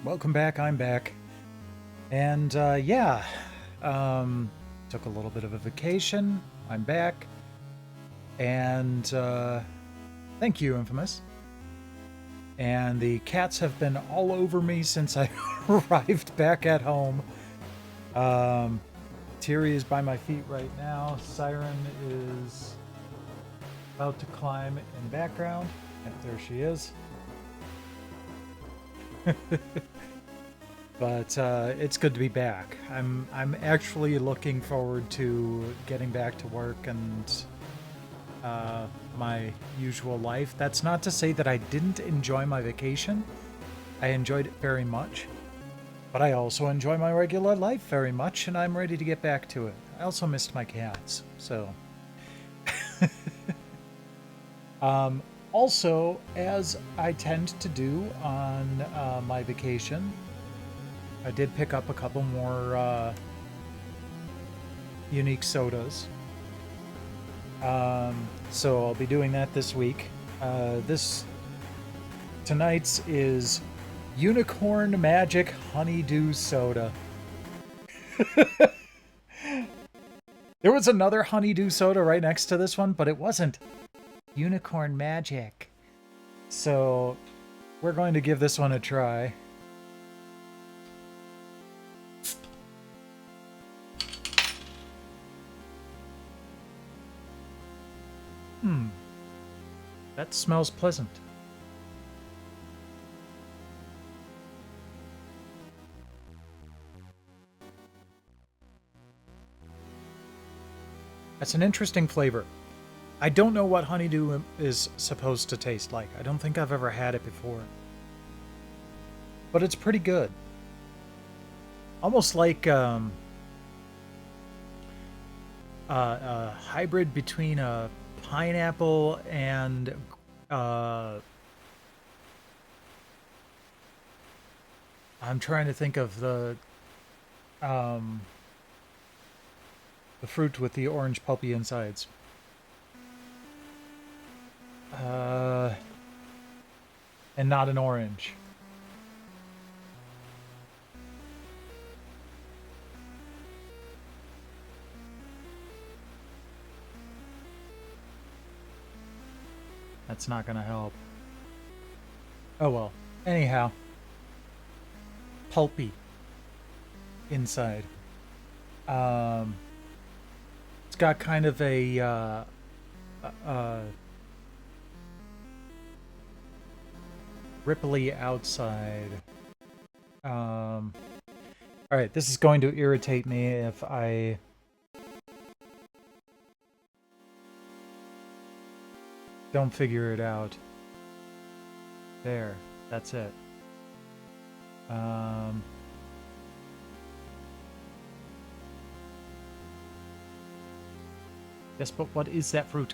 Welcome back, I'm back. And yeah, took a little bit of a vacation. I'm back. And thank you, Infamous. And the cats have been all over me since I arrived back at home. Um, Tiri is by my feet right now. Siren is about to climb in background. Yep, there she is. But it's good to be back. I'm actually looking forward to getting back to work and my usual life. That's not to say that I didn't enjoy my vacation. I enjoyed it very much, but I also enjoy my regular life very much, and I'm ready to get back to it. I also missed my cats, so. Also, as I tend to do on my vacation, I did pick up a couple more unique sodas. So I'll be doing that this week. This tonight's is Unicorn Magic Honeydew Soda. There was another honeydew soda right next to this one, but it wasn't Unicorn Magic. So we're going to give this one a try. That smells pleasant. That's an interesting flavor. I don't know what honeydew is supposed to taste like. I don't think I've ever had it before. But it's pretty good. Almost like a hybrid between a pineapple and I'm trying to think of the fruit with the orange pulpy insides. And not an orange. That's not gonna help. Oh well. Anyhow. Pulpy. Inside. It's got kind of a ripply outside. Alright, this is going to irritate me if I don't figure it out. There, that's it. Yes, but what is that fruit?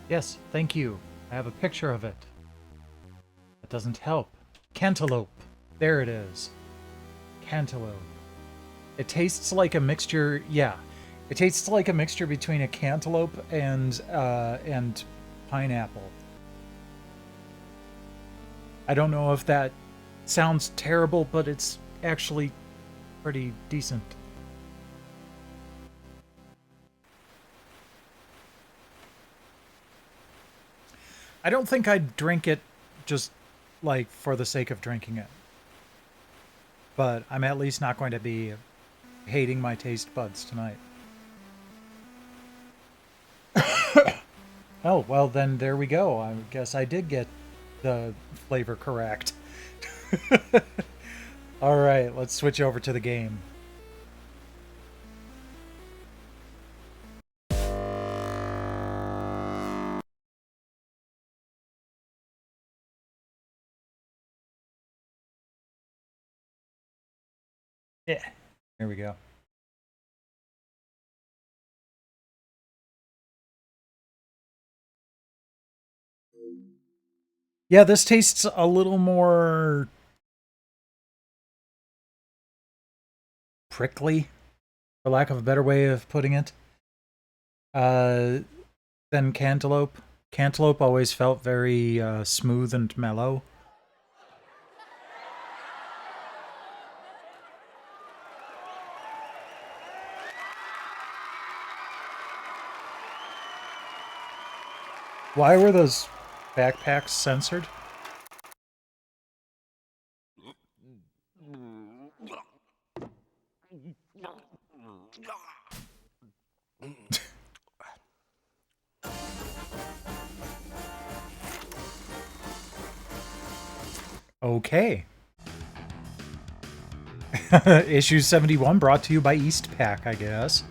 Yes, thank you. I have a picture of it. That doesn't help. Cantaloupe. There it is. Cantaloupe. It tastes like a mixture, yeah. It tastes like a mixture between a cantaloupe and pineapple. I don't know if that sounds terrible, but it's actually pretty decent. I don't think I'd drink it just, like, for the sake of drinking it. But I'm at least not going to be hating my taste buds tonight. Oh, well then there we go. I guess I did get the flavor correct. Alright, let's switch over to the game. Yeah, here we go. Yeah, this tastes a little more prickly, for lack of a better way of putting it, uh, than cantaloupe. Cantaloupe always felt very smooth and mellow. Why were those backpacks censored? Okay. Issue 71 brought to you by Eastpak, I guess.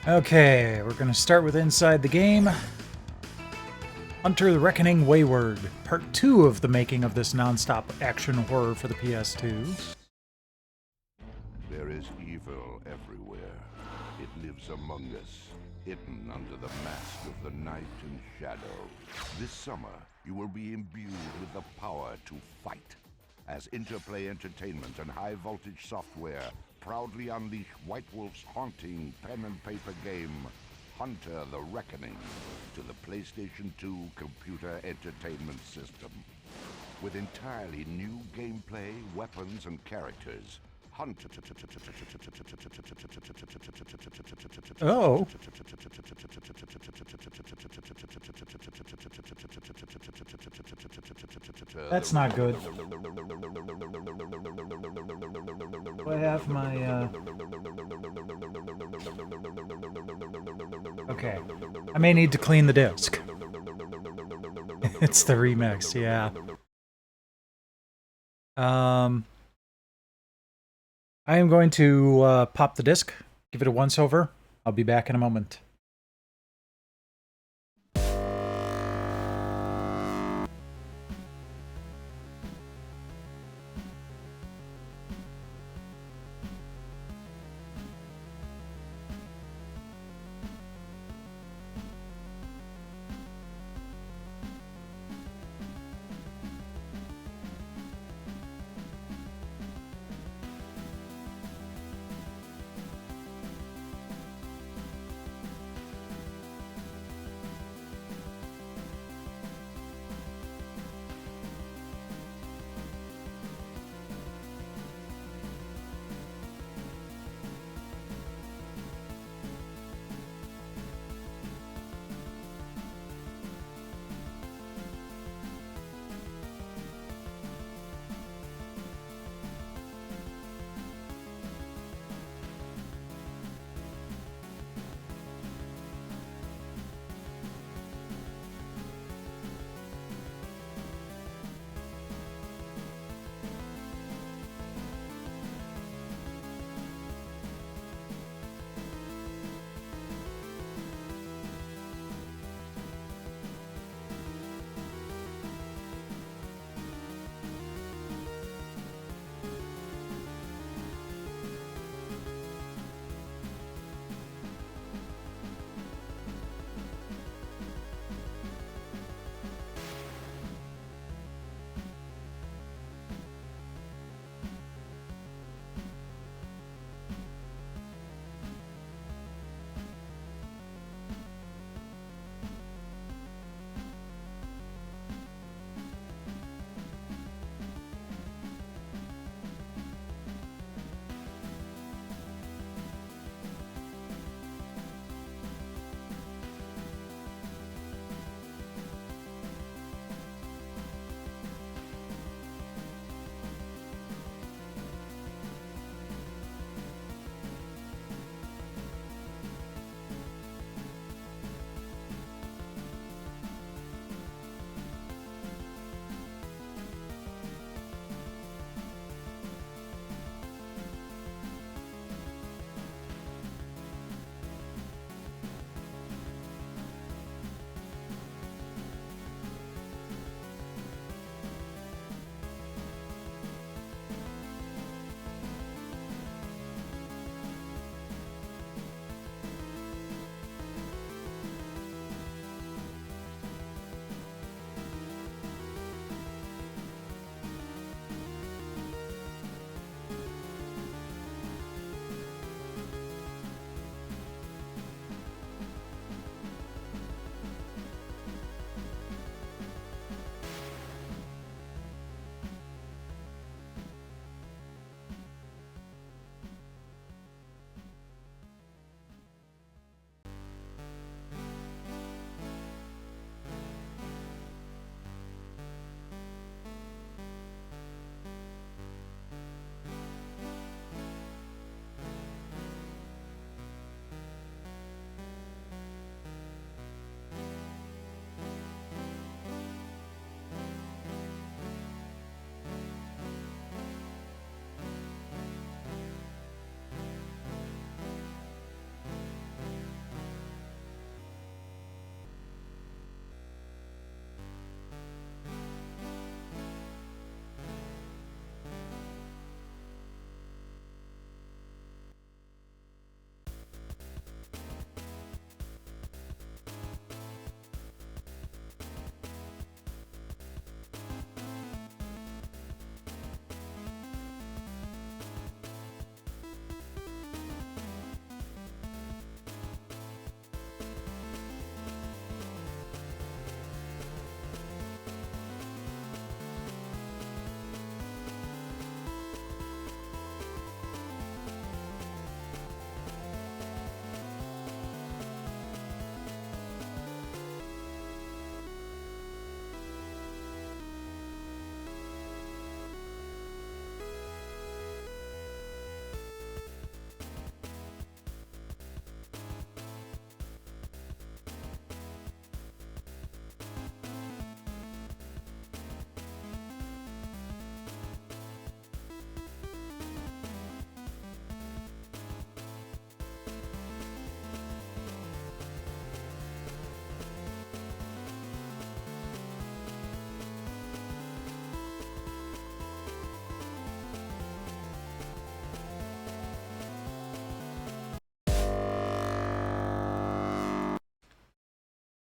Okay, we're going to start with Inside the Game. Hunter the Reckoning Wayward, part 2 of the making of this non-stop action horror for the PS2. There is evil everywhere. It lives among us, hidden under the mask of the night and shadow. This summer, you will be imbued with the power to fight. As Interplay Entertainment and High Voltage Software proudly unleash White Wolf's haunting pen and paper game, Hunter the Reckoning, to the PlayStation 2 computer entertainment system. With entirely new gameplay, weapons, and characters, Hunter... Oh. That's not good. I have my, Okay. I may need to clean the disc. It's the remix, yeah. I am going to pop the disc, give it a once-over. I'll be back in a moment.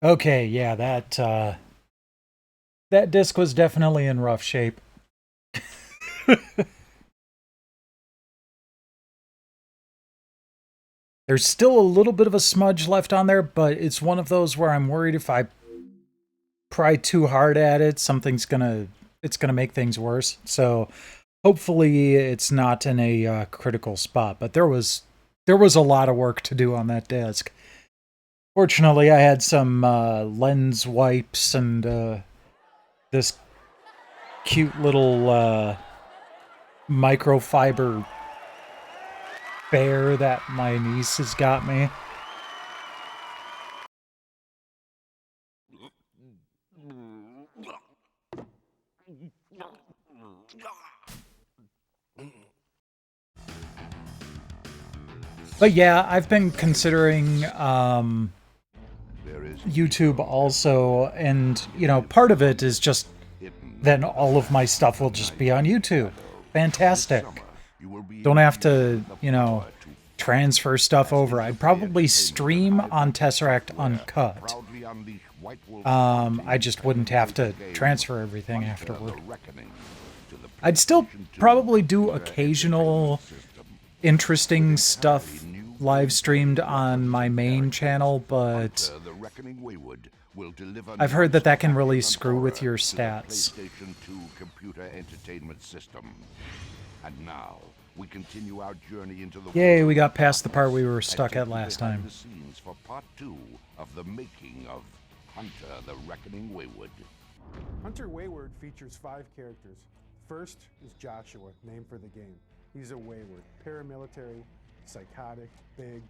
Okay, yeah, that disc was definitely in rough shape. There's still a little bit of a smudge left on there, but it's one of those where I'm worried if I pry too hard at it, it's gonna make things worse. So hopefully it's not in a critical spot. But there was a lot of work to do on that disc. Fortunately, I had some lens wipes and this cute little microfiber bear that my niece has got me. But yeah, I've been considering YouTube also, and you know, part of it is just then all of my stuff will just be on YouTube. Fantastic. Don't have to, you know, transfer stuff over. I'd probably stream on Tesseract Uncut. I just wouldn't have to transfer everything afterward. I'd still probably do occasional interesting stuff live streamed on my main channel, but I've heard that that can really screw with your stats. PlayStation 2 computer entertainment system. And now we continue our journey into the Yay, we got past the part we were stuck at last time. The scenes for part 2 of the making of Hunter the Reckoning Wayward. Hunter Wayward features 5 characters. First is Joshua, named for the game. He's a wayward, paramilitary, psychotic, big.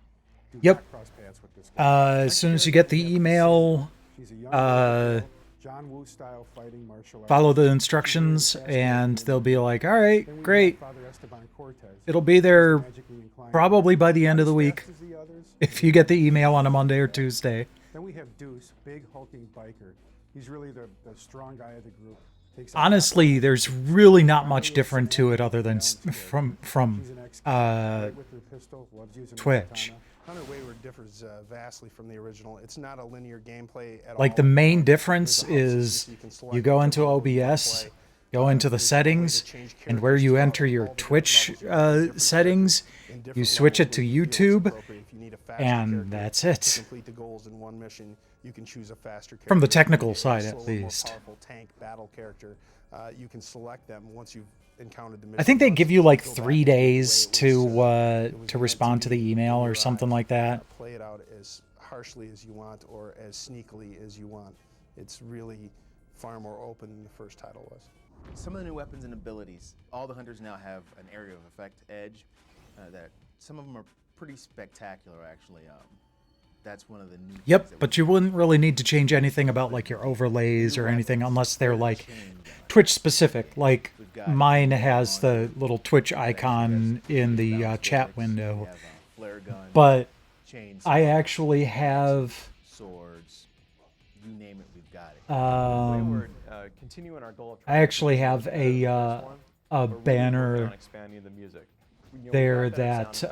Do Yep. not cross paths with this guy. As soon as you get the email, She's a young girl, John Woo style fighting martial arts. follow the instructions, and they'll be like, all right, Then we great. have Father Esteban Cortez. It'll be there Magically inclined. probably by the end of the Not as week, fast as the others, if you get the email on a Monday or Tuesday. Then we have Deuce, big hulking biker. He's really the strong guy of the group. Takes Honestly, there's really not much different to it other than from She's an ex-con, great with her pistol, loves using her Twitch. katana. Hunter Wayward differs vastly from the original. It's not a linear gameplay at all. Like the main difference There's a hub is system so you can select you go which into one you OBS, play. go into the There's a way to settings, change and where you characters enter your throughout all the Twitch different levels. You can different settings, characters in you different switch it levels to where you feel it's YouTube, appropriate. If you need a faster and character that's to it. complete the goals in one mission, you can choose a faster character. From the If you technical need a side, at slower, more least. powerful tank battle character, you can select them once you've encountered the mission. I think they once. give you like Go back 3 to the way days it was, it was to meant respond to be the email when or you something arrive. like that. Play it out as harshly as you want or as sneakily as you want. It's really far more open than the first title was. Some of the new weapons and abilities, all the hunters now have an area of effect edge that some of them are pretty spectacular actually. That's one of the new things Yep, that but you wouldn't really need to change anything about like your overlays or anything unless they're like Twitch specific. Like mine has the little Twitch icon in the chat window. flare gun, But chains, I actually have swords, you name it, we've got it. um, Continuing our goal of I actually have a banner expanding the music. there that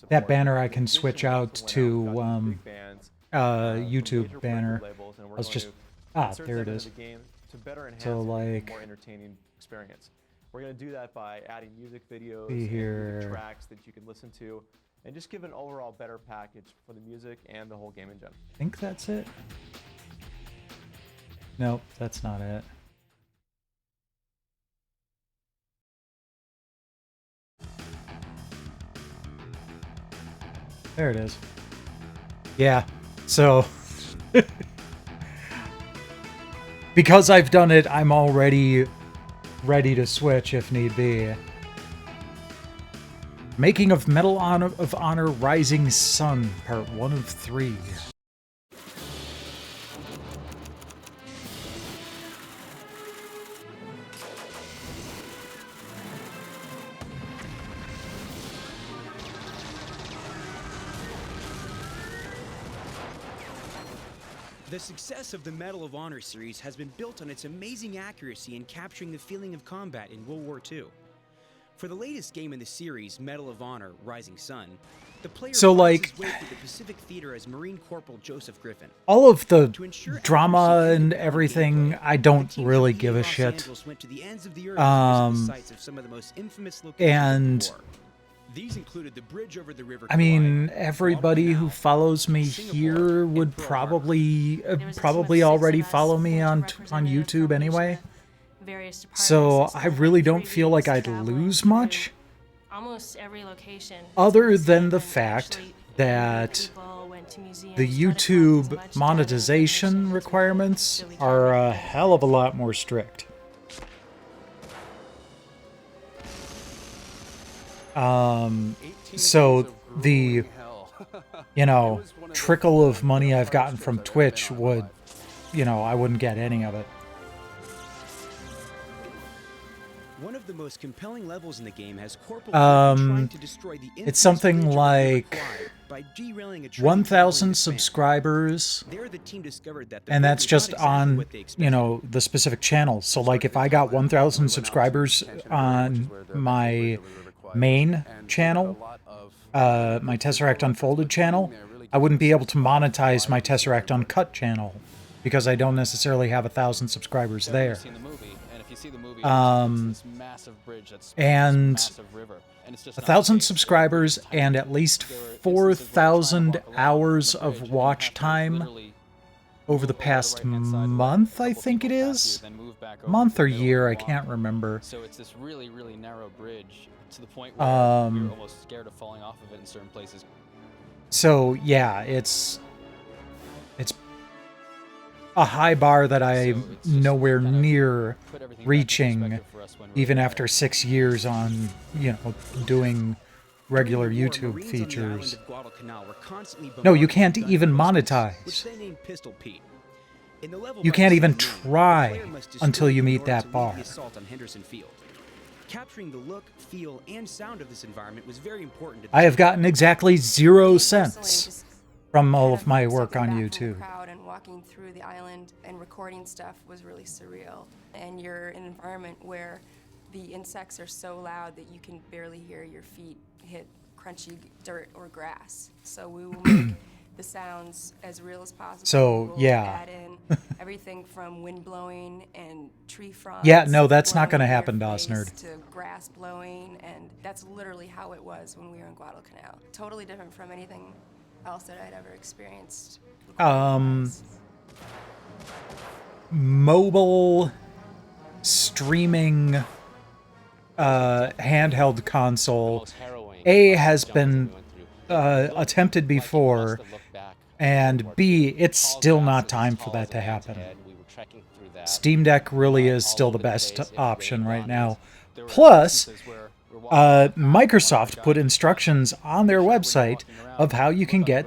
that banner I can switch out to YouTube banner. Let's just there it is. To better enhance So, and make it a like, more entertaining experience. We're going to do that by adding music videos, See and here. music tracks that you can listen to, and just give an overall better package for the music and the whole game engine. I think that's it. Nope, that's not it. There it is. Yeah, so because I've done it, I'm already ready to switch if need be. Making of Medal of Honor Rising Sun, Part 1 of 3. The success of the Medal of Honor series has been built on its amazing accuracy in capturing the feeling of combat in World War II. For the latest game in the series, Medal of Honor: Rising Sun, the player So, finds like, his way through the Pacific Theater as Marine Corporal Joseph Griffin. all of the To ensure drama accuracy and the everything, gameplay, I don't the team really from give a Los shit. Angeles went to the ends of the earth to visit the sites of some of the most infamous locations And of the war. These included the bridge over the River I mean, Kwai, everybody who Guadalcanal, follows me Singapore, here and would Pearl Harbor. probably already follow me on YouTube anyway. So I really don't feel like I'd lose much, almost every location other than the fact that the YouTube monetization requirements are a hell of a lot more strict. So the, trickle of money I've gotten from Twitch would, I wouldn't get any of it. One of the most compelling levels in the game has Corporal Griffin trying to destroy the It's something infamous bridge over the River like Kwai by derailing a train 1,000 traveling this span. subscribers, There, the team discovered that the and bridge that's was just not exactly on, what they expected. the specific channel. So, like, if I got 1,000 subscribers on my main channel, my Tesseract Unfolded channel, I wouldn't be able to monetize my Tesseract Uncut channel because I don't necessarily have 1,000 subscribers there. And 1,000 subscribers and at least 4,000 hours of watch time over the past month, I think it is. Month or year, I can't remember. So it's this really, really narrow bridge to the point where we were almost scared of falling off of it in certain places. So yeah, it's a high bar that I'm nowhere near reaching, even after 6 years on, doing regular During the war, YouTube Marines on the island features. of Guadalcanal were constantly No, you bombarded can't with even gun missiles, which monetize. they named Pistol Pete. In the level You by can't the even same name, the try player must destroy until you it in meet order that to lead bar. the assault on Henderson Field. Capturing the look, feel, and sound of this environment was very important to the I have team. gotten exactly 0 Personally, cents just from all kind of my work stepping on back from the YouTube. crowd and walking through the island and recording stuff was really surreal. And you're in an environment where the insects are so loud that you can barely hear your feet hit crunchy dirt or grass. So we will make the sounds as real as possible. So, We'll yeah. add in everything from wind blowing and tree frogs. Yeah, no, that's not blowing gonna in your happen, face Dosnerd. To grass blowing, and that's literally how it was when we were in Guadalcanal. Totally different from anything else that I'd ever experienced. Mobile streaming handheld console has been attempted before, and B, it's still not time for that to happen. Steam Deck really is still the best option right now. Plus, Microsoft put instructions on their website of how you can get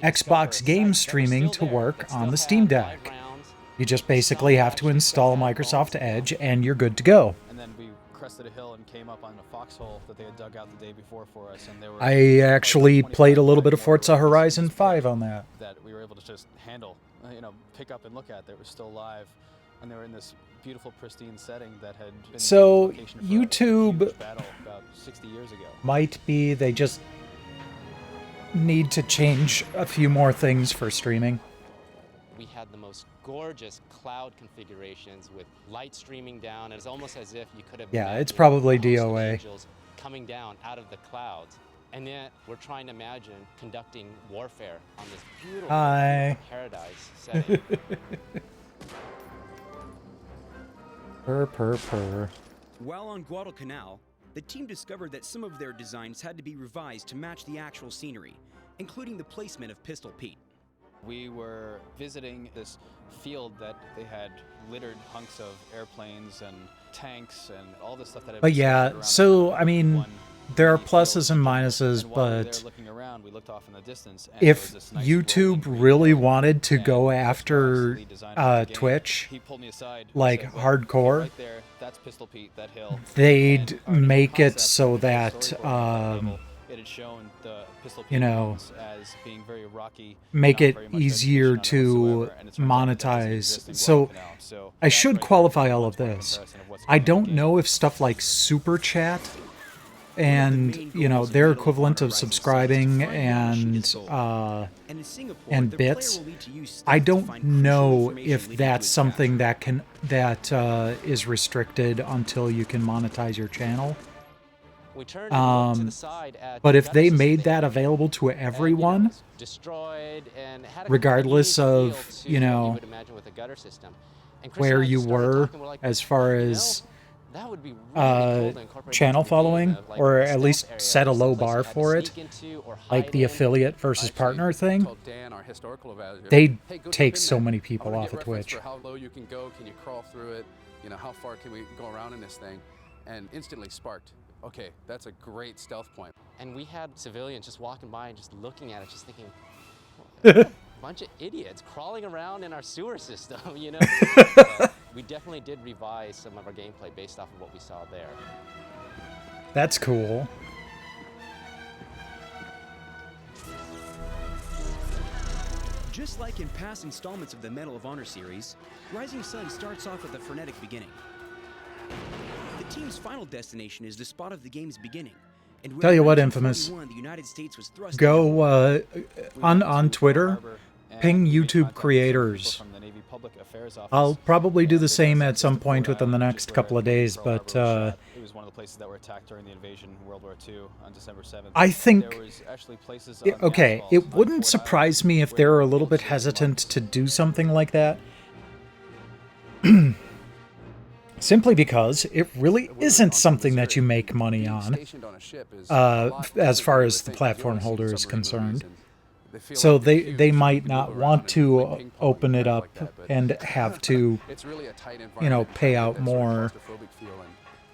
Xbox game streaming to work on the Steam Deck. You just basically have to install Microsoft Edge and you're good to go. And then we crested a hill and came up on a foxhole that they had dug out the day before for us, and they were I actually played a little bit of Forza Horizon 5 on that. That we were able to just handle, pick up and look at. They were still live, and they were in this beautiful, pristine setting that had been So, location for a YouTube huge battle about 60 years ago. Might be they just need to change a few more things for streaming. We had the most gorgeous cloud configurations with light streaming down. It's almost as if you could have Yeah, met, it's probably a host of DOA. angels coming down out of the clouds. And yet we're trying to imagine conducting warfare on this beautiful Hi. paradise setting. Purr. While on Guadalcanal, the team discovered that some of their designs had to be revised to match the actual scenery, including the placement of Pistol Pete. We were visiting this field that they had littered hunks of airplanes and tanks and all this stuff that had But been yeah, scattered around so, the I mean, one there are field. pluses and minuses, And while we were but there looking around, we looked off in the distance, and there if was this nice YouTube rolling green really hill. wanted to And go Chris Ross, after the lead designer of the game, Twitch, he pulled me aside and like said, "Look, hardcore, right there, that's Pistol Pete, that hill." they'd And our initial make it concept so of the that storyboard level, it had shown the Pistol Pete you know, ones as being very rocky, make not it very much easier education on it to whatsoever, and it turns out that that is the monetize. existing So Guadalcanal. So I that should right there qualify gives a all much of more this. comparison of what's I going on in the don't game. know if stuff like Super Chat main and, you know, goals of their Medal of equivalent Honor of Rising Sun is to subscribing find Washington Soul. And in Singapore, and the player bits. will need to use I stealth to don't find crucial know information if leading to that's its something capture. that is restricted until you can monetize your channel. We turned and looked to the Um, side at but the if gutter they system made they that had there. available to And, everyone, it was destroyed and had a regardless unique appeal of, to you what know, you would imagine with a gutter system. And Chris where and I you just started were talking, we're like, as far you know, as that would be really cool to incorporate channel into the game following, of, like, or a at stealth least area set a or low someplace you bar had to for it, sneak into or like hide the in. affiliate versus partner thing. Told Dan, our historical evaluator, They hey, go take jump in so there. many I people wanna off get of reference Twitch. for how low you can go, can you crawl through it, you know, how far can we go around in this thing, and instantly sparked. Okay, that's a great stealth point. And we had civilians just walking by and just looking at it, just thinking, a bunch of idiots crawling around in our sewer system, you know? We definitely did revise some of our gameplay based off of what we saw there. That's cool. Just like in past installments of the Medal of Honor series, Rising Sun starts off with a frenetic beginning. The team's final destination is the spot of the game's beginning, and where Tell you in what, Infamous, 1941 the United States was thrust go We on Twitter, and ping we made YouTube contact with some creators. people from the Navy Public Affairs Office. I'll probably do And the they got same us at some to Fort point within the Allen, which next is couple where of days, Pearl but Harbor was shot. It was one of the places that were attacked during the invasion in World War II on December 7th. I think, there was actually places on the okay, asphalt it on wouldn't Fort Island surprise me if where they're a people little bit actually hesitant walked. to do something like that. Simply because it really isn't something that you make money on, as far as the platform holder is concerned. So they might not want to open it up and have to, you know, pay out more.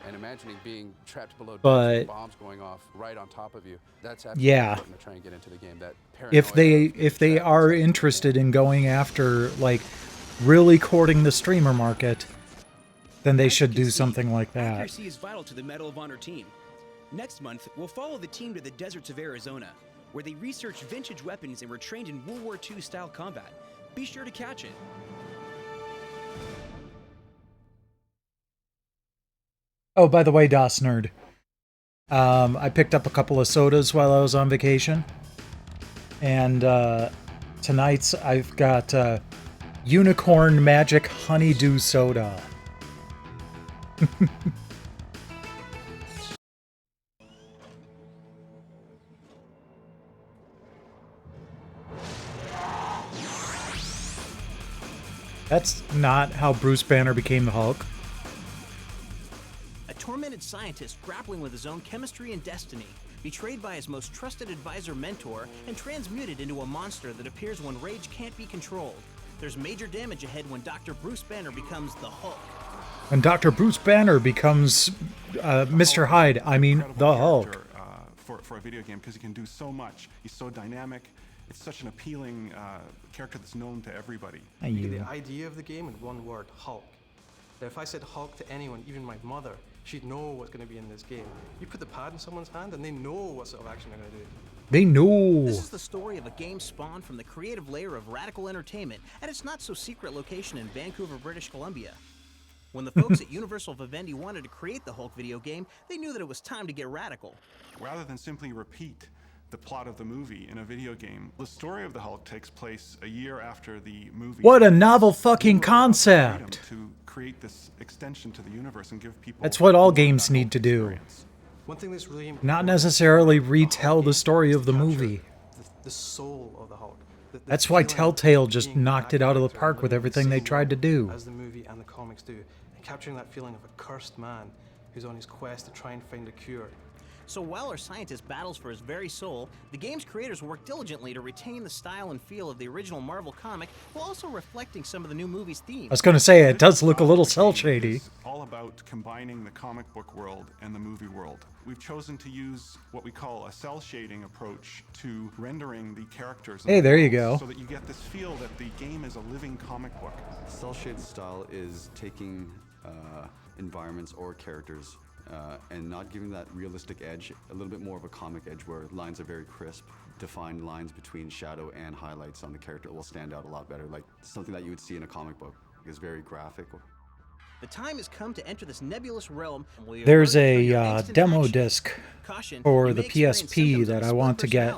And imagining being trapped below decks But with bombs going off right on top of you. That's absolutely yeah, important to try and get into the game. That if they are interested in going after, like, really courting the streamer market, then they should do something like that. Accuracy is vital to the Medal of Honor team. Next month, we'll follow the team to the deserts of Arizona, where they research vintage weapons and were trained in World War II style combat. Be sure to catch it. Oh, by the way, DOS Nerd, I picked up a couple of sodas while I was on vacation, and tonight's I've got Unicorn Magic Honeydew Soda. That's not how Bruce Banner became the Hulk. A tormented scientist grappling with his own chemistry and destiny, betrayed by his most trusted advisor mentor, and transmuted into a monster that appears when rage can't be controlled. There's major damage ahead when Dr. Bruce Banner becomes the Hulk. When Dr. Bruce Banner becomes Mr. Hyde, I mean the Hulk. For a video game, because he can do so much. He's so dynamic. It's such an appealing character that's known to everybody. The idea of the game in one word: Hulk. Now, if I said Hulk to anyone, even my mother, she'd know what's going to be in this game. You put the pad in someone's hand, and they know what sort of action they're going to do. They know. This is the story of a game spawned from the creative layer of Radical Entertainment at its not-so-secret location in Vancouver, British Columbia. When the folks at Universal Vivendi wanted to create the Hulk video game, they knew that it was time to get radical. Rather than simply repeat the plot of the movie in a video game, the story of the Hulk takes place a year after the movie. What a novel fucking concept! To create this extension to the universe and give people. That's what all games need to do. One thing that's really important, Not necessarily retell the story of the movie. the soul of the Hulk. That's why Telltale just knocked it out of the park with everything they tried to do. As the movie and the comics do, and capturing that feeling of a cursed man who's on his quest to try and find a cure. So while our scientist battles for his very soul, the game's creators work diligently to retain the style and feel of the original Marvel comic, while also reflecting some of the new movie's themes. I was going to say, it does look a little cel-shady. It's all about combining the comic book world and the movie world. We've chosen to use what we call a cell shading approach to rendering the characters. Hey, there you go. So that you get this feel that the game is a living comic book. Cell shade style is taking environments or characters and not giving that realistic edge, a little bit more of a comic edge where lines are very crisp. Defined lines between shadow and highlights on the character will stand out a lot better. Like something that you would see in a comic book is very graphic. The time has come to enter this nebulous realm. There's a demo disc for the PSP that I want to get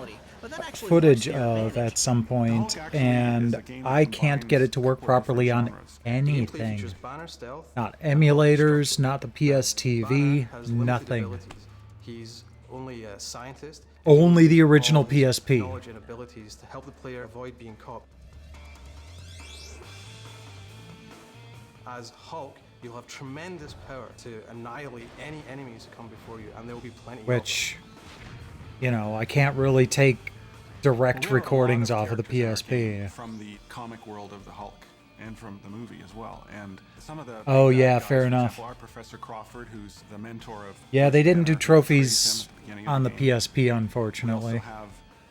footage of at some point, and I can't get it to work properly on anything. Not emulators, not the PSTV, nothing. He's only a scientist. Only the original PSP. Knowledge and abilities to help the player avoid being caught. As Hulk, you'll have tremendous power to annihilate any enemies that come before you, and there will be plenty of them. Which, you know, I can't really take direct recordings off of the PSP. From the comic world of the Hulk and from the movie as well. And some of the Oh yeah, guys, fair for enough. example, our Professor Crawford, who's the mentor of Yeah, they didn't do trophies beginning of on the the game. PSP, unfortunately. We also have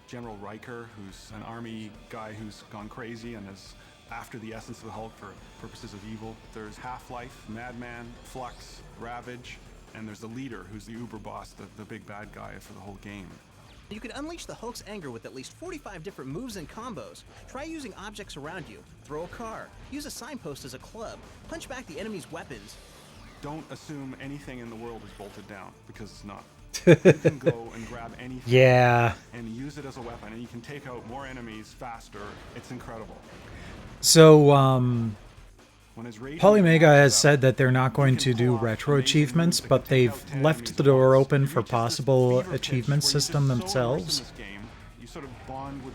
General Riker, who's an army guy who's gone crazy and is after the essence of the Hulk for purposes of evil. There's Half-Life, Madman, Flux, Ravage, and there's the leader, who's the Uber boss, the big bad guy for the whole game. You can unleash the Hulk's anger with at least 45 different moves and combos. Try using objects around you. Throw a car. Use a signpost as a club. Punch back the enemy's weapons. Don't assume anything in the world is bolted down, because it's not. You can go and grab anything Yeah. and use it as a weapon, and you can take out more enemies faster. It's incredible. So, Polymega has said that they're not going to do retro achievements, but they've left the door open for possible achievement system themselves.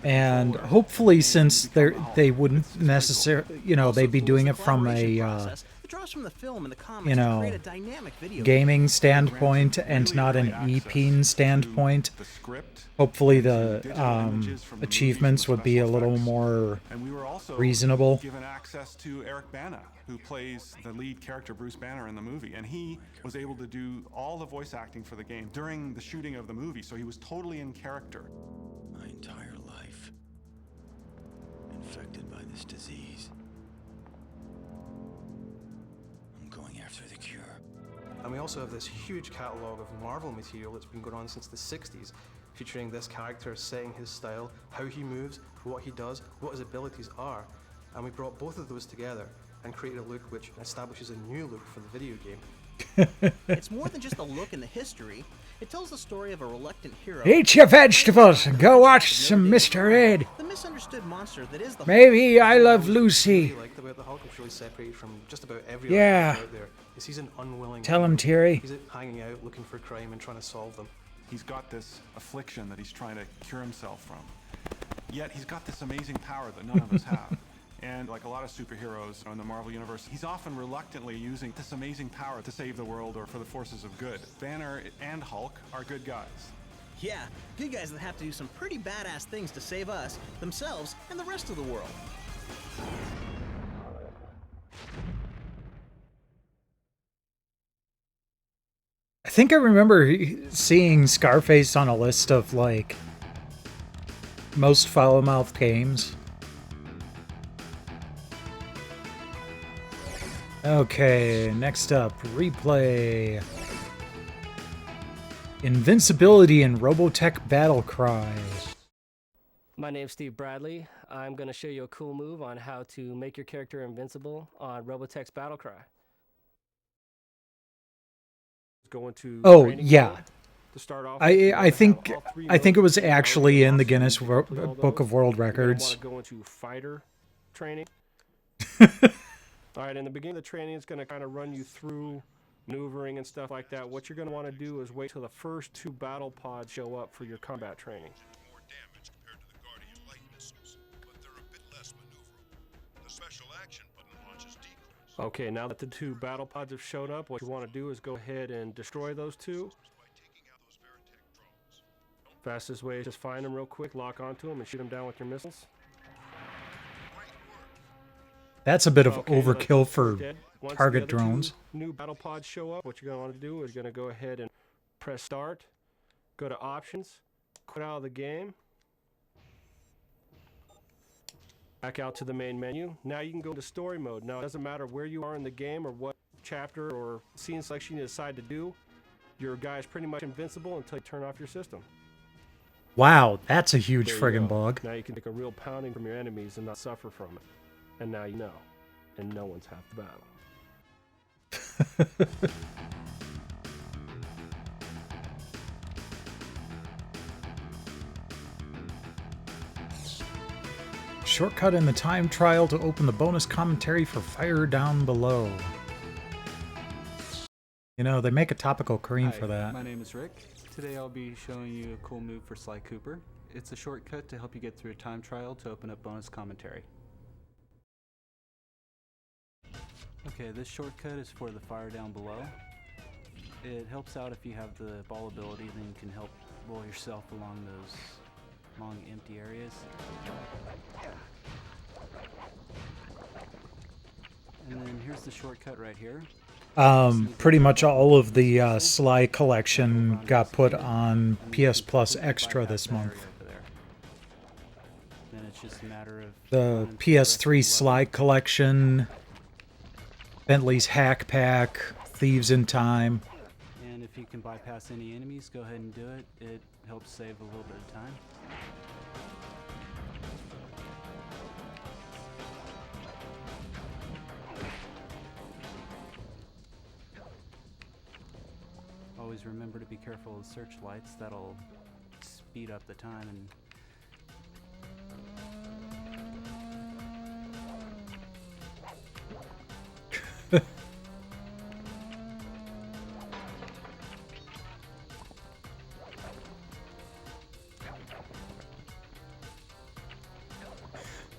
And hopefully, since they wouldn't necessarily, you know, they'd be doing it from a, you know, gaming standpoint and not an EP standpoint. Hopefully the achievements would be a little more reasonable. Given access to Eric Bana, who plays the lead character Bruce Banner in the movie, and he was able to do all the voice acting for the game during the shooting of the movie, so he was totally in character. My entire life infected by this disease. I'm going after the cure. And we also have this huge catalogue of Marvel material that's been going on since the 60s, featuring this character, setting his style, how he moves, what he does, what his abilities are. And we brought both of those together and created a look which establishes a new look for the video game. It's more than just a look in the history. It tells the story of a reluctant hero. Eat your vegetables and go watch some Mr. Ed. The misunderstood monster that is the Maybe I Love Lucy. What I liked about the Hulk was really separated from just about every Yeah. other out there. Is he's an unwilling. Tell him, Terry. He's hanging out looking for crime and trying to solve them. He's got this affliction that he's trying to cure himself from. Yet he's got this amazing power that none of us have. And like a lot of superheroes in the Marvel Universe, he's often reluctantly using this amazing power to save the world or for the forces of good. Banner and Hulk are good guys. Yeah, good guys that have to do some pretty badass things to save us, themselves, and the rest of the world. I think I remember seeing Scarface on a list of, like, most foul-mouthed games. Okay, next up, replay. Invincibility in Robotech Battle Cry. My name's Steve Bradley. I'm going to show you a cool move on how to make your character invincible on Robotech's Battle Cry. Going to Oh, training yeah. mode to start off. I think it was actually in the Guinness Book of World Records. Want to go into fighter training. All right, in the beginning of the training, it's going to kind of run you through maneuvering and stuff like that. What you're going to want to do is wait till the first 2 battle pods show up for your combat training. More damage compared to the Guardian light missiles, but they're a bit less maneuverable. The special action button launches decrease. Okay, now that the 2 battle pods have showed up, what you want to do is go ahead and destroy those 2. Fastest way is just find them real quick, lock onto them, and shoot them down with your missiles. That's a bit of Okay, overkill for once target the other 2 drones. new battle pods show up, what you're going to want to do is going to go ahead and press start, go to options, quit out of the game, back out to the main menu. Now you can go into story mode. Now it doesn't matter where you are in the game or what chapter or scene selection you decide to do. Your guy's pretty much invincible until you turn off your system. Wow, that's a huge There you friggin' go. bug. Now you can take a real pounding from your enemies and not suffer from it. And now you know. And no one's half the battle. Shortcut in the time trial to open the bonus commentary for Fire Down Below. You know, they make a topical cream Hi, for that. my name is Rick. Today I'll be showing you a cool move for Sly Cooper. It's a shortcut to help you get through a time trial to open up bonus commentary. Okay, this shortcut is for the Fire Down Below. It helps out if you have the ball ability, then you can help roll yourself along those long empty areas. And then here's the shortcut right here. Pretty much all of the Sly collection got put on PS Plus Extra this month. Then it's just a matter of The PS3 Sly collection, Bentley's Hack Pack, Thieves in Time. And if you can bypass any enemies, go ahead and do it. It helps save a little bit of time. Always remember to be careful of searchlights. That'll speed up the time and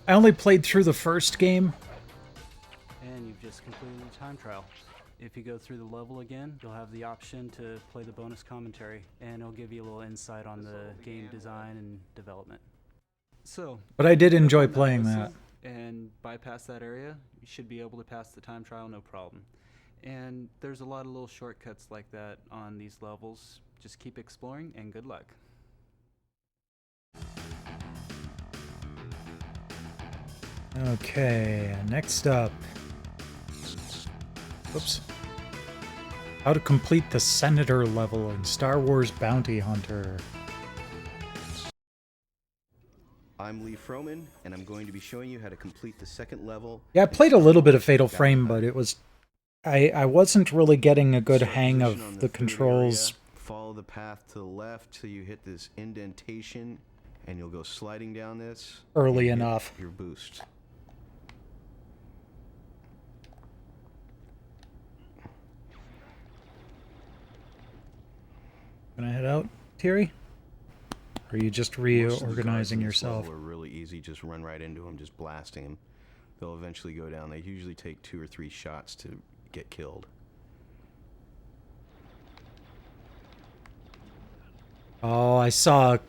I only played through the first game. and you've just completed the time trial. If you go through the level again, you'll have the option to play the bonus commentary, and it'll give you a little insight on the game design and development. So, But I did enjoy click on playing whistle that. And bypass that area, you should be able to pass the time trial no problem. And there's a lot of little shortcuts like that on these levels. Just keep exploring, and good luck. Okay, next up. Oops. How to complete the Senator level in Star Wars Bounty Hunter. I'm Lee Froman, and I'm going to be showing you how to complete the second level. Yeah, I played a little bit of Fatal Frame, but it was... I wasn't really getting a good hang of the controls. Follow the path to the left till you hit this indentation, and you'll go sliding down this. Early and hit enough. Your boost. Gonna head out, Thierry? Or are you just Most of the guards reorganizing in this yourself? level are really easy. Just run right into them, just blasting them. They'll eventually go down. They usually take 2 or 3 shots to get killed. Oh, I saw a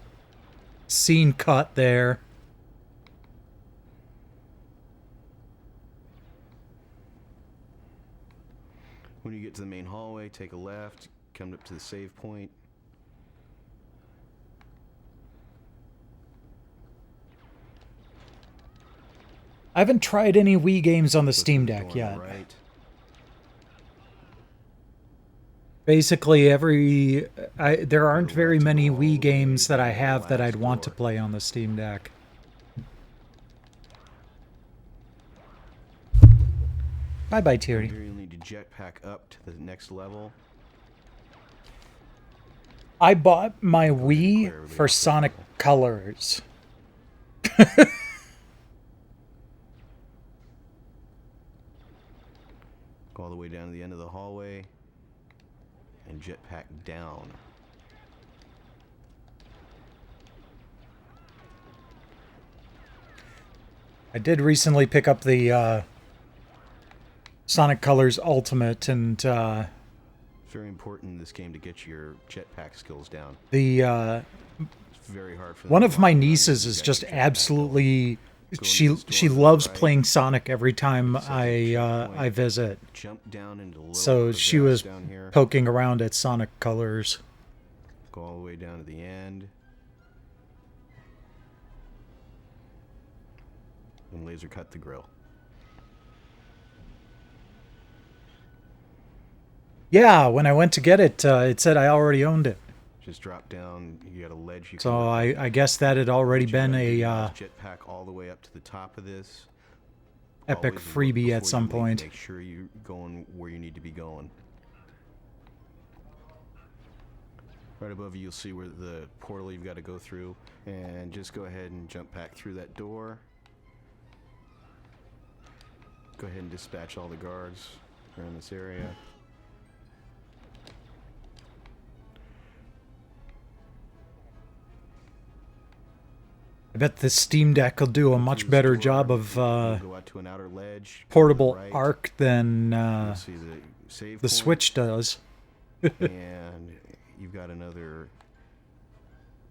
scene cut there. When you get to the main hallway, take a left, come up to the save point. I haven't tried any Wii games on the Steam Deck yet. Right. Basically, there aren't very many Wii games that I have that I'd want to play on the Steam Deck. Bye-bye, Thierry. Here you'll need to jetpack up to the next level. I bought my Wii for Sonic Colors. Go all the way down to the end of the hallway and jetpack down. I did recently pick up the Sonic Colors Ultimate, and It's very important in this game to get your jetpack skills down. the It's very hard for them one to of my walk around nieces and is get just your jetpack absolutely Go she into this she door on the loves right. playing Sonic every time Second I checkpoint. visit. Jump down into the little So she crevasse was down here. poking around at Sonic Colors. Go all the way down to the end. And laser cut the grill. Yeah, when I went to get it, it said I already owned it. Just drop down. You got a ledge. You So can I guess that had already been a jetpack all the way up to the top of this. epic Always look freebie at before some you leap. point. Make sure you're going where you need to be going. Right above you, you'll see where the portal you've got to go through, and just go ahead and jump back through that door. Go ahead and dispatch all the guards around this area. I bet the Steam Deck will do a much better job of Go out to an outer ledge. portable right. arc than You'll see the save the point. Switch does. And you've got another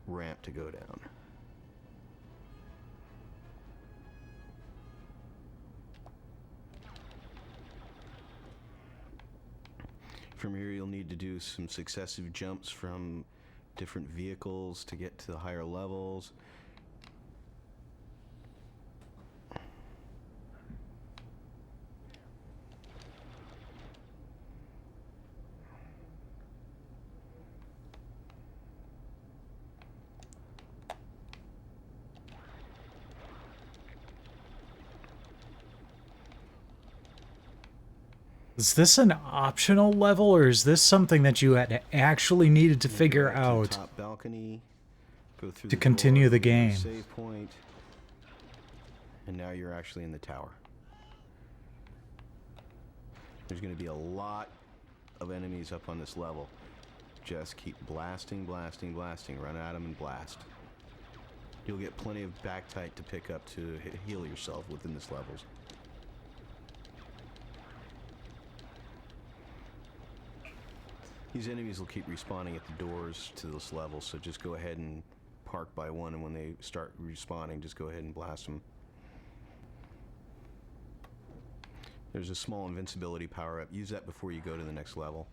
ramp to go down. From here, you'll need to do some successive jumps from different vehicles to get to the higher levels. Is this an optional level, or is this something that you had actually needed to figure out Top balcony, go through to the continue door, the go to game? Save point, and now you're actually in the tower. There's going to be a lot of enemies up on this level. Just keep blasting, blasting, blasting. Run at them and blast. You'll get plenty of Bactite to pick up to heal yourself within this levels. These enemies will keep respawning at the doors to this level, so just go ahead and park by one, and when they start respawning, just go ahead and blast them. There's a small invincibility power-up. Use that before you go to the next level.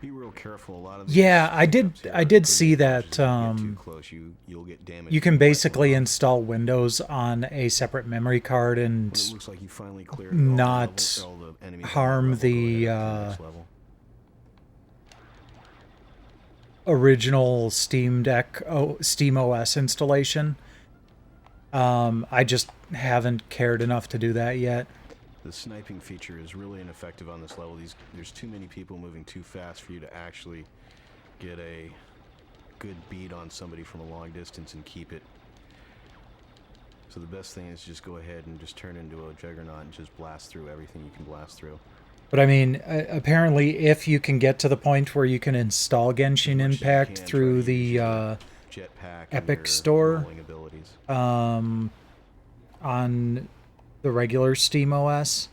Be real careful. A lot of these Yeah, I did pickups see here, that if you get too close, you'll get damaged. you can basically install Windows on a separate memory card and When it looks like you finally cleared all the not level, all the enemies on that harm level, go the ahead up to the next level. original Steam Deck Steam OS installation. I just haven't cared enough to do that yet. The sniping feature is really ineffective on this level. There's too many people moving too fast for you to actually get a good bead on somebody from a long distance and keep it. So the best thing is just go ahead and just turn into a juggernaut and just blast through everything you can blast through. But I mean, apparently, if you can get to the point where you can install Genshin Impact through the jetpack and Epic your Store rolling abilities. on the regular Steam OS,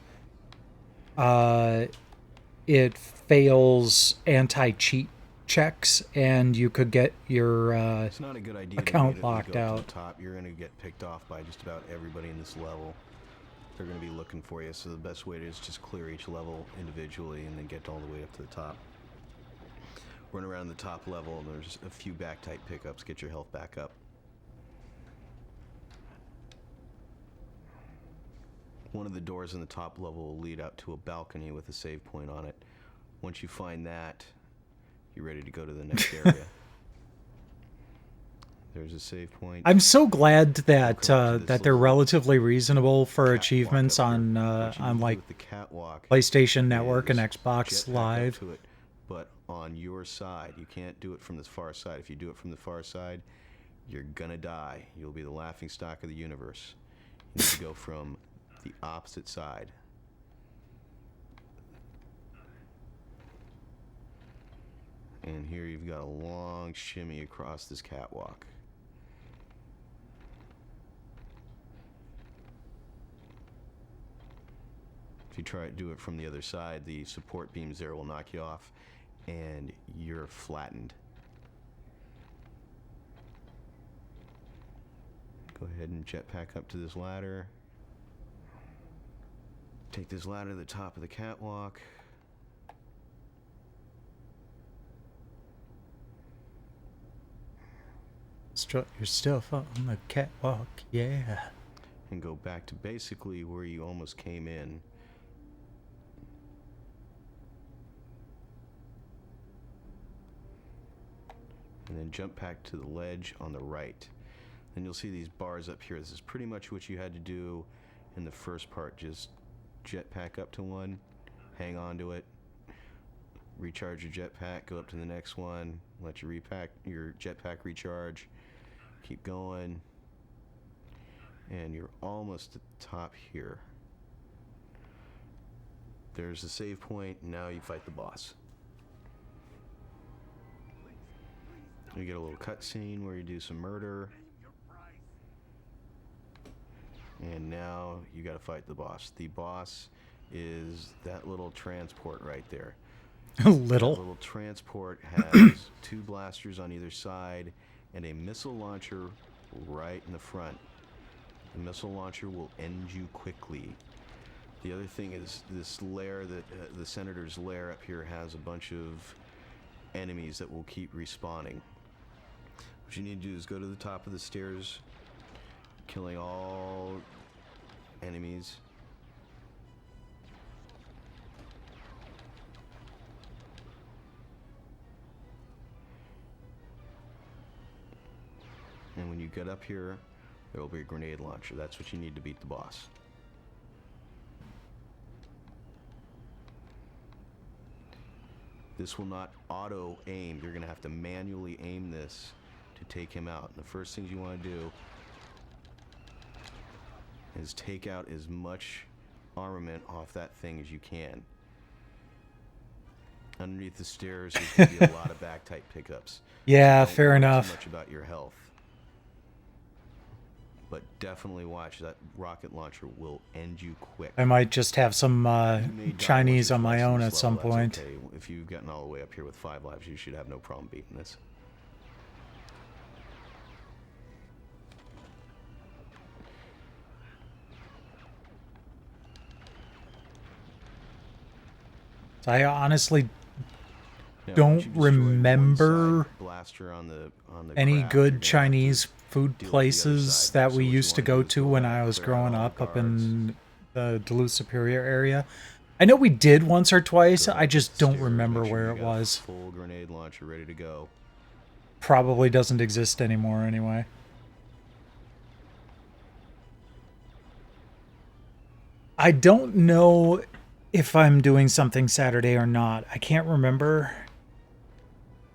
it fails anti-cheat checks, and you could get your It's not a good idea account to locked go up out. to the top. You're going to get picked off by just about everybody in this level. They're going to be looking for you, so the best way is just clear each level individually and then get all the way up to the top. Run around the top level, and there's a few Bactite pickups. Get your health back up. One of the doors in the top level will lead out to a balcony with a save point on it. Once you find that, you're ready to go to the next area. There's a save point. I'm so glad that that they're relatively reasonable for achievements on like The catwalk PlayStation Network and is Xbox jetpack up Live. to it, but on your side. You can't do it from the far side. If you do it from the far side, you're gonna die. You'll be the laughing stock of the universe. You need to go from the opposite side. And here you've got a long shimmy across this catwalk. If you try to do it from the other side, the support beams there will knock you off, and you're flattened. Go ahead and jetpack up to this ladder. Take this ladder to the top of the catwalk. Strut your stuff on the catwalk, yeah. And go back to basically where you almost came in. And then jump back to the ledge on the right. Then you'll see these bars up here. This is pretty much what you had to do in the first part. Just jetpack up to one, hang on to it, recharge your jetpack, go up to the next one, let your jetpack recharge, keep going, and you're almost at the top here. There's the save point, and now you fight the boss. You get a little cutscene where you do some murder. And now you gotta fight the boss. The boss is that little transport right there. Little? That little transport has 2 blasters on either side and a missile launcher right in the front. The missile launcher will end you quickly. The other thing is this lair that the Senator's lair up here has a bunch of enemies that will keep respawning. What you need to do is go to the top of the stairs, killing all enemies. And when you get up here, there will be a grenade launcher. That's what you need to beat the boss. This will not auto aim. You're gonna have to manually aim this to take him out. And the first things you want to do is take out as much armament off that thing as you can. Underneath the stairs, there's going to be a lot of back-type pickups. Yeah, So don't fair worry enough. Too much about your health, but definitely watch that rocket launcher will end you quick. I might just have some You may die once Chinese or on my twice in own this at some level, that's point. okay. If you've gotten all the way up here with 5 lives, you should have no problem beating this. I honestly Now, don't once you've destroyed one remember side blaster on the any graph, good you're gonna Chinese food deal with the other places side. that So we what you used to wanna go do is to go when ahead I and was clear out growing all up the up in the Duluth Superior area. I know we did once or twice. I just don't remember where it was. Full grenade launcher ready to go. Probably doesn't exist anymore anyway. I don't know if I'm doing something Saturday or not. I can't remember.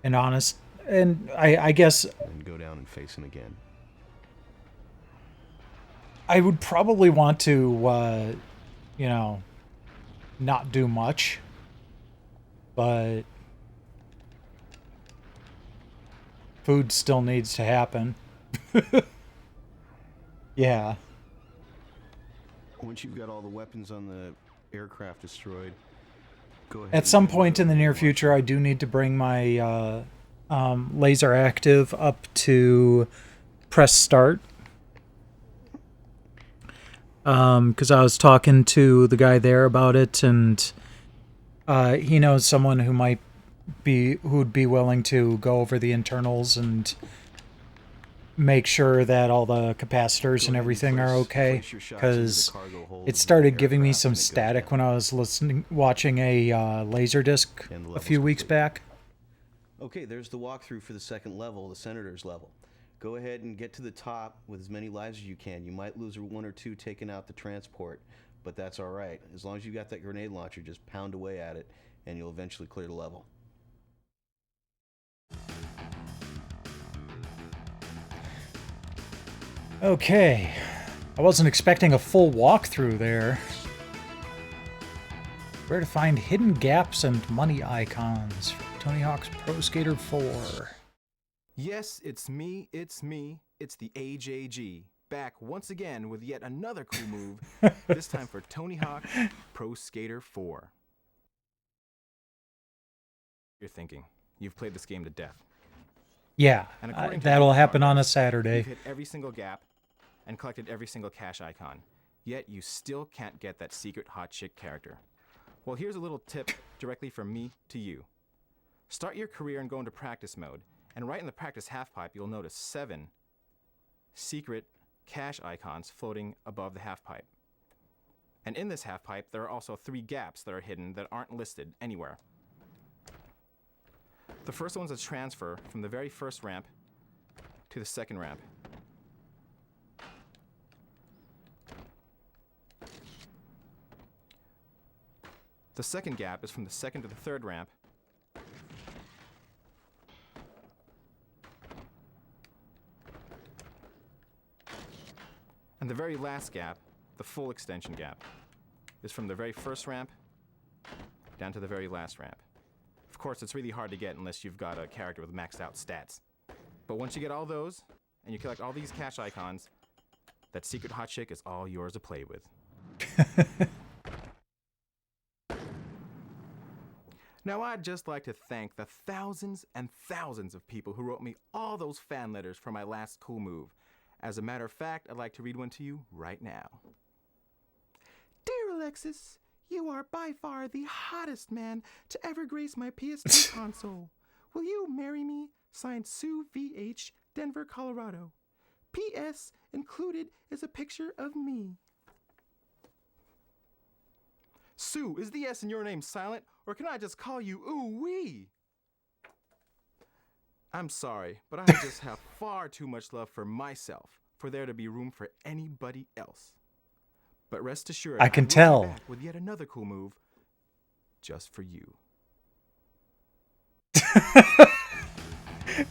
And I guess And go down and face him again. I would probably want to, you know, not do much, but food still needs to happen. Yeah. Once you've got all the weapons on the aircraft destroyed, go ahead. At some point in the near future, I do need to bring my laser active up to press start. Because I was talking to the guy there about it, and he knows someone who would be willing to go over the internals and make sure that all the capacitors and everything are okay. Because it started giving me some static when I was watching a laser disc a few weeks back. Okay, there's the walkthrough for the second level, the Senator's level. Go ahead and get to the top with as many lives as you can. You might lose 1 or 2 taking out the transport, but that's all right. As long as you got that grenade launcher, just pound away at it, and you'll eventually clear the level. Okay. I wasn't expecting a full walkthrough there. Where to find hidden gaps and money icons for Tony Hawk's Pro Skater 4. Yes, it's me, it's the AJG. Back once again with yet another cool move, this time for Tony Hawk Pro Skater 4. You're thinking, you've played this game to death. Yeah, And according to that'll your happen on a progress, Saturday. You've hit every single gap and collected every single cache icon. yet you still can't get that secret hot chick character. Well, here's a little tip directly from me to you. Start your career and go into practice mode, and right in the practice half-pipe, you'll notice 7 secret cache icons floating above the half-pipe. And in this half-pipe, there are also 3 gaps that are hidden that aren't listed anywhere. The first one's a transfer from the very first ramp to the second ramp. The second gap is from the second to the third ramp. And the very last gap, the full extension gap, is from the very first ramp down to the very last ramp. Of course, it's really hard to get unless you've got a character with maxed out stats. But once you get all those, and you collect all these cache icons, that secret hot chick is all yours to play with. Now, I'd just like to thank the thousands and thousands of people who wrote me all those fan letters for my last cool move. As a matter of fact, I'd like to read one to you right now. Dear Alexis, you are by far the hottest man to ever grace my PS2 console. Will you marry me? Signed, Sue VH, Denver, Colorado. P.S. Included is a picture of me. Sue, is the S in your name silent, or can I just call you Ooh-wee? I'm sorry, but I just have far too much love for myself for there to be room for anybody else. But rest assured, I can will be tell. back with yet another cool move just for you.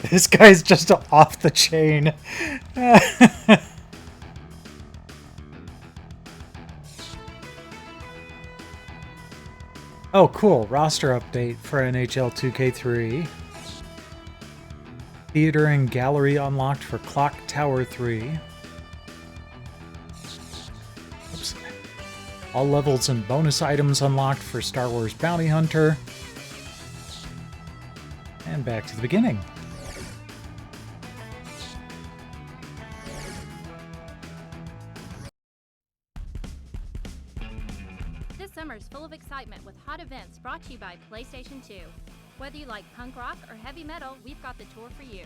This guy's just off the chain. Oh, cool. Roster update for NHL 2K3. Theater and gallery unlocked for Clock Tower 3. Oops. All levels and bonus items unlocked for Star Wars Bounty Hunter. And back to the beginning. This summer's full of excitement with hot events brought to you by PlayStation 2. Whether you like punk rock or heavy metal, we've got the tour for you.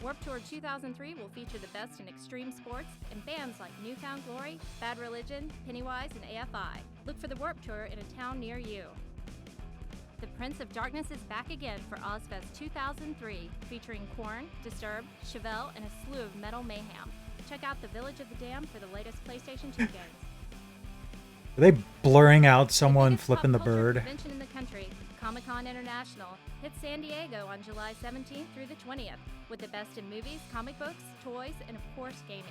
Warped Tour 2003 will feature the best in extreme sports and bands like Newfound Glory, Bad Religion, Pennywise, and AFI. Look for the Warped Tour in a town near you. The Prince of Darkness is back again for Ozfest 2003, featuring Korn, Disturbed, Chevelle, and a slew of metal mayhem. Check out the Village of the Damned for the latest PlayStation 2 games. Are they blurring out someone biggest flipping the pop culture bird? convention in the country, Comic-Con International, hits San Diego on July 17th through the 20th, with the best in movies, comic books, toys, and of course, gaming.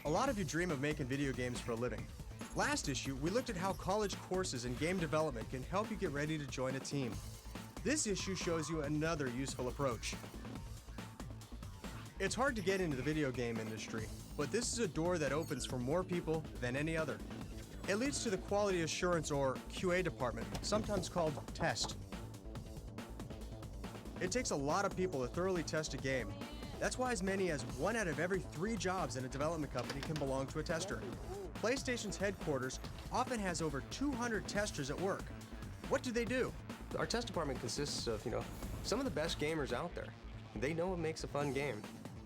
A lot of you dream of making video games for a living. Last issue, we looked at how college courses in game development can help you get ready to join a team. This issue shows you another useful approach. It's hard to get into the video game industry, but this is a door that opens for more people than any other. It leads to the quality assurance or QA department, sometimes called test. It takes a lot of people to thoroughly test a game. That's why as many as 1 out of every 3 jobs in a development company can belong to a tester. PlayStation's headquarters often has over 200 testers at work. What do they do? Our test department consists of, some of the best gamers out there. They know what makes a fun game.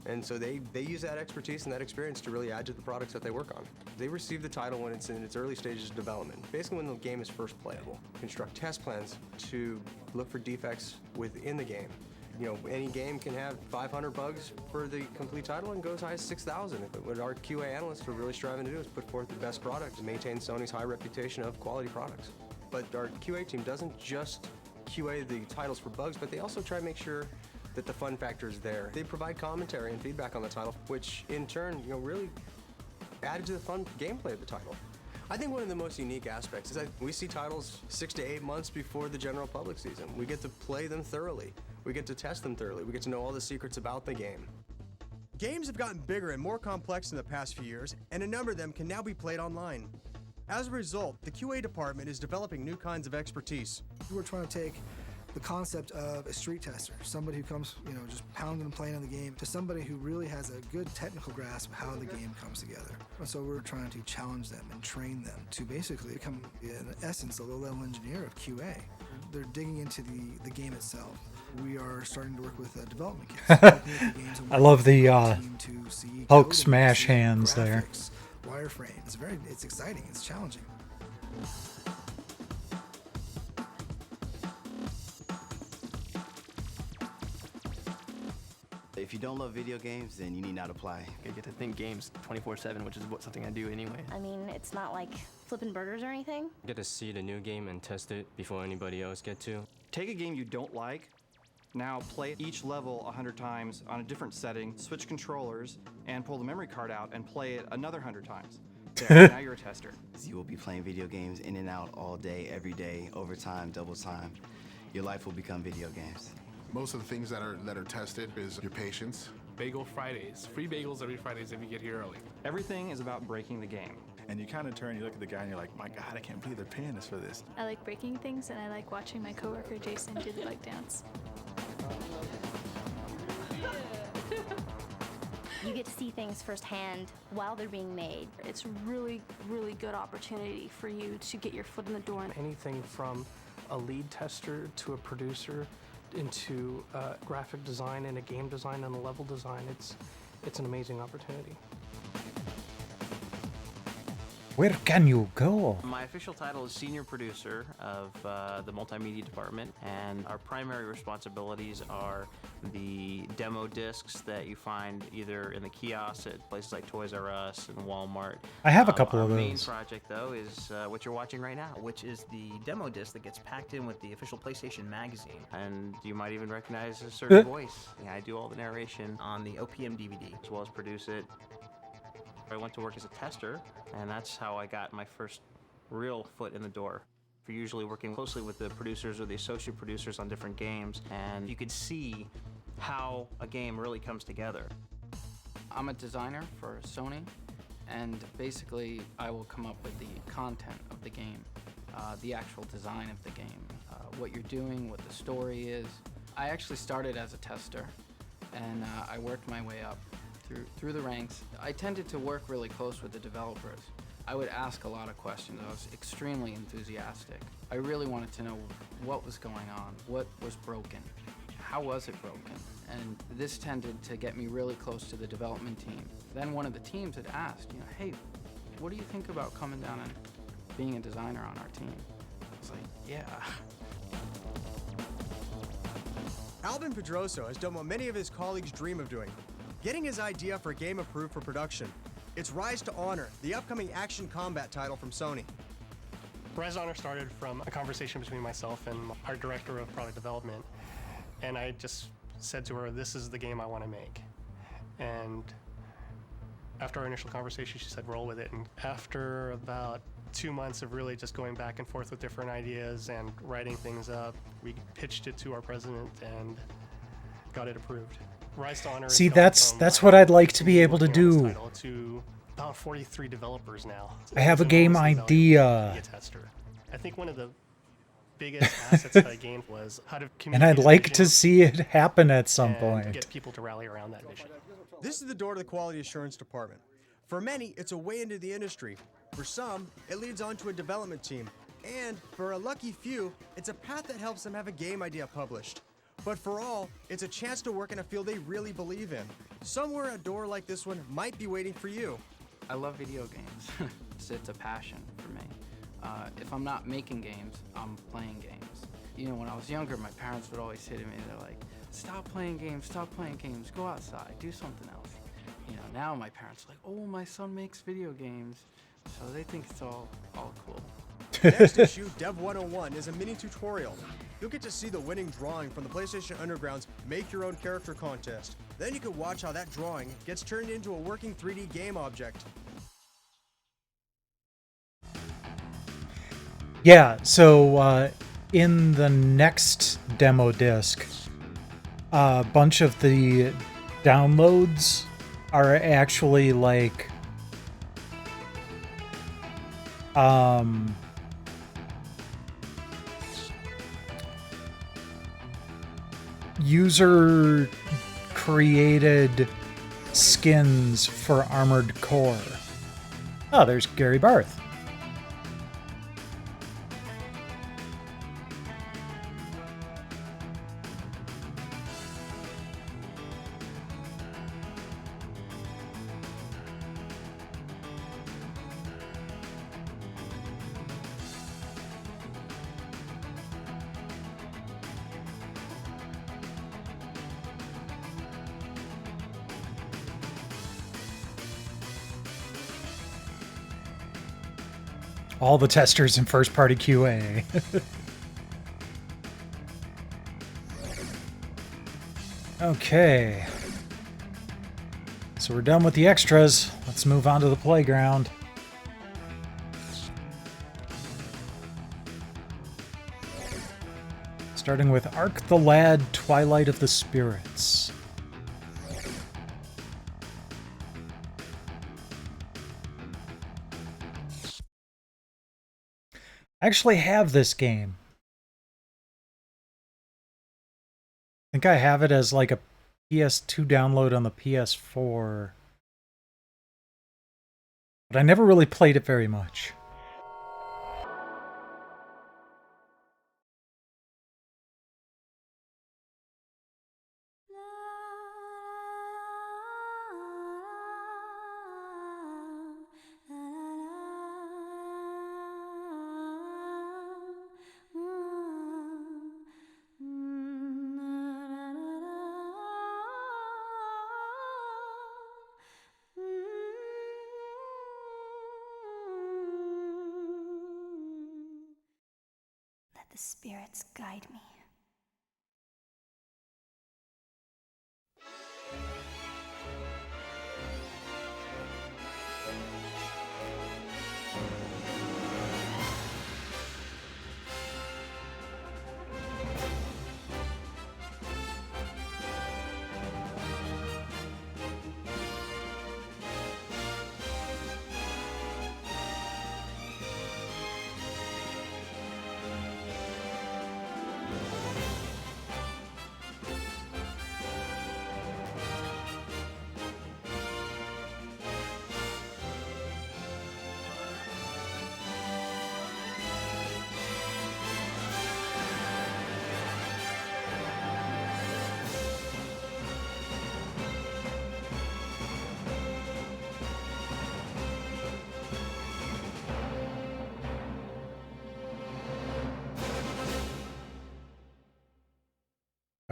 And so they use that expertise and that experience to really add to the products that they work on. They receive the title when it's in its early stages of development, basically when the game is first playable. Construct test plans to look for defects within the game. Any game can have 500 bugs for the complete title and go as high as 6,000. What our QA analysts are really striving to do is put forth the best product and maintain Sony's high reputation of quality products. But our QA team doesn't just QA the titles for bugs, but they also try to make sure that the fun factor is there. They provide commentary and feedback on the title, which in turn, really added to the fun gameplay of the title. I think one of the most unique aspects is that we see titles 6 to 8 months before the general public sees them. We get to play them thoroughly. We get to test them thoroughly. We get to know all the secrets about the game. Games have gotten bigger and more complex in the past few years, and a number of them can now be played online. As a result, the QA department is developing new kinds of expertise. We're trying to take the concept of a street tester, somebody who comes, just pounding and playing on the game, to somebody who really has a good technical grasp of how the game comes together. And so we're trying to challenge them and train them to basically become, in essence, a low-level engineer of QA. They're digging into the game itself. We are starting to work with development kits. I love the Hulk smash hands there. Wireframe. It's exciting. It's challenging. If you don't love video games, then you need not apply. I get to think games 24/7, which is something I do anyway. I mean, it's not like flipping burgers or anything. Get to see the new game and test it before anybody else get to. Take a game you don't like, now play each level 100 times on a different setting, switch controllers, and pull the memory card out and play it another 100 times. There, now you're a tester. You will be playing video games in and out all day, every day, overtime, double time. Your life will become video games. Most of the things that are tested is your patience. Bagel Fridays. Free bagels every Fridays if you get here early. Everything is about breaking the game. And you kind of turn, you look at the guy and you're like, my God, I can't believe they're paying us for this. I like breaking things, and I like watching my coworker Jason do the bug dance. You get to see things firsthand while they're being made. It's really, really good opportunity for you to get your foot in the door. Anything from a lead tester to a producer into graphic design and a game design and a level design, it's an amazing opportunity. Where can you go? My official title is Senior Producer of the Multimedia Department, and our primary responsibilities are the demo discs that you find either in the kiosks at places like Toys R Us and Walmart. I have a couple our of those. Our main project, though, is what you're watching right now, which is the demo disc that gets packed in with the official PlayStation magazine. And you might even recognize a certain voice. Yeah, I do all the narration on the OPM DVD, as well as produce it. I went to work as a tester, and that's how I got my first real foot in the door. We're usually working closely with the producers or the associate producers on different games, and you could see how a game really comes together. I'm a designer for Sony, and basically I will come up with the content of the game, the actual design of the game, what you're doing, what the story is. I actually started as a tester, and I worked my way up through the ranks. I tended to work really close with the developers. I would ask a lot of questions. I was extremely enthusiastic. I really wanted to know what was going on, what was broken, how was it broken, and this tended to get me really close to the development team. Then one of the teams had asked, hey, what do you think about coming down and being a designer on our team? I was like, yeah. Alvin Pedroso has done what many of his colleagues dream of doing, getting his idea for a game approved for production. It's Rise to Honor, the upcoming action combat title from Sony. Rise to Honor started from a conversation between myself and our director of product development, and I just said to her, this is the game I want to make. And after our initial conversation, she said, roll with it. And after about 2 months of really just going back and forth with different ideas and writing things up, we pitched it to our president and got it approved. Rise to Honor. See, that's what I'd like to be able to do. To about 43 developers now. I have a game idea. I think one of the biggest assets that I gained was how to communicate. And I'd like to see it happen at some point. Get people to rally around that vision. This is the door to the quality assurance department. For many, it's a way into the industry. For some, it leads on to a development team. And for a lucky few, it's a path that helps them have a game idea published. But for all, it's a chance to work in a field they really believe in. Somewhere a door like this one might be waiting for you. I love video games. It's a passion for me. If I'm not making games, I'm playing games. When I was younger, my parents would always say to me, they're like, stop playing games, go outside, do something else. Now my parents are like, oh, my son makes video games. So they think it's all cool. Next issue, Dev 101, is a mini tutorial. You'll get to see the winning drawing from the PlayStation Underground's Make Your Own Character contest. Then you can watch how that drawing gets turned into a working 3D game object. Yeah, so in the next demo disc, a bunch of the downloads are actually like user created skins for Armored Core. Oh, there's Gary Barth. All the testers in first-party QA. Okay. So we're done with the extras. Let's move on to the playground. Starting with Ark the Lad, Twilight of the Spirits. I actually have this game. I think I have it as like a PS2 download on the PS4. But I never really played it very much. Let the spirits guide me.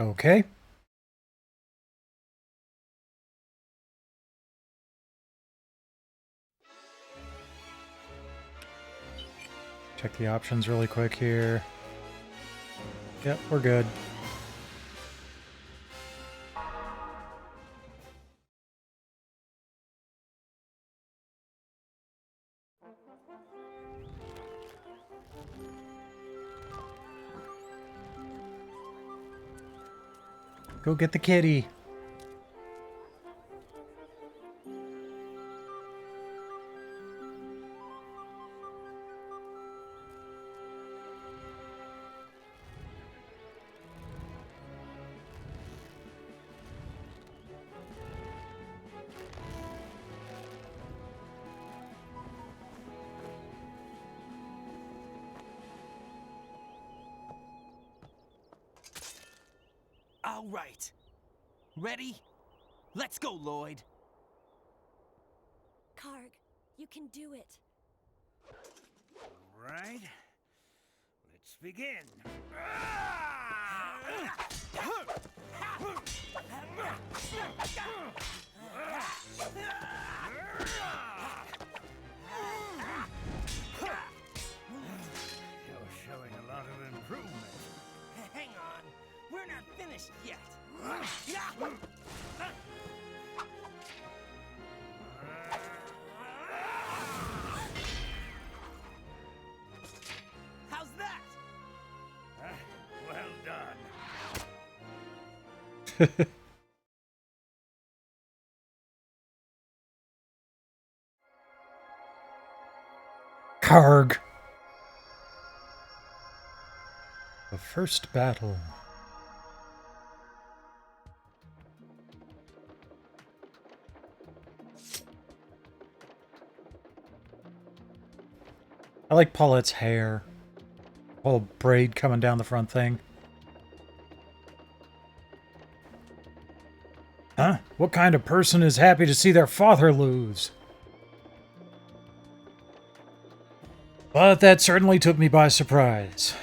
Okay. Check the options really quick here. Yep, we're good. Go get the kitty. All right. Ready? Let's go, Lloyd. Karg, you can do it. All right. Let's begin. finished yet. How's that? Well done. Karg. The first battle. I like Paulette's hair. Whole braid coming down the front thing. Huh? What kind of person is happy to see their father lose? But that certainly took me by surprise.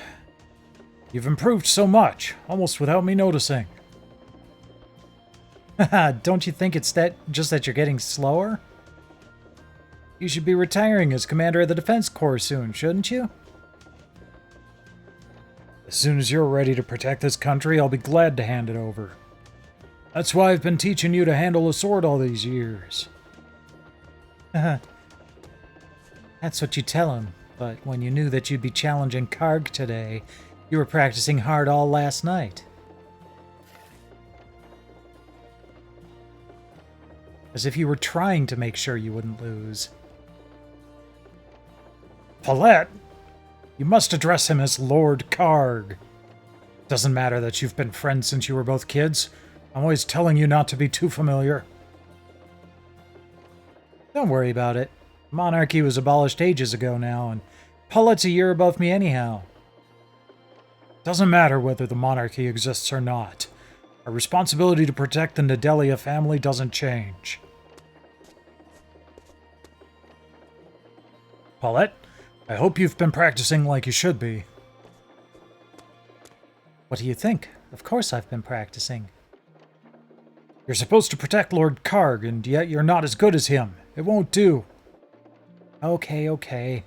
You've improved so much, almost without me noticing. Haha, don't you think it's just that you're getting slower? You should be retiring as commander of the Defense Corps soon, shouldn't you? As soon as you're ready to protect this country, I'll be glad to hand it over. That's why I've been teaching you to handle a sword all these years. Haha. That's what you tell him, but when you knew that you'd be challenging Karg today, you were practicing hard all last night. As if you were trying to make sure you wouldn't lose. Paulette! You must address him as Lord Karg. Doesn't matter that you've been friends since you were both kids. I'm always telling you not to be too familiar. Don't worry about it. Monarchy was abolished ages ago now, and Paulette's a year above me anyhow. Doesn't matter whether the monarchy exists or not. Our responsibility to protect the Nadelia family doesn't change. Paulette, I hope you've been practicing like you should be. What do you think? Of course I've been practicing. You're supposed to protect Lord Karg, and yet you're not as good as him. It won't do. Okay, okay.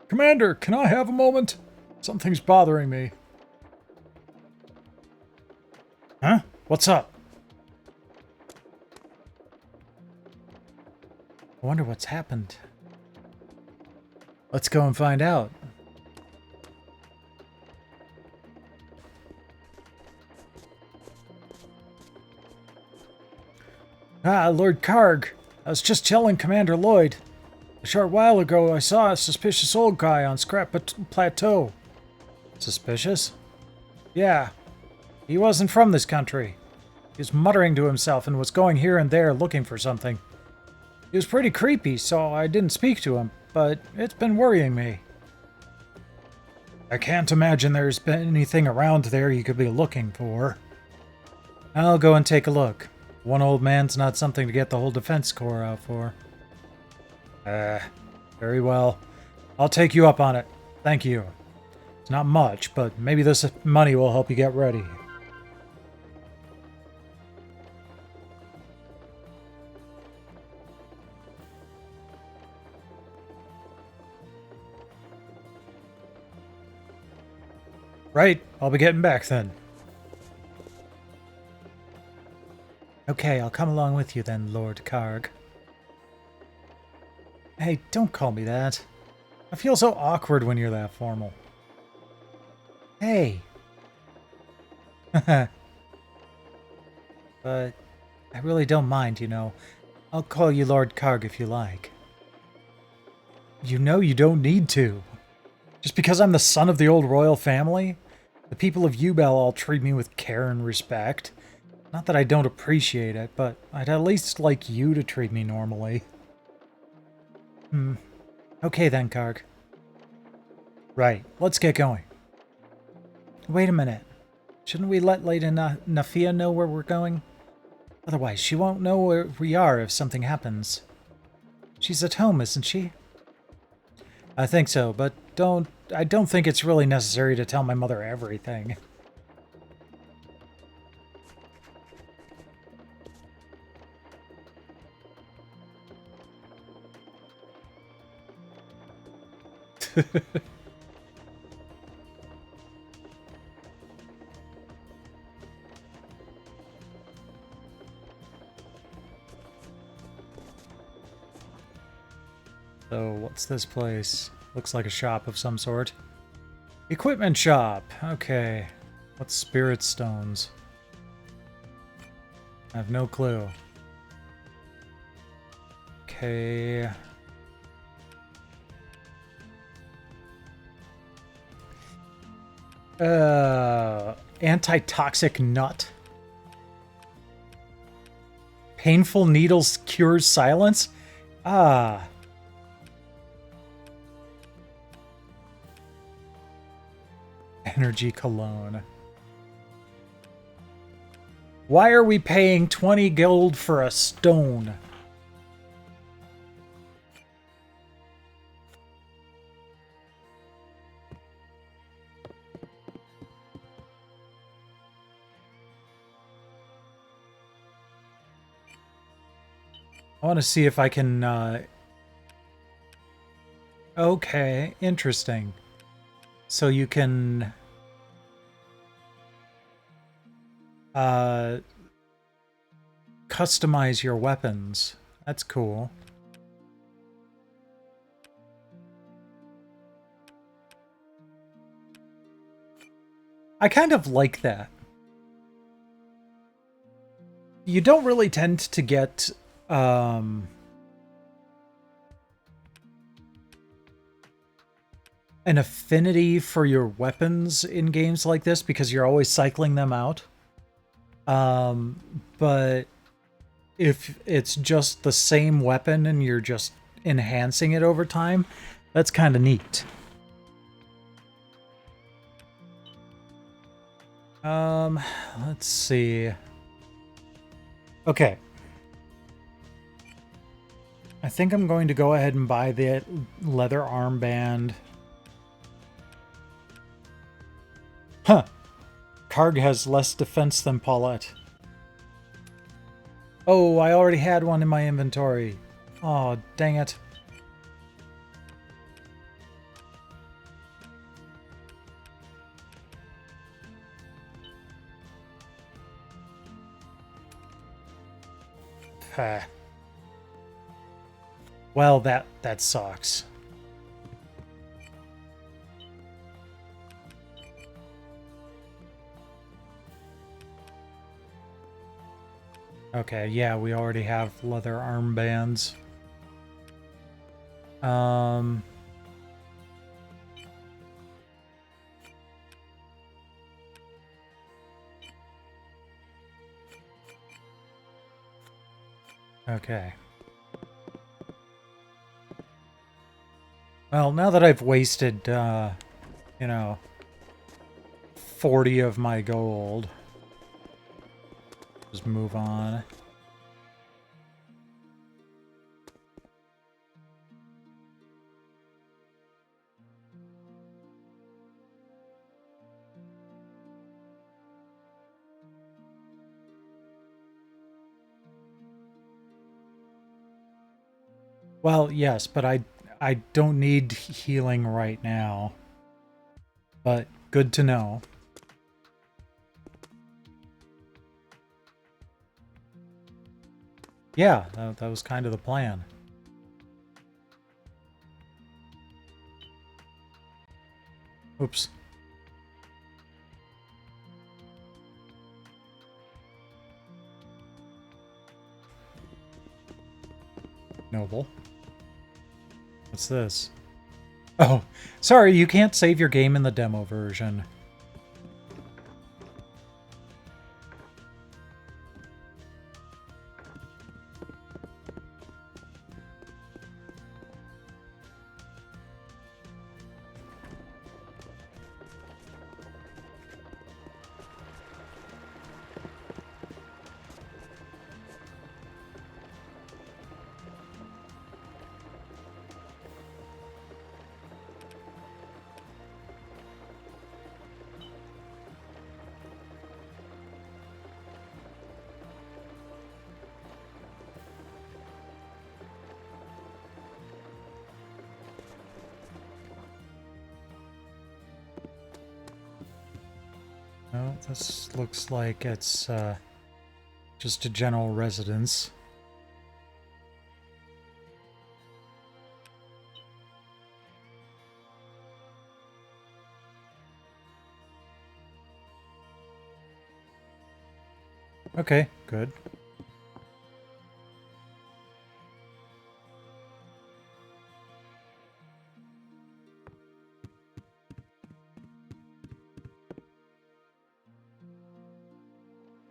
Commander, can I have a moment? Something's bothering me. Huh? What's up? I wonder what's happened. Let's go and find out. Ah, Lord Karg. I was just telling Commander Lloyd. A short while ago, I saw a suspicious old guy on Scrap Plateau. Suspicious? Yeah. He wasn't from this country. He was muttering to himself and was going here and there looking for something. He was pretty creepy, so I didn't speak to him, but it's been worrying me. I can't imagine there's been anything around there you could be looking for. I'll go and take a look. One old man's not something to get the whole Defense Corps out for. Very well. I'll take you up on it. Thank you. It's not much, but maybe this money will help you get ready. Right, I'll be getting back then. Okay, I'll come along with you then, Lord Karg. Hey, don't call me that. I feel so awkward when you're that formal. Hey. But I really don't mind, you know. I'll call you Lord Karg if you like. You know you don't need to. Just because I'm the son of the old royal family, the people of Ubel all treat me with care and respect. Not that I don't appreciate it, but I'd at least like you to treat me normally. Okay then, Karg. Right, let's get going. Wait a minute. Shouldn't we let Lady Nafia know where we're going? Otherwise, she won't know where we are if something happens. She's at home, isn't she? I think so, but I don't think it's really necessary to tell my mother everything. So, what's this place? Looks like a shop of some sort. Equipment shop. Okay. What's spirit stones? I have no clue. Okay. Antitoxic nut. Painful needles cures silence? Ah. Energy cologne. Why are we paying 20 gold for a stone? I want to see if I can, Okay, interesting. So you can... customize your weapons. That's cool. I kind of like that. You don't really tend to get, an affinity for your weapons in games like this because you're always cycling them out. But if it's just the same weapon and you're just enhancing it over time, that's kind of neat. Let's see. Okay. I think I'm going to go ahead and buy the leather armband. Huh. Karg has less defense than Paulette. Oh, I already had one in my inventory. Oh, dang it. Well, that sucks. Okay, yeah, we already have leather armbands. Okay. Well, now that I've wasted, you know, 40 of my gold, just move on. Well, yes, but I don't need healing right now. But good to know. Yeah, that was kind of the plan. Oops. Noble. What's this? Oh, sorry, you can't save your game in the demo version. No, this looks like it's just a general residence. Okay, good.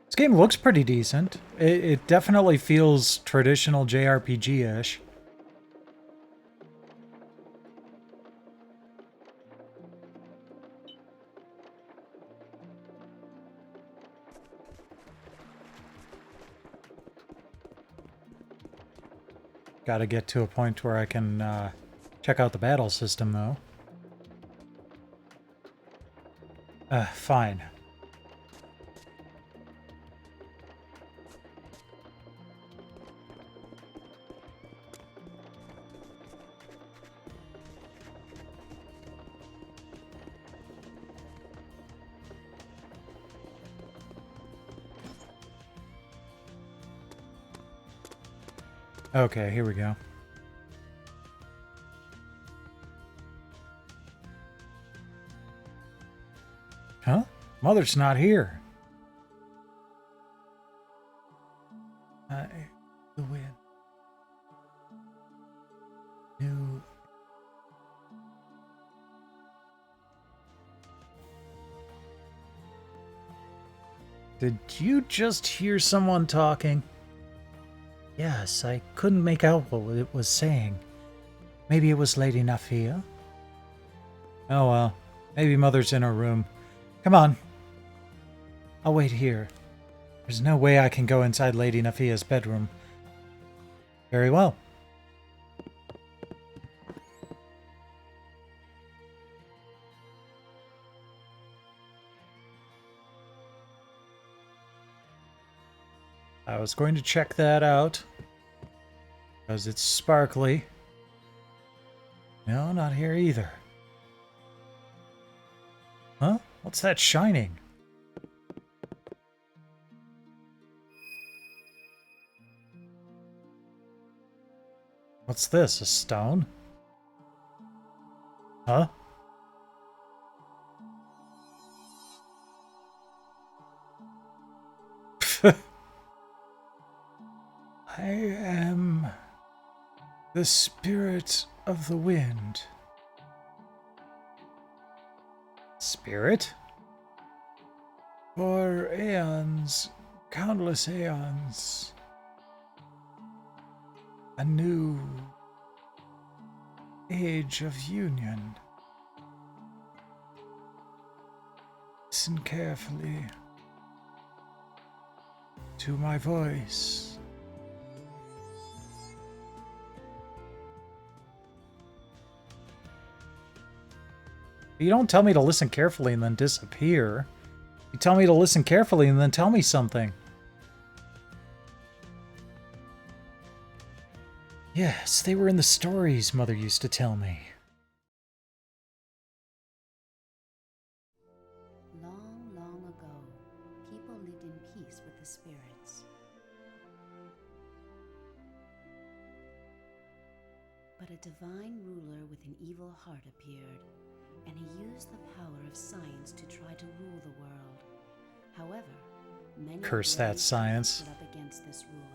This game looks pretty decent. It definitely feels traditional JRPG-ish. Gotta get to a point where I can check out the battle system, though. Fine. Okay, here we go. Huh? Mother's not here. The wind. New. Did you just hear someone talking? Yes, I couldn't make out what it was saying. Maybe it was Lady Nafia? Oh well, maybe Mother's in her room. Come on. I'll wait here. There's no way I can go inside Lady Nafia's bedroom. Very well. I was going to check that out. Because it's sparkly. No, not here either. Huh? What's that shining? What's this? A stone? Huh? I am the spirit of the wind. Spirit? For aeons, countless aeons, a new age of union. Listen carefully to my voice. You don't tell me to listen carefully and then disappear. You tell me to listen carefully and then tell me something. Yes, they were in the stories Mother used to tell me. Long, long ago, people lived in peace with the spirits. But a divine ruler with an evil heart appeared, and he used the power of science to try to rule the world. However, many Curse that brave science. stood up against this ruler.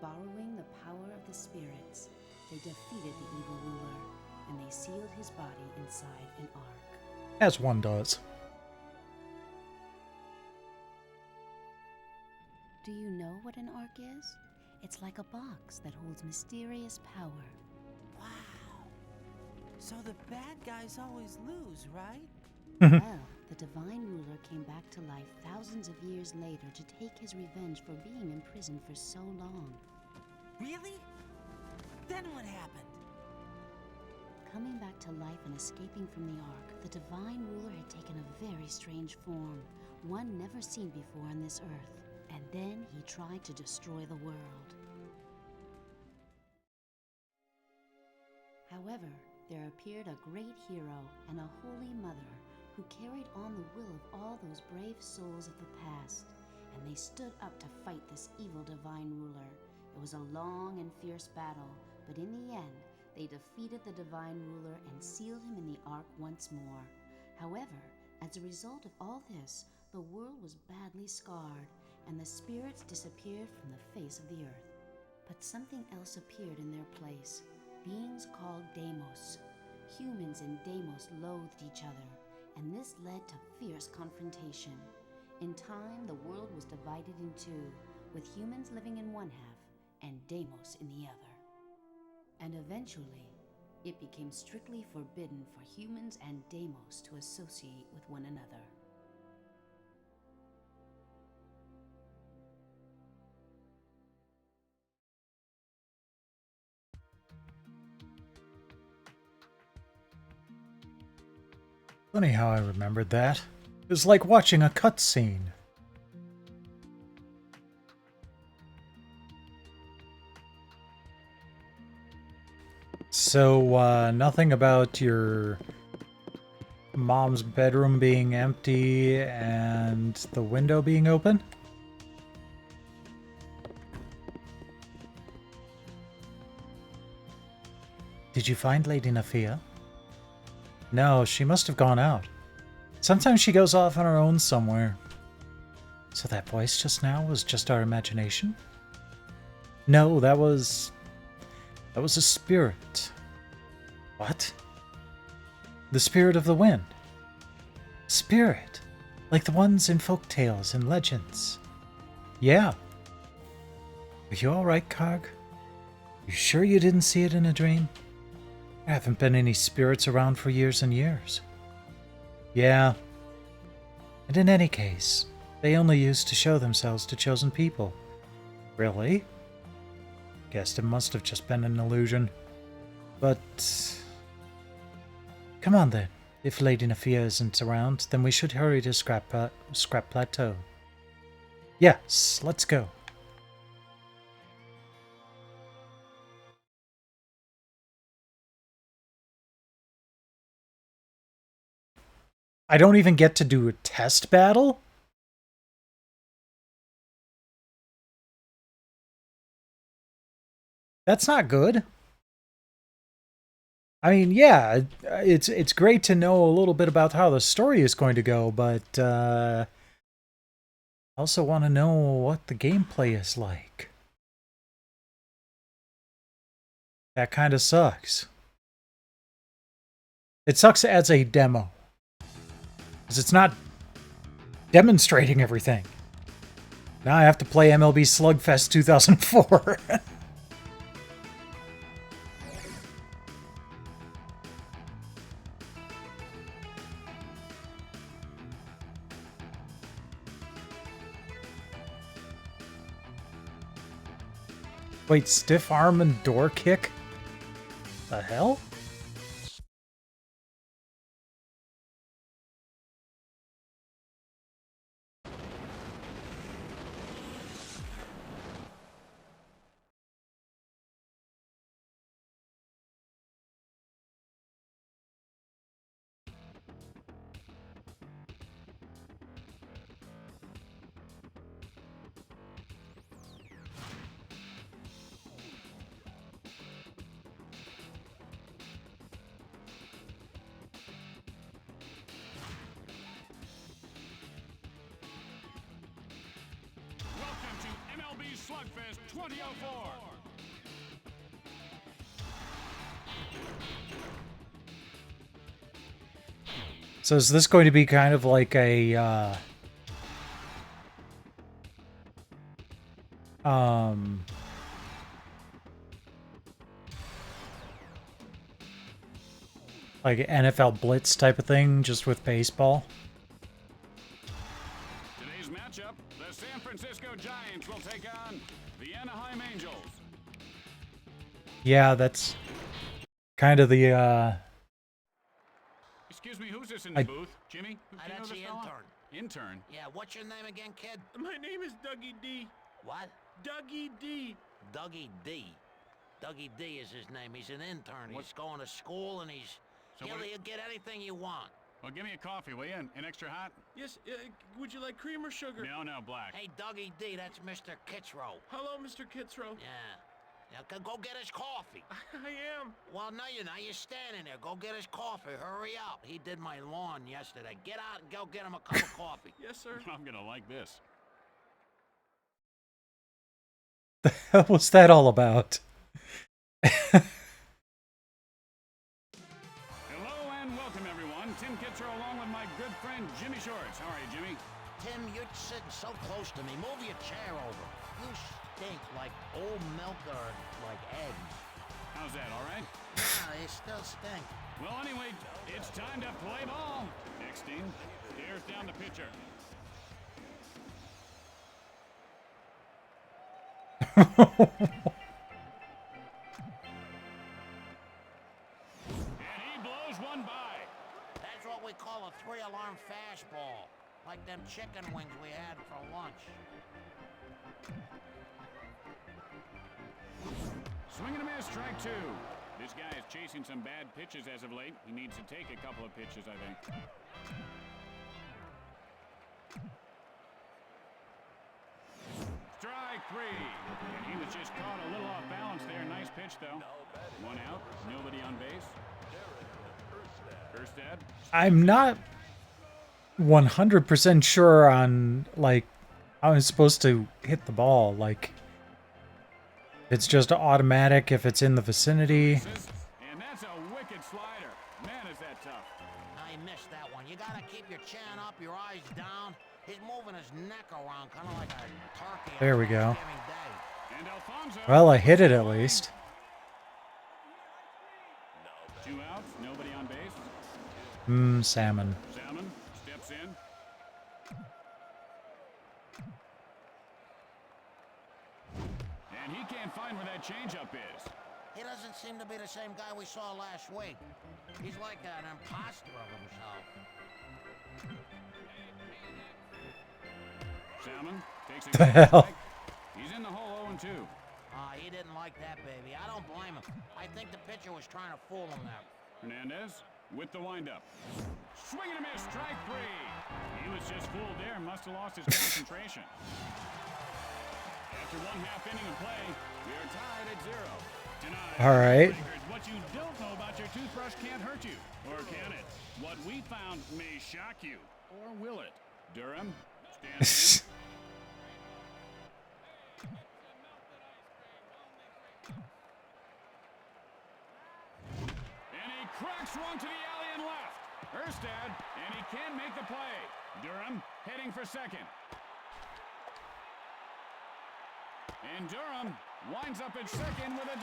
Borrowing the power of the spirits, they defeated the evil ruler, and they sealed his body inside an ark. As one does. Do you know what an ark is? It's like a box that holds mysterious power. So the bad guys always lose, right? Well, the divine ruler came back to life thousands of years later to take his revenge for being imprisoned for so long. Really? Then what happened? Coming back to life and escaping from the ark, the divine ruler had taken a very strange form, one never seen before on this earth. And then he tried to destroy the world. However, there appeared a great hero and a holy mother who carried on the will of all those brave souls of the past, and they stood up to fight this evil divine ruler. It was a long and fierce battle, but in the end, they defeated the divine ruler and sealed him in the Ark once more. However, as a result of all this, the world was badly scarred, and the spirits disappeared from the face of the earth. But something else appeared in their place, beings called Deimos. Humans and Deimos loathed each other, and this led to fierce confrontation. In time, the world was divided in two, with humans living in one half and Deimos in the other. And eventually, it became strictly forbidden for humans and Deimos to associate with one another. Funny how I remembered that. It was like watching a cutscene. So, nothing about your mom's bedroom being empty and the window being open? Did you find Lady Nafia? No, she must have gone out. Sometimes she goes off on her own somewhere. So that voice just now was just our imagination? No, that was a spirit. What? The spirit of the wind. Spirit. Like the ones in folk tales and legends. Yeah. Are you alright, Karg? You sure you didn't see it in a dream? There haven't been any spirits around for years and years. Yeah. And in any case, they only used to show themselves to chosen people. Really? Guessed it must have just been an illusion. But... come on then. If Lady Nafia isn't around, then we should hurry to Scrap Plateau. Yes, let's go. I don't even get to do a test battle? That's not good. I mean, yeah, it's great to know a little bit about how the story is going to go, but I also want to know what the gameplay is like. That kind of sucks. It sucks as a demo. Because it's not demonstrating everything. Now I have to play MLB Slugfest 2004. Wait, stiff arm and door kick? The hell? Welcome to MLB Slugfest 2004. So is this going to be kind of like a, like an NFL Blitz type of thing, just with baseball? Today's matchup, the San Francisco Giants will take on the Anaheim Angels. Yeah, that's kind of the, Excuse me, who's this in the booth? Jimmy? Do you know That's this the fella? intern. Intern? Yeah, what's your name again, kid? My name is Dougie D. What? Dougie D. Dougie D. Dougie D is his name. He's an intern. He's going to school and he'll get anything you want. Well, give me a coffee, will you? An extra hot? Yes, would you like cream or sugar? No, black. Hey, Dougie D, that's Mr. Kitzrow. Hello, Mr. Kitzrow. Yeah, go get his coffee. I am. Well, no, you're not. You're standing there. Go get his coffee. Hurry up. He did my lawn yesterday. Get out and go get him a cup of coffee. Yes, sir. I'm gonna like this. The hell was that all about? Hello and welcome, everyone. Tim Kitzrow along with my good friend Jimmy Shorts. How are you, Jimmy? Tim, you're sitting so close to me. Move your chair over. You stink like old milk or like eggs. How's that, all right? Nah, they still stink. Well, anyway, it's time to play ball. Next team, here's down the pitcher. And he blows one by. That's what we call a 3-alarm fastball. Like them chicken wings we had for lunch. Swing and a miss, strike two. This guy is chasing some bad pitches as of late. He needs to take a couple of pitches, I think. Strike three. And he was just caught a little off balance there. Nice pitch, though. One out, nobody on base. Erstad. I'm not 100% sure on, like, how I'm supposed to hit the ball. Like, it's just automatic if it's in the vicinity. And that's a wicked slider. Man, is that tough. I missed that one. You gotta keep your chin up, your eyes down. He's moving his neck around, kind of like a turkey. There we go. And Alfonso. Well, I hit it at least. Two outs, nobody on base. Salmon. Salmon steps in. And he can't find where that changeup is. He doesn't seem to be the same guy we saw last week. He's like an imposter of himself. Salmon takes a The hell? He's in the hole 0-2. He didn't like that, baby. I don't blame him. I think the pitcher was trying to fool him there. Hernandez with the windup. Swing and a miss, strike three. He was just fooled there, must have lost his concentration. After one half inning of play, we are tied at 0. Tonight, All right. what you don't know about your toothbrush can't hurt you. Or can it? What we found may shock you. Or will it? Durham stands in. And he cracks one to the alley and left. Erstad, and he can make the play. Durham heading for second. And Durham winds up at second with a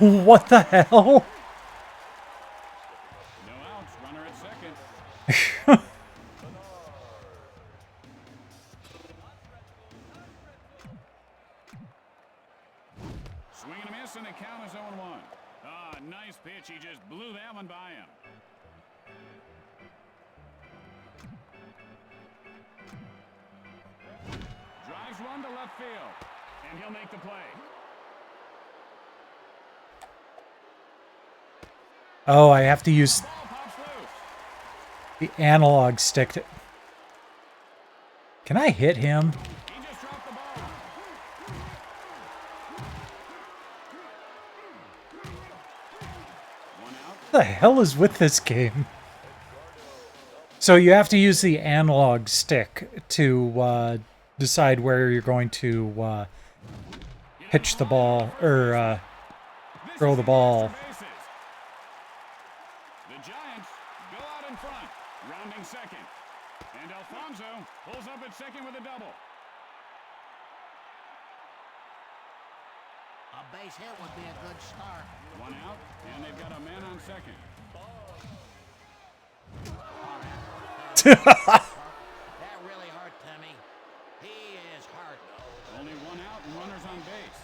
double. What the hell? No outs, runner at second. Swing and a miss, and the count is 0-1. Ah, nice pitch. He just blew that one by him. Drives one to left field, and he'll make the play. Oh, I have to use the analog stick to... Can I hit him? He just dropped the ball. One out. What the hell is with this game? So you have to use the analog stick to decide where you're going to pitch the ball or throw the ball. The Giants go out in front, rounding second. And Alfonso pulls up at second with a double. A base hit would be a good start. One out, and they've got a man on second. That really hurt, Timmy. He is hurt. Only one out and runners on base.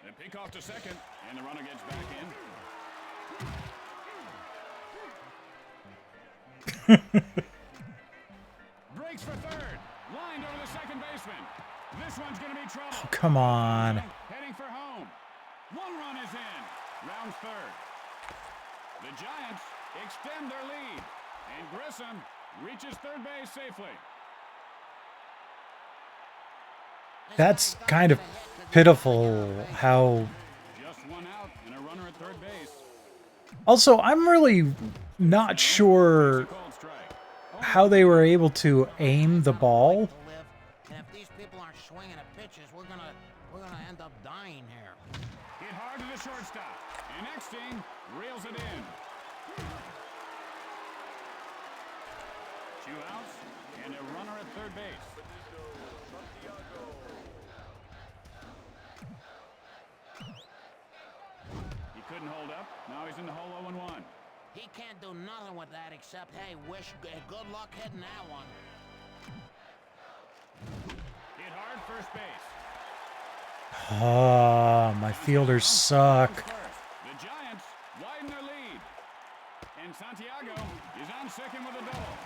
The pick off to second, and the runner gets back in. Breaks for third. Lined over the second baseman. This one's going to be trouble. Oh, come on. Heading for home. One run is in. Rounds third. The Giants extend their lead. And Grissom reaches third base safely. That's kind of pitiful how... Just one out and a runner at third base. Also, I'm really not sure how they were able to aim the ball. And if these people aren't swinging at pitches, we're gonna end up dying here. Hit hard to the shortstop. And Eckstein reels it in. 2 outs and a runner at third base. He couldn't hold up. Now he's in the hole 0-1. He can't do nothing with that except, hey, wish good luck hitting that one. Hit hard first base. Ah, my fielders suck. The Giants widen their lead. And Santiago is on second with a double.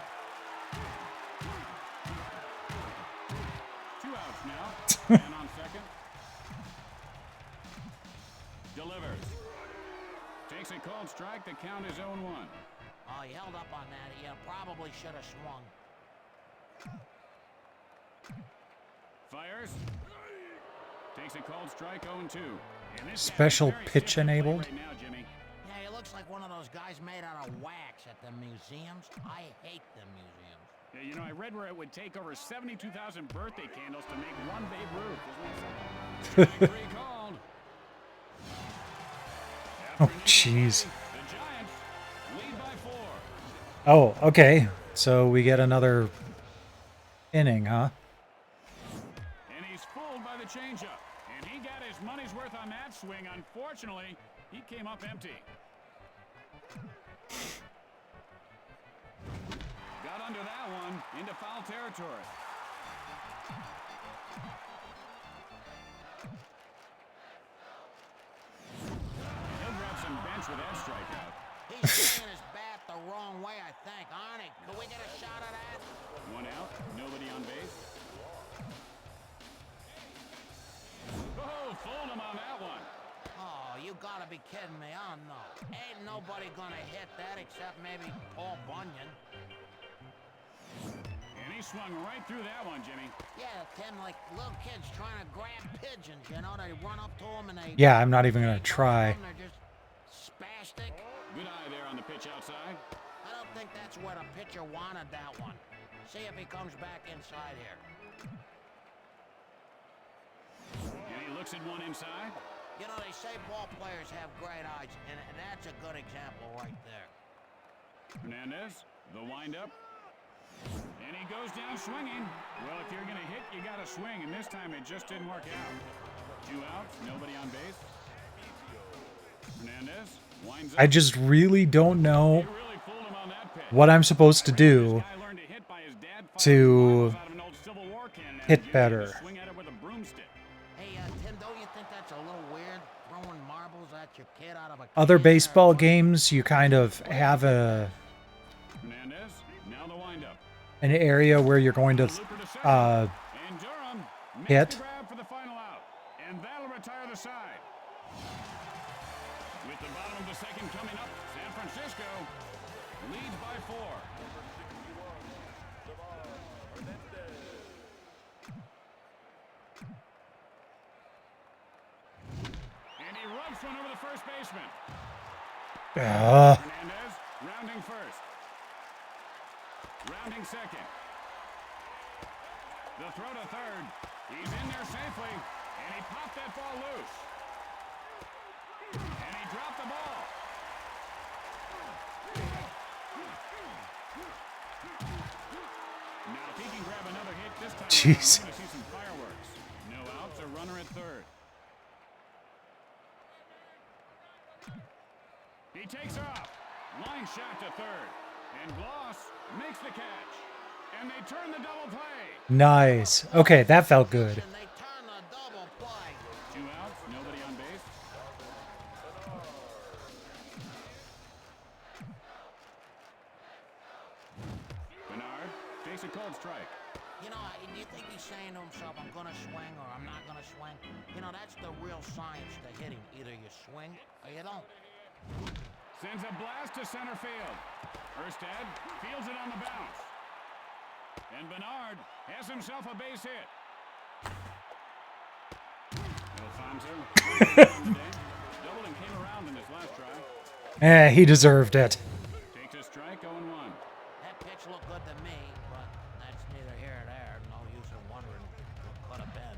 2 outs now. And on second. Delivers. Takes a cold strike. The count is 0-1. Oh, he held up on that. He probably should have swung. Fires. Takes a cold strike, 0-2. Special pitch enabled. Right now, Jimmy. Yeah, he looks like one of those guys made out of wax at the museums. I hate the museums. Yeah, you know, I read where it would take over 72,000 birthday candles to make one Babe Ruth. Isn't that something? Called. Oh, jeez. The Giants lead by 4. Oh, okay. So we get another inning, huh? And he's fooled by the changeup. And he got his money's worth on that swing. Unfortunately, he came up empty. Got under that one into foul territory. He'll grab some bench with that strikeout. He's swinging his bat the wrong way, I think. Arnie, could we get a shot of that? 1 out, nobody on base. Oh, fooled him on that one. Oh, you gotta be kidding me. Oh, no. Ain't nobody gonna hit that except maybe Paul Bunyan. And he swung right through that one, Jimmy. Yeah, Tim, like little kids trying to grab pigeons, you know? They run up to them and they... Yeah, I'm not even going to try. They're just spastic. Good eye there on the pitch outside. I don't think that's where the pitcher wanted that one. See if he comes back inside here. And he looks at one inside. You know, they say ball players have great eyes, and that's a good example right there. Hernandez, the windup. And he goes down swinging. Well, if you're going to hit, you got to swing, and this time it just didn't work out. 2 outs, nobody on base. Hernandez winds up. I just really don't know what I'm supposed to do to hit better. Hey, Tim, don't you think that's a little weird, throwing marbles at your kid out of a... Other baseball games, you kind of have Hernandez, now the windup. an area where you're going to hit. For the final out, and that'll retire the side. With the bottom of the second coming up, San Francisco leads by 4. And he rubs one over the first baseman. Hernandez rounding first. Rounding second. The throw to third. He's in there safely, and he popped that ball loose. And he dropped the ball. Now if he can grab another hit this time, Jeez. we're going to see some fireworks. No outs, a runner at third. He takes off. Line shot to third. And Gloss makes the catch. And they turn the double play. Nice. Okay, that felt good. And they turn the double play. 2 outs, nobody on base. Bernard takes a cold strike. You know, do you think he's saying to himself, I'm gonna swing or I'm not gonna swing? You know, that's the real science to hitting. Either you swing or you don't. Sends a blast to center field. Erstad fields it on the bounce. And Bernard has himself a base hit. Alfonso doubled and came around in his last try. He deserved it. Takes a strike, 0-1. That pitch looked good to me, but that's neither here nor there. No use in wondering what could have been.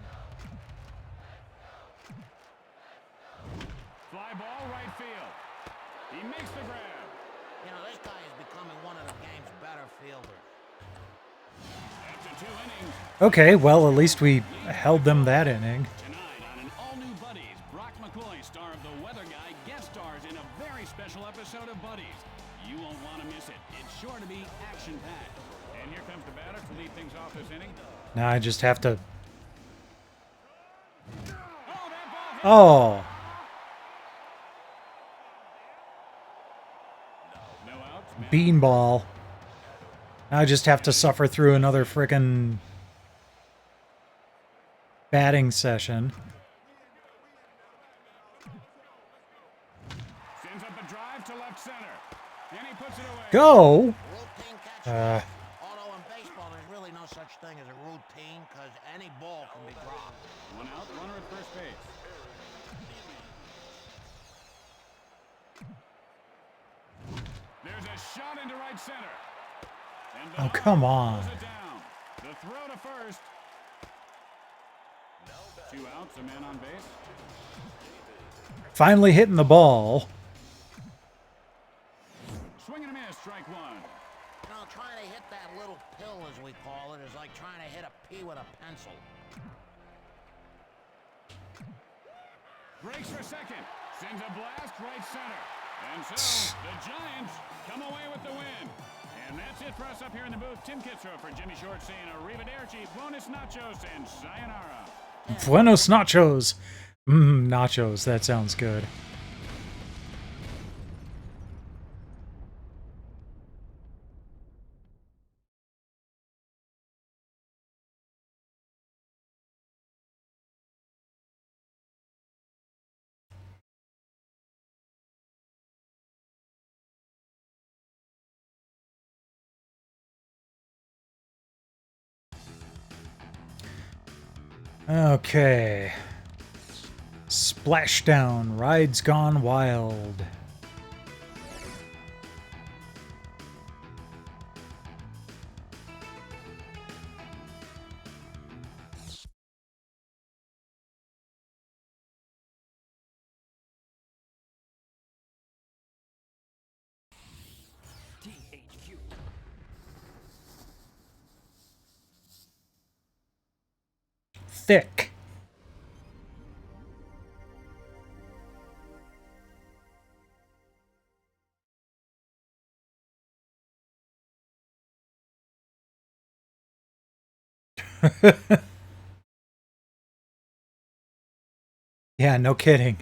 Fly ball, right field. He makes the grab. You know, this guy is becoming one of the game's better fielders. After 2 innings. Okay, well, at least we held them that inning. Tonight on an all-new Buddies, Brock McCoy, star of The Weather Guy, guest stars in a very special episode of Buddies. You won't want to miss it. It's sure to be action-packed. And here comes the batter to lead things off this inning. Now I just have to... Oh! Beanball. Now I just have to suffer through another frickin' batting session. Sends up a drive to left center. And he puts it away. Go! Although in baseball, there's really no such thing as a routine, because any ball can be dropped. 1 out, runner at first base. There's a shot into right center. And Oh, come on. pulls it down. The throw to first. 2 outs, a man on base. Finally hitting the ball. Swing and a miss, strike 1. You know, trying to hit that little pill, as we call it, is like trying to hit a pea with a pencil. Breaks for second. Sends a blast right center. And so, the Giants come away with the win. And that's it for us up here in the booth. Tim Kitzrow for Jimmy Short saying arrivederci, buenos nachos, and sayonara. Buenos nachos. Nachos. That sounds good. Okay. Splashdown. Rides Gone Wild. THQ. Thick. Yeah, no kidding.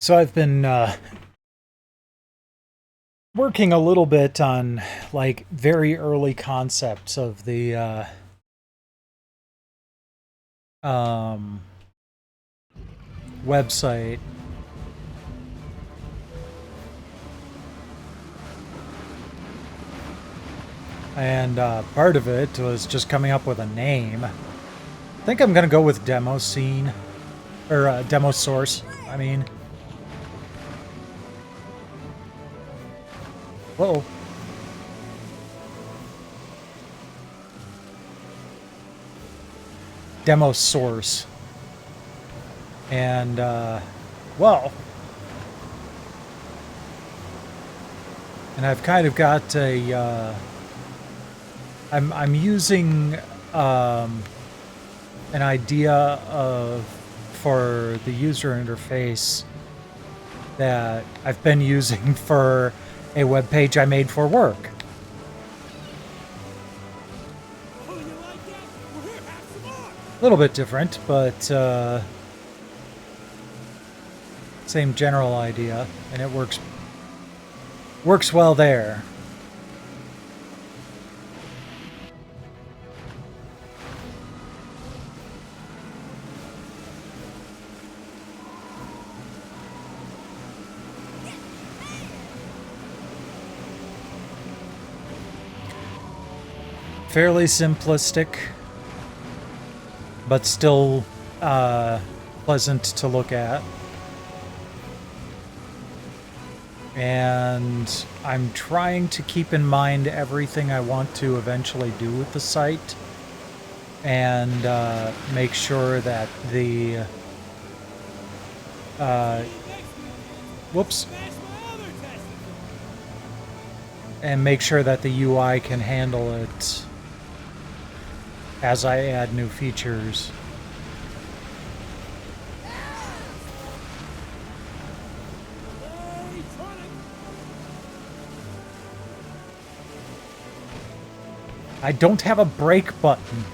So I've been working a little bit on like very early concepts of the website. And part of it was just coming up with a name. I think I'm gonna go with demo scene or demo source. I mean, whoa. Demo source. And well, and I've kind of got a I'm using an idea of for the user interface that I've been using for a web page I made for work. A little bit different, but same general idea, and it works well there. Fairly simplistic, but still pleasant to look at. And I'm trying to keep in mind everything I want to eventually do with the site, and make sure that the and make sure that the UI can handle it as I add new features. I don't have a brake button.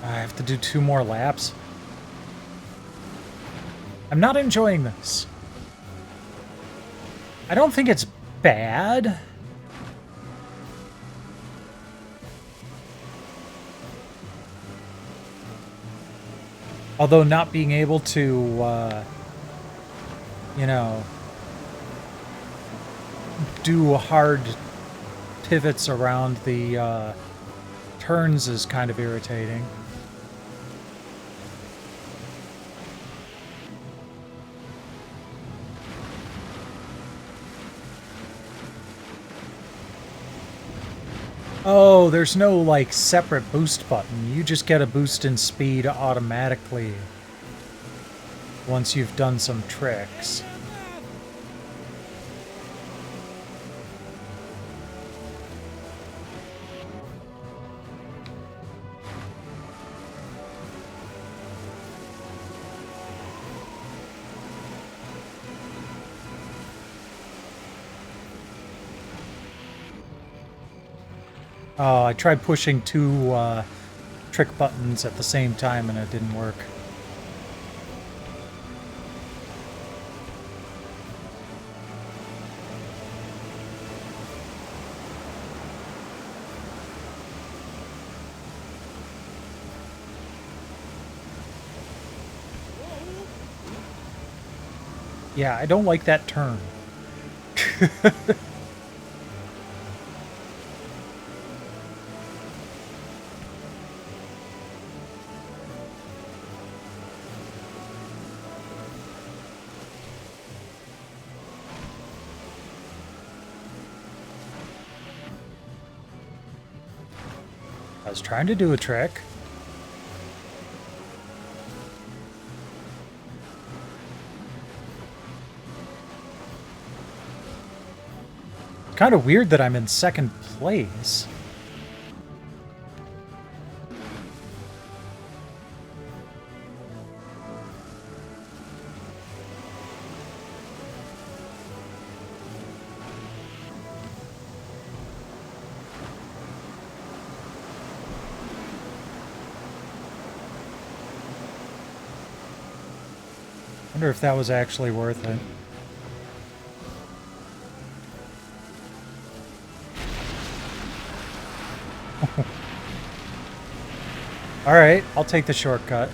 I have to do 2 more laps. I'm not enjoying this. I don't think it's bad. Although not being able to, you know, do hard pivots around the turns is kind of irritating. Oh, there's no, like, separate boost button. You just get a boost in speed automatically once you've done some tricks. Oh, I tried pushing 2 trick buttons at the same time and it didn't work. Yeah, I don't like that turn. I was trying to do a trick. Kind of weird that I'm in second place. Wonder if that was actually worth it. All right, I'll take the shortcut.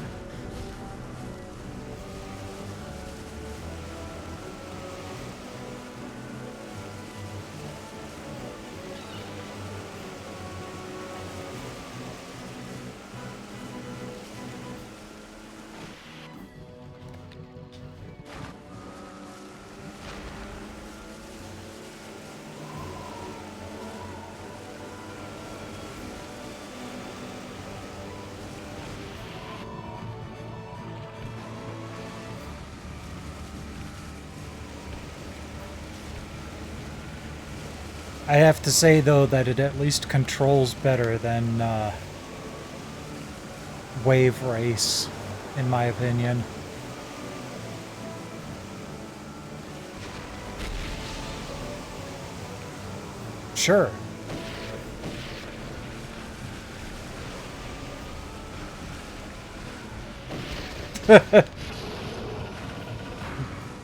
I have to say, though, that it at least controls better than Wave Race, in my opinion. Sure.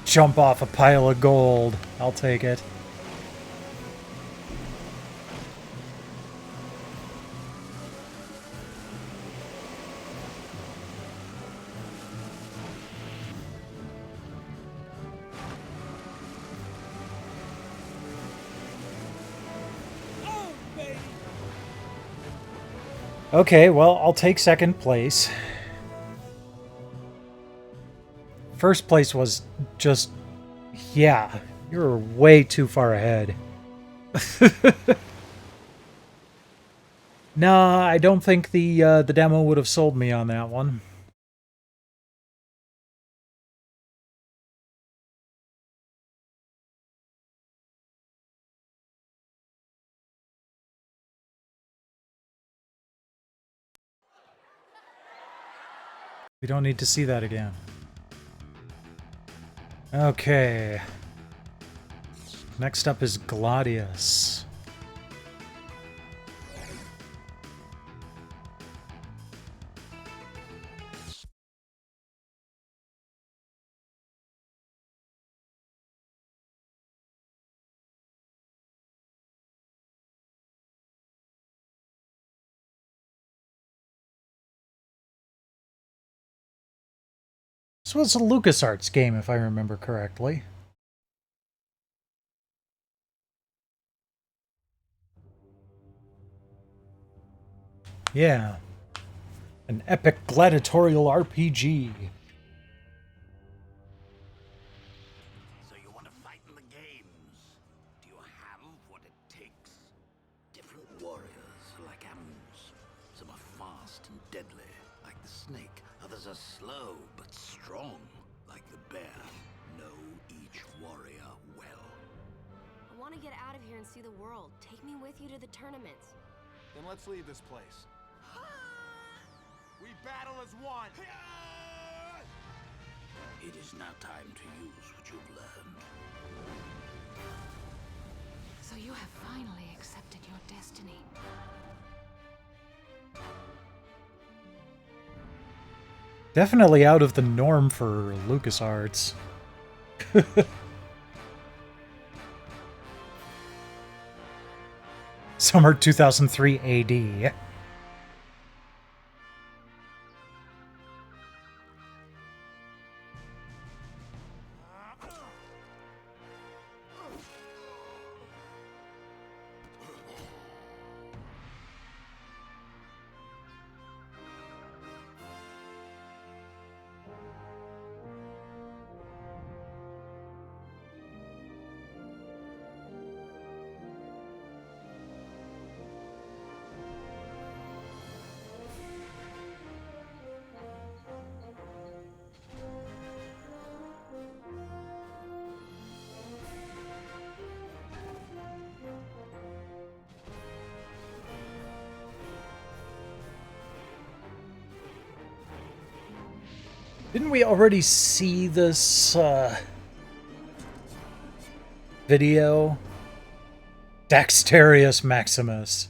Jump off a pile of gold. I'll take it. Okay, well, I'll take second place. First place was just... yeah, you're way too far ahead. Nah, I don't think the demo would have sold me on that one. We don't need to see that again. Okay. Next up is Gladius. This was a LucasArts game, if I remember correctly. Yeah. An epic gladiatorial RPG. So you want to fight in the games? Do you have what it takes? Different warriors like animals. Some are fast and deadly, like the snake. Others are slow but strong, like the bear. Know each warrior well. I want to get out of here and see the world. Take me with you to the tournaments. Then let's leave this place. We battle as one! It is now time to use what you've learned. So you have finally accepted your destiny. Definitely out of the norm for LucasArts. Summer 2003 AD. Didn't we already see this video? Dexterous Maximus.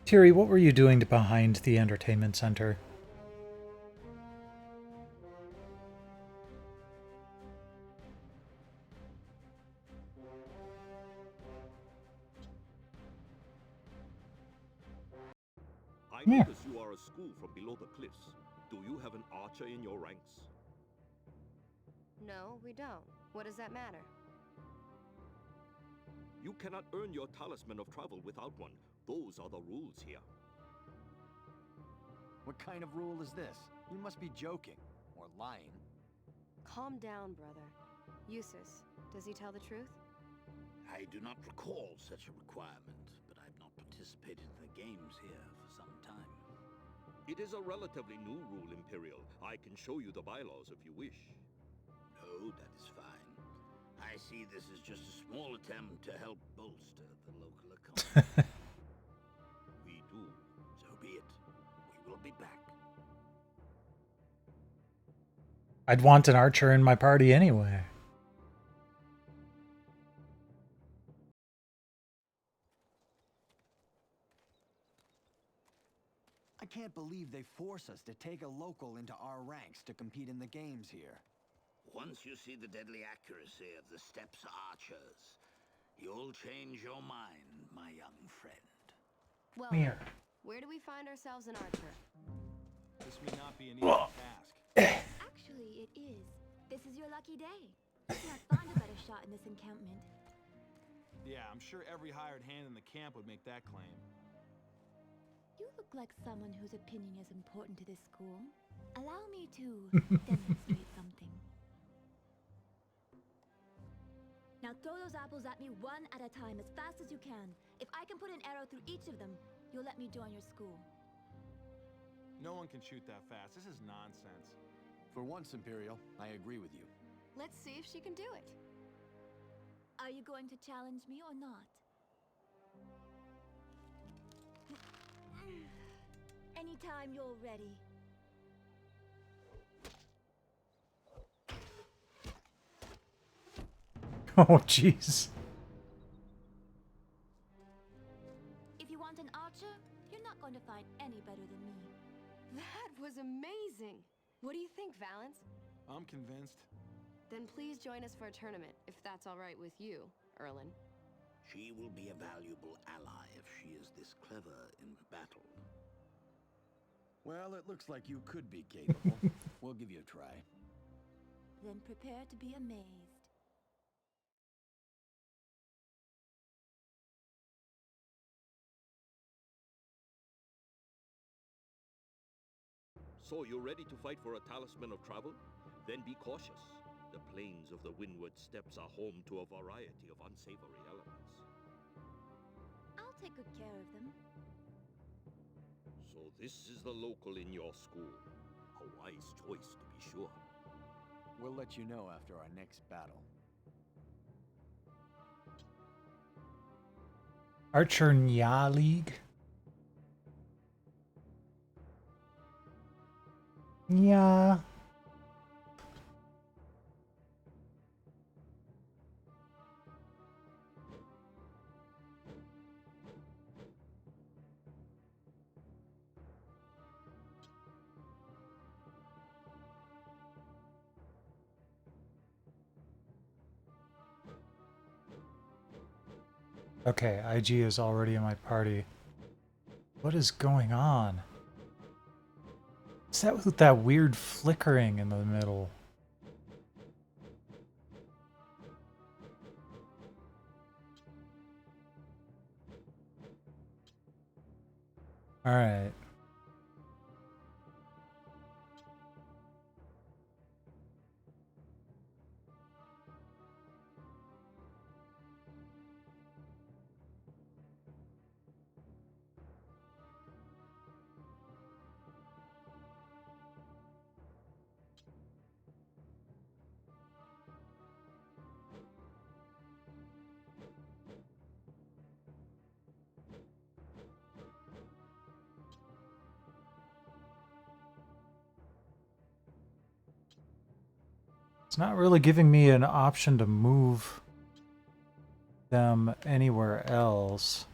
Terry, what were you doing behind the entertainment center? I Come here. notice you are a school from below the cliffs. Do you have an archer in your ranks? No, we don't. What does that matter? You cannot earn your talisman of travel without one. Those are the rules here. What kind of rule is this? You must be joking. Or lying. Calm down, brother. Eustace, does he tell the truth? I do not recall such a requirement, but I I've not participated in the games here for some time. It is a relatively new rule, Imperial. I can show you the bylaws if you wish. No, that is fine. I see this is just a small attempt to help bolster the local economy. We do. So be it. We will be back. I'd want an archer in my party anyway. I can't believe they force us to take a local into our ranks to compete in the games here. Once you see the deadly accuracy of the Steppes archers, you'll change your mind, my young friend. Well, Here. where do we find ourselves an archer? This may not be an easy task. Actually, it is. This is your lucky day. You can't find a better shot in this encampment. Yeah, I'm sure every hired hand in the camp would make that claim. You look like someone whose opinion is important to this school. Allow me to demonstrate something. Now throw those apples at me one at a time as fast as you can. If I can put an arrow through each of them, you'll let me join your school. No one can shoot that fast. This is nonsense. For once, Imperial, I agree with you. Let's see if she can do it. Are you going to challenge me or not? Anytime you're ready. Oh, jeez. If you want an archer, you're not going to find any better than me. That was amazing. What do you think, Valance? I'm convinced. Then please join us for a tournament, if that's all right with you, Erlen. She will be a valuable ally if she is this clever in battle. Well, it looks like you could be capable. We'll give you a try. Then prepare to be amazed. So you're ready to fight for a talisman of travel? Then be cautious. The plains of the Windward Steppes are home to a variety of unsavory elements. I'll take good care of them. So this is the local in your school. A wise choice, to be sure. We'll let you know after our next battle. Archer Nya League? Yeah. Okay, IG is already in my party. What is going on? Is that with that weird flickering in the middle? All right. It's not really giving me an option to move them anywhere else.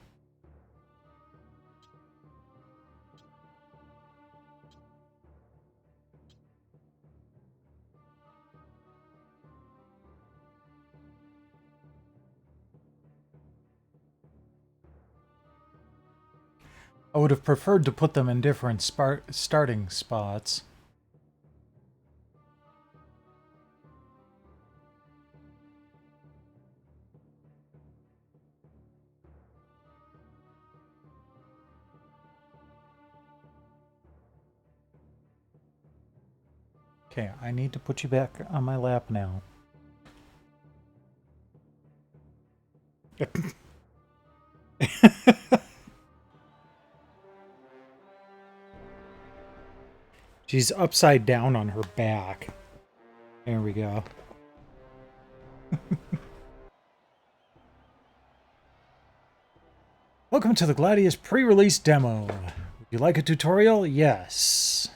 I would have preferred to put them in different starting spots. Okay, I need to put you back on my lap now. She's upside down on her back. There we go. Welcome to the Gladius pre-release demo. Would you like a tutorial? Yes.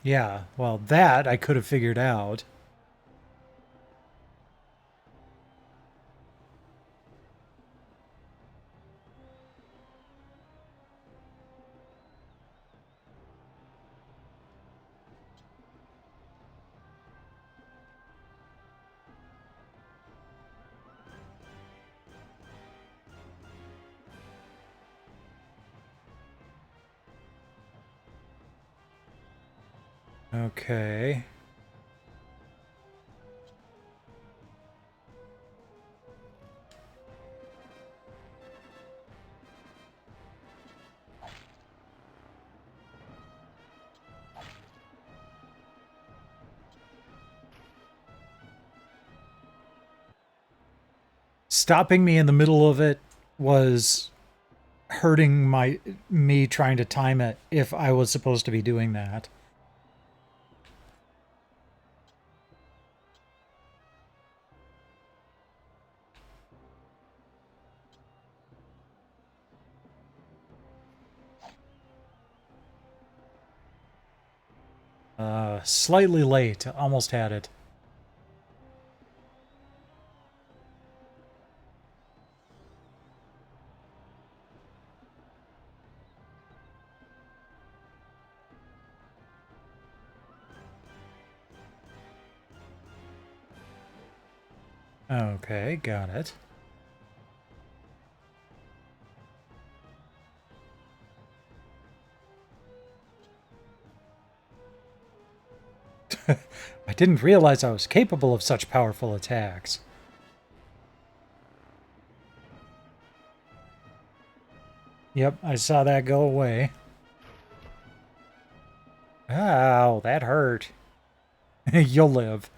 Yeah, well, that I could have figured out. Okay. Stopping me in the middle of it was hurting me trying to time it if I was supposed to be doing that. Slightly late. Almost had it. Okay, got it. I didn't realize I was capable of such powerful attacks. Yep, I saw that go away. Ow, that hurt. You'll live.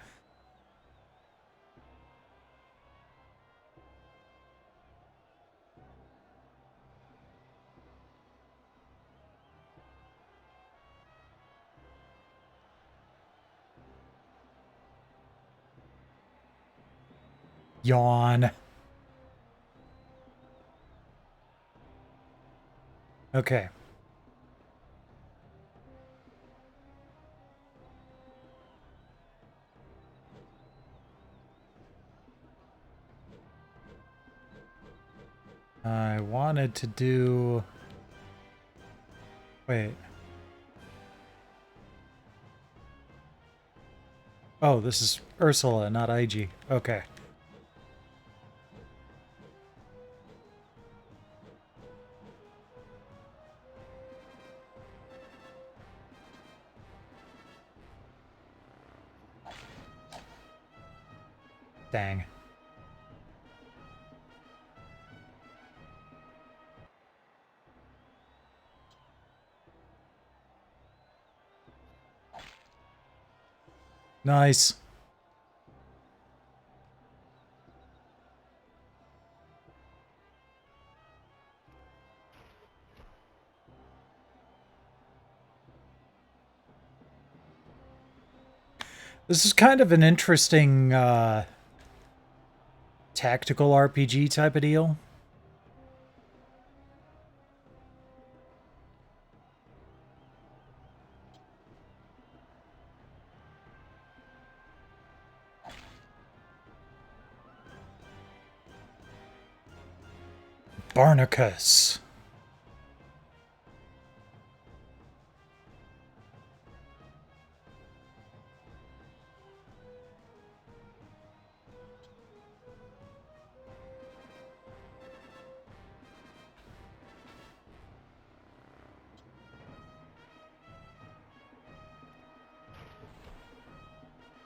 Yawn. Okay. I wanted to do... Wait. Oh, this is Ursula, not IG. Okay. Dang. Nice. This is kind of an interesting tactical RPG type of deal. Barnacus.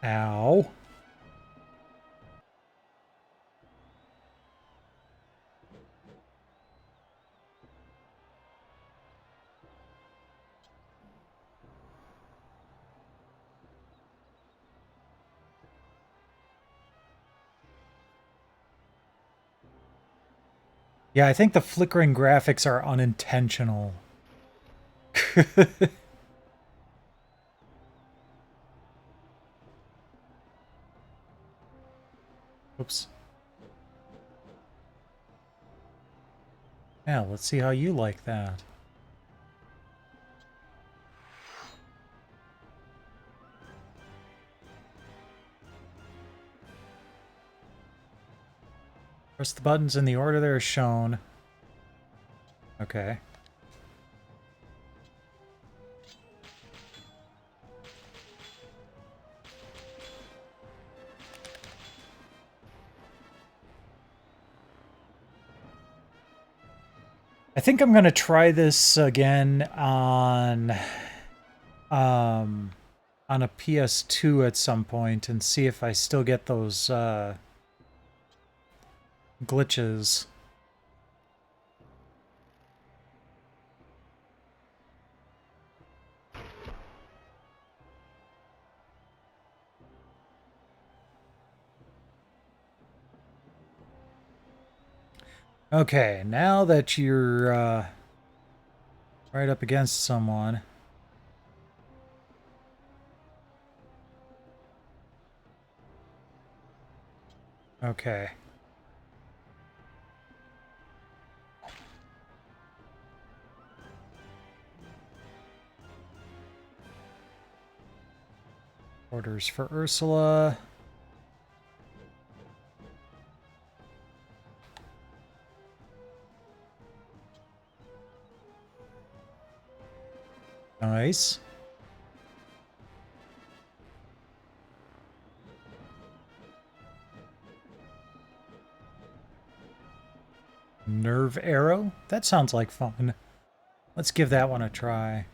Ow. Yeah, I think the flickering graphics are unintentional. Oops. Yeah, let's see how you like that. Press the buttons in the order they're shown. Okay. I think I'm going to try this again on a PS2 at some point and see if I still get those glitches. Okay, now that you're right up against someone. Okay. Orders for Ursula. Nice. Nerve arrow? That sounds like fun. Let's give that one a try.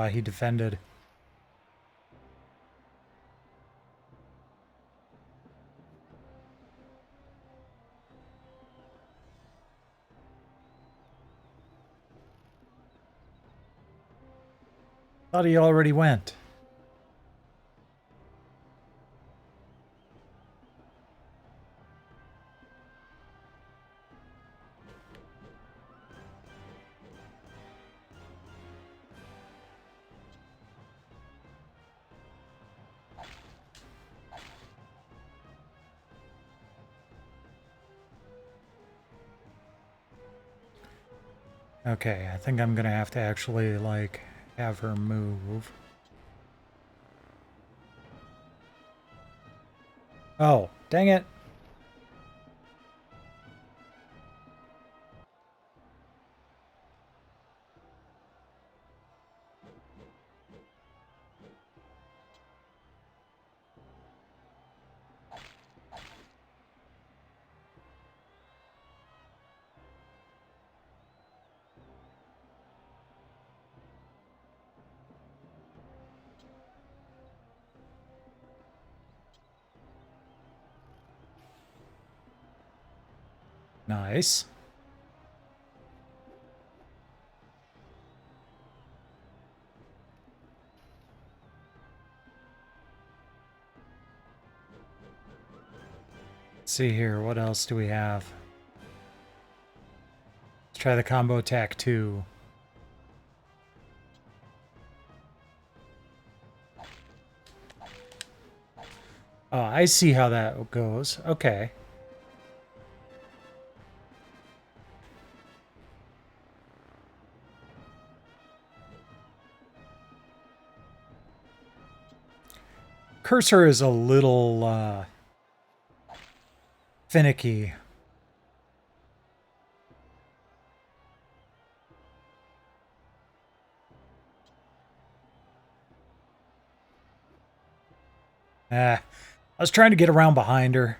He defended. Thought he already went. Okay, I think I'm gonna have to actually, like, have her move. Oh, dang it. Nice. Let's see here, what else do we have? Let's try the combo attack 2. Oh, I see how that goes. Okay. Cursor is a little finicky. I was trying to get around behind her.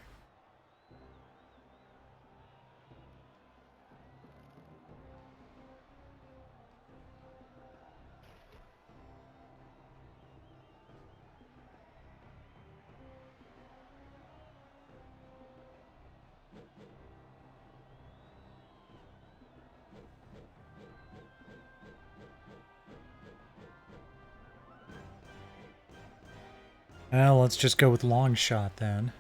Well, let's just go with long shot then.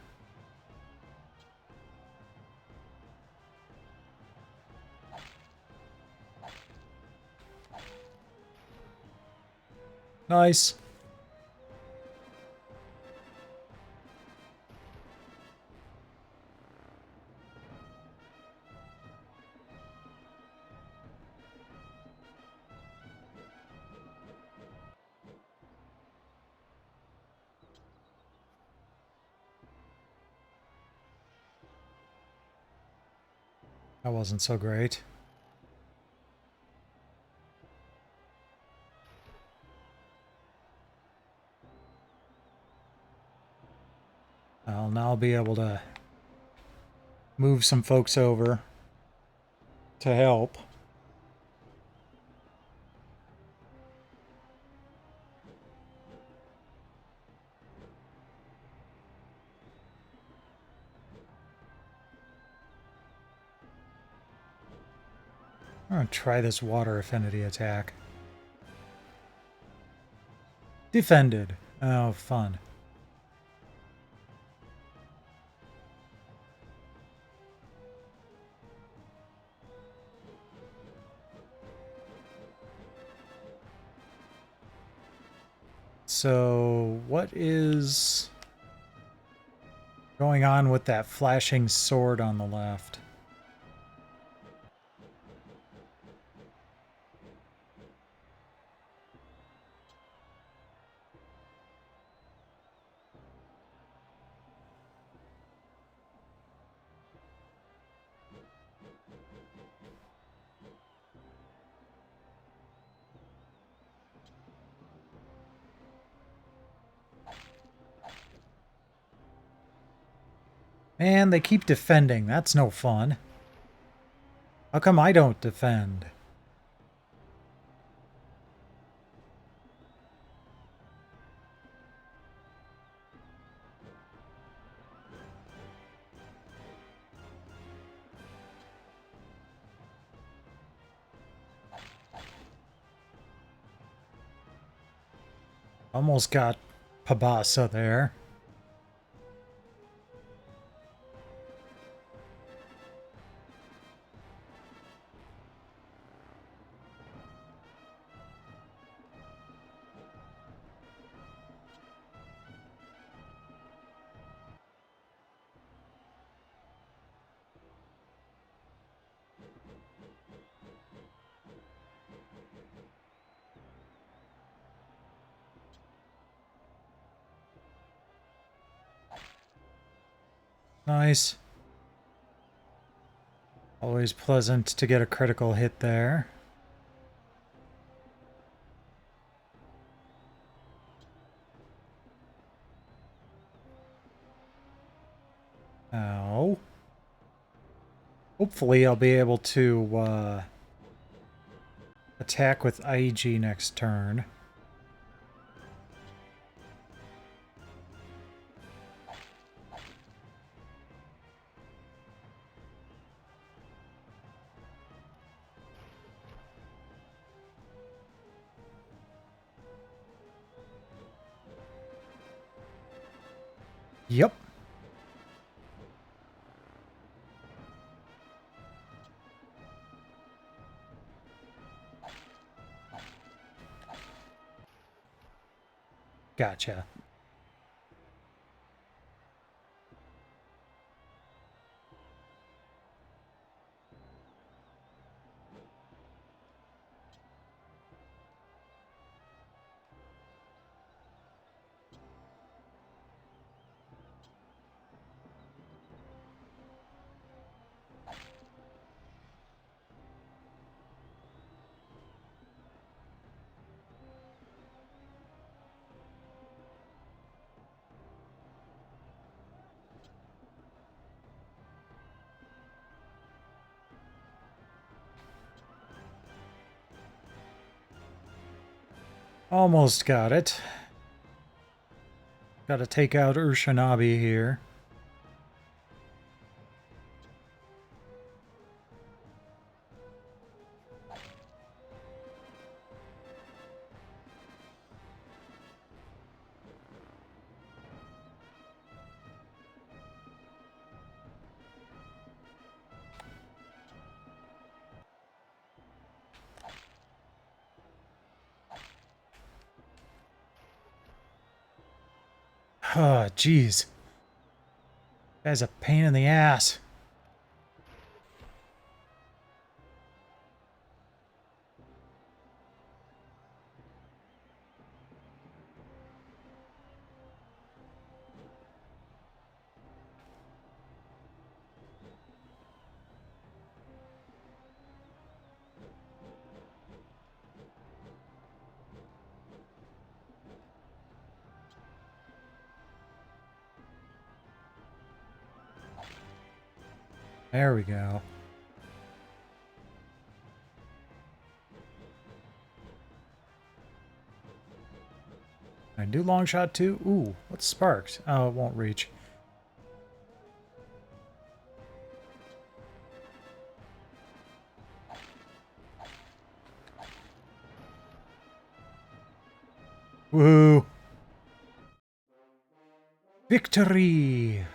Nice. That wasn't so great. I'll now be able to move some folks over to help. I'm gonna try this water affinity attack. Defended. Oh, fun. So, what is going on with that flashing sword on the left? Man, they keep defending. That's no fun. How come I don't defend? Almost got Pabasa there. Nice. Always pleasant to get a critical hit there. Ow. Hopefully I'll be able to attack with IG next turn. Yep. Gotcha. Almost got it. Gotta take out Urshanabi here. Oh, jeez. Guy's a pain in the ass. There we go. Can I do long shot too? Ooh, what's sparked? Oh, it won't reach. Woo! Victory!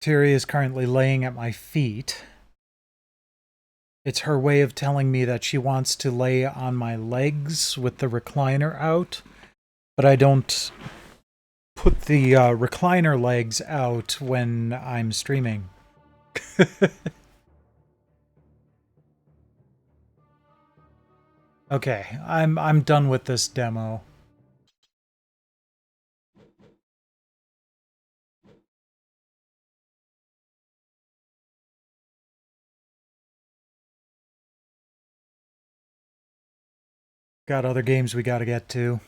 Terry is currently laying at my feet. It's her way of telling me that she wants to lay on my legs with the recliner out, but I don't put the recliner legs out when I'm streaming. Okay, I'm done with this demo. Got other games we gotta get to.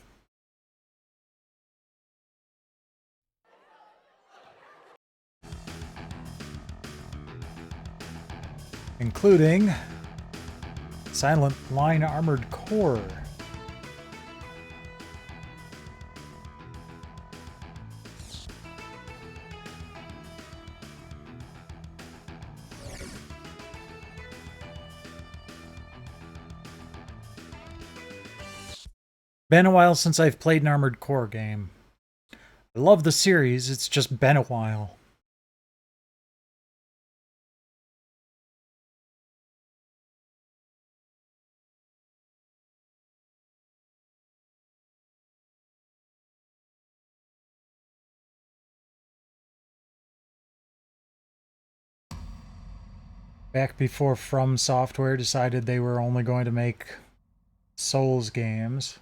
Including Silent Line Armored Core. Been a while since I've played an Armored Core game. I love the series, it's just been a while. Back before From Software decided they were only going to make Souls games.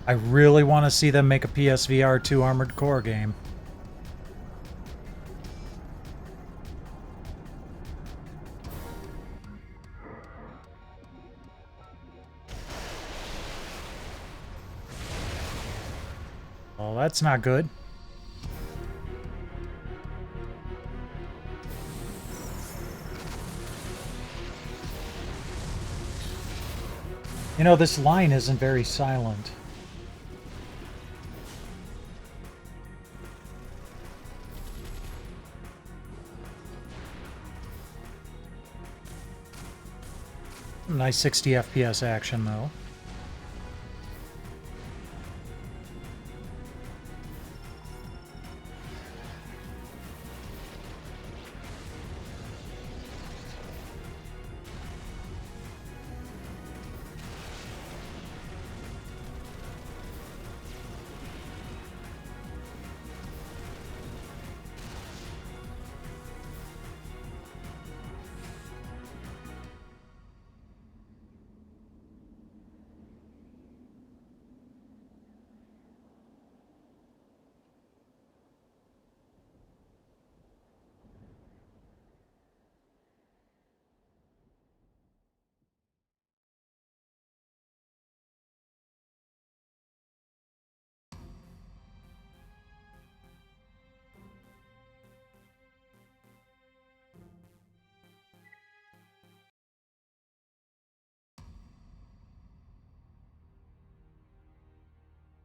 I really want to see them make a PSVR 2 Armored Core game. Well, that's not good. You know, this line isn't very silent. Nice 60 FPS action, though.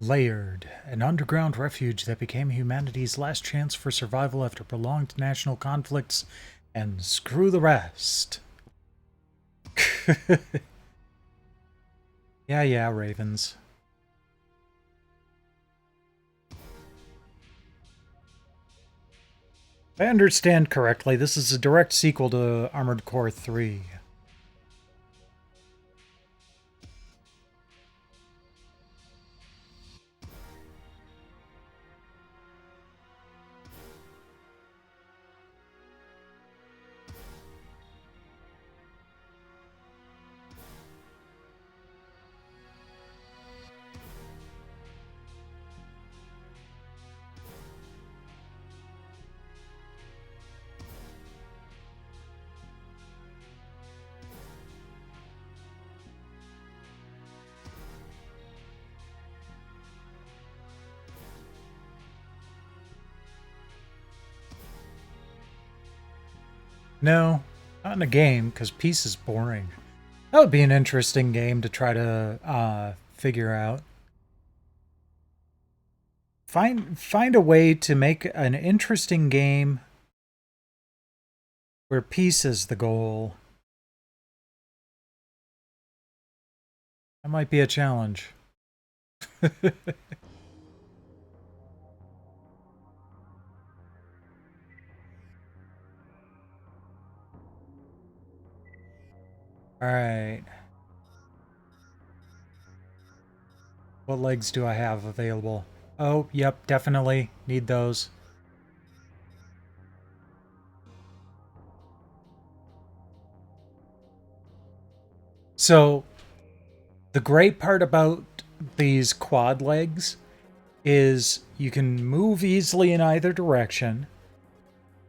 Layered, an underground refuge that became humanity's last chance for survival after prolonged national conflicts, and screw the rest. Yeah, Ravens. If I understand correctly, this is a direct sequel to Armored Core 3. No, not in a game, because peace is boring. That would be an interesting game to try to figure out. Find a way to make an interesting game where peace is the goal. That might be a challenge. Alright. What legs do I have available? Oh, yep, definitely need those. So, the great part about these quad legs is you can move easily in either direction.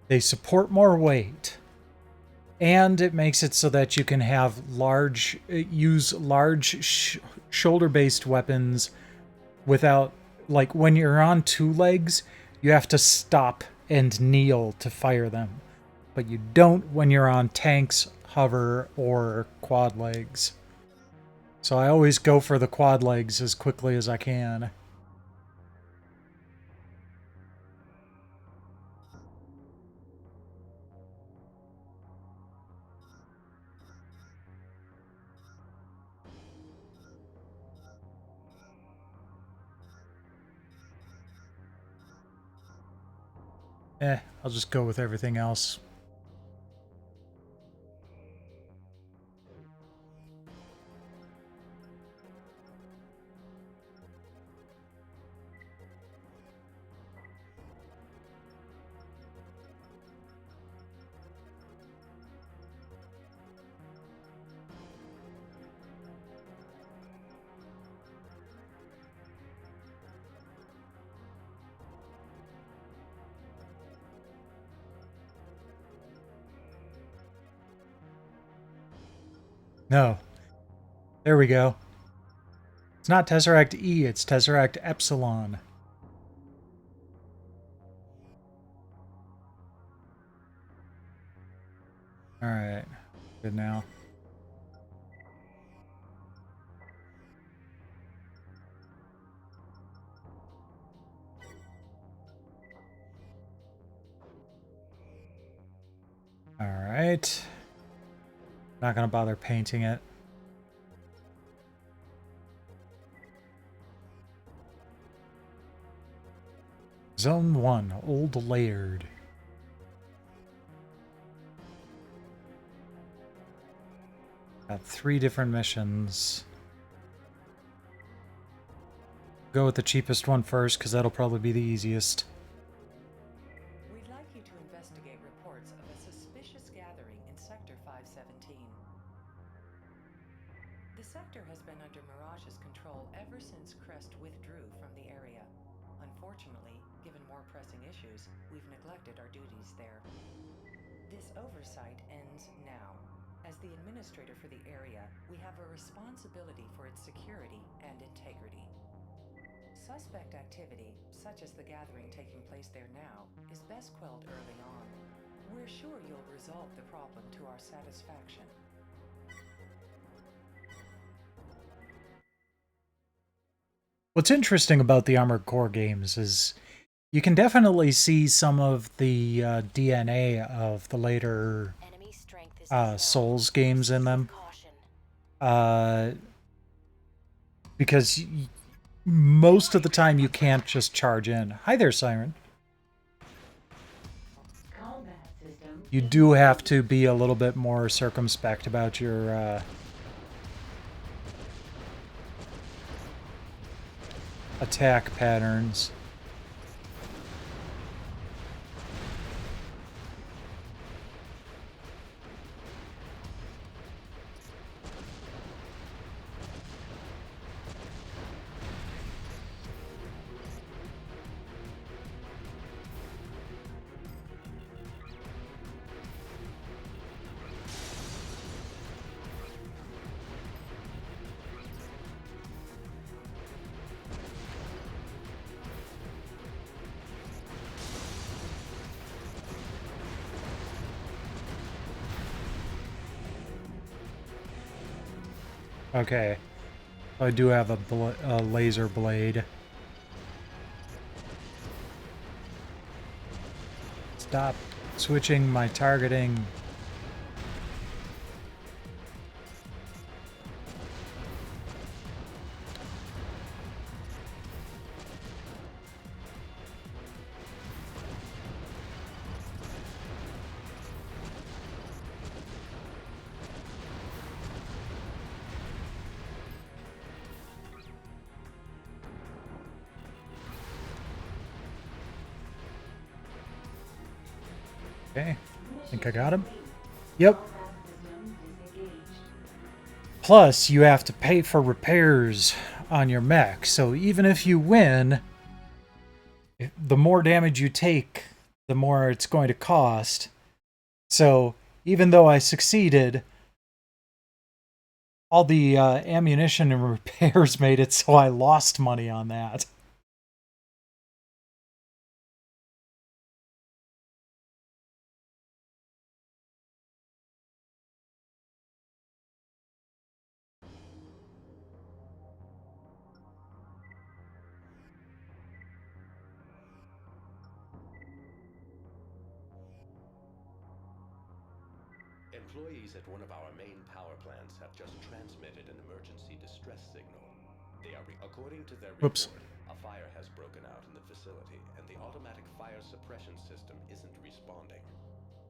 They support more weight. And it makes it so that you can have use large shoulder-based weapons without, like when you're on two legs, you have to stop and kneel to fire them. But you don't when you're on tanks, hover, or quad legs. So I always go for the quad legs as quickly as I can. I'll just go with everything else. No. There we go. It's not Tesseract E, it's Tesseract Epsilon. Alright. Good now. Alright. Not gonna bother painting it. Zone 1, Old Layered. Got 3 different missions. Go with the cheapest one first, because that'll probably be the easiest. We'd like you to investigate reports of a suspicious gathering in Sector 517. The sector has been under Mirage's control ever since Crest withdrew from the area. Unfortunately, given more pressing issues, we've neglected our duties there. This oversight ends now. As the administrator for the area, we have a responsibility for its security and integrity. Suspect activity, such as the gathering taking place there now, is best quelled early on. We're sure you'll resolve the problem to our satisfaction. What's interesting about the Armored Core games is you can definitely see some of the DNA of the later Souls games in them. Because most of the time you can't just charge in. Hi there, Siren. You do have to be a little bit more circumspect about your attack patterns. Okay, I do have a laser blade. Stop switching my targeting. Okay, think I got him. Yep. Plus, you have to pay for repairs on your mech, so even if you win, the more damage you take, the more it's going to cost. So, even though I succeeded, all the ammunition and repairs made it so I lost money on that. Employees at one of our main power plants have just transmitted an emergency distress signal. They are according to their report, a fire has broken out in the facility, and the automatic fire suppression system isn't responding.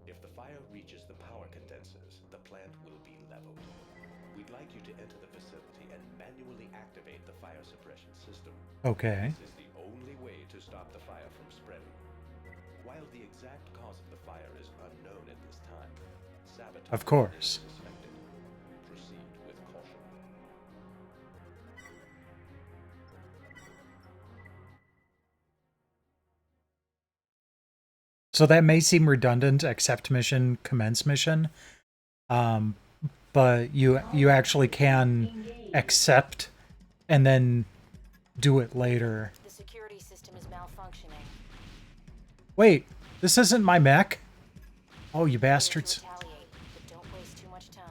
If the fire reaches the power condensers, the plant will be leveled. We'd like you to enter the facility and manually activate the fire suppression system. Okay. This is the only way to stop the fire from spreading. While the exact cause of the fire is unknown at this time, sabotage Of course. is suspected. Proceed with caution. So that may seem redundant, accept mission, commence mission. But you actually can accept and then do it later. The security system is malfunctioning. Wait, this isn't my mech? Oh, you bastards. Retaliate, but don't waste too much time.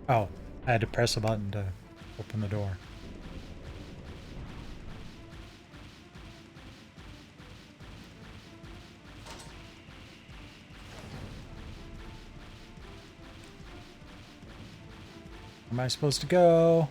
Oh, I had to press a button to open the door. Where am I supposed to go?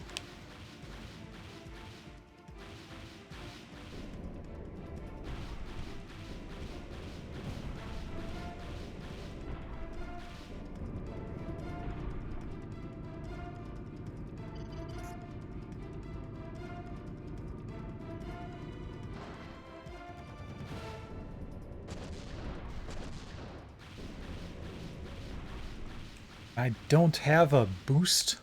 I don't have a boost.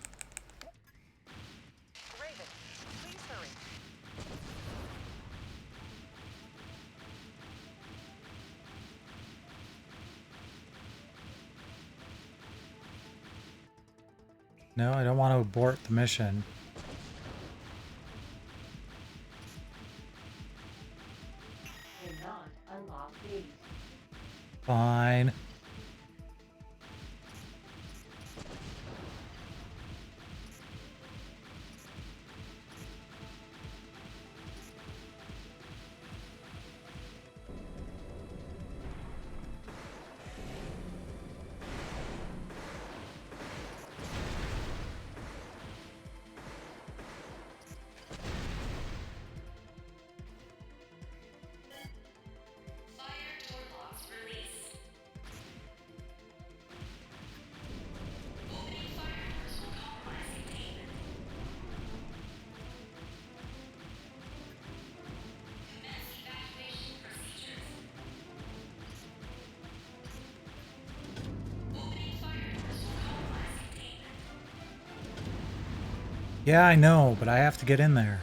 No, I don't want to abort the mission. fine. Yeah, I know, but I have to get in there.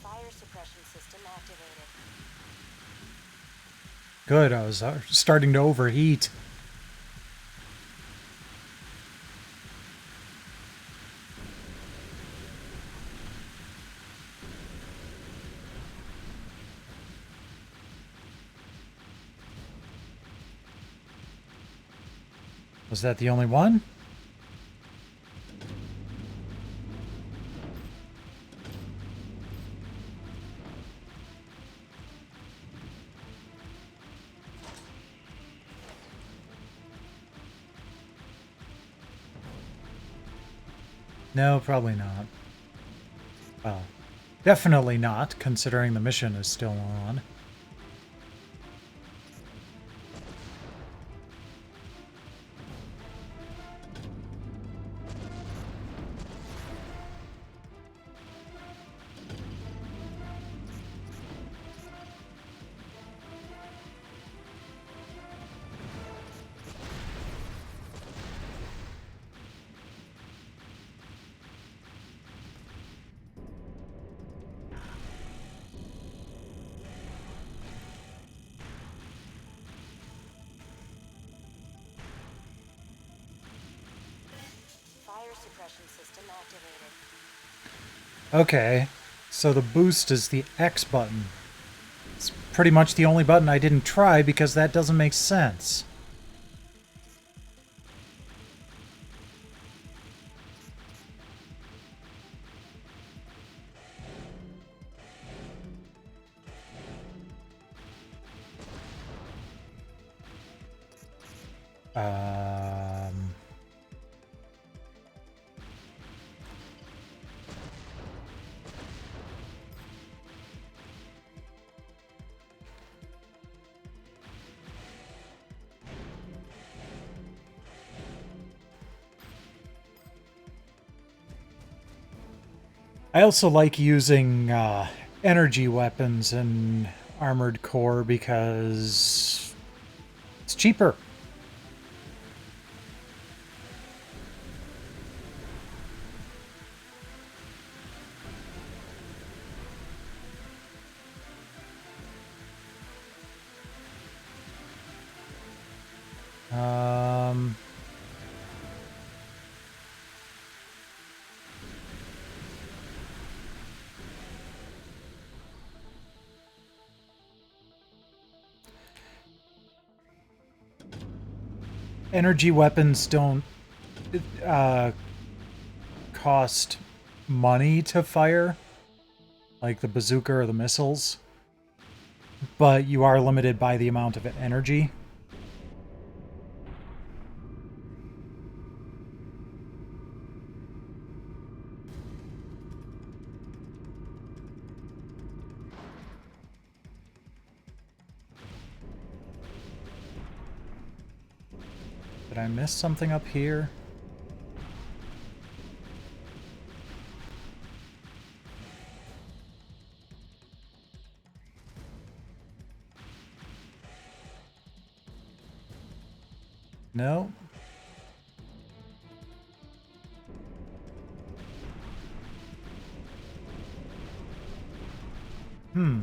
Fire suppression system activated. Good, I was starting to overheat. Was that the only one? No, probably not. Well, definitely not, considering the mission is still on. Fire suppression system activated. Okay, so the boost is the X button. It's pretty much the only button I didn't try because that doesn't make sense. I also like using energy weapons in Armored Core because it's cheaper. Energy weapons don't cost money to fire, like the bazooka or the missiles, but you are limited by the amount of energy. Did I miss something up here? No. Hmm.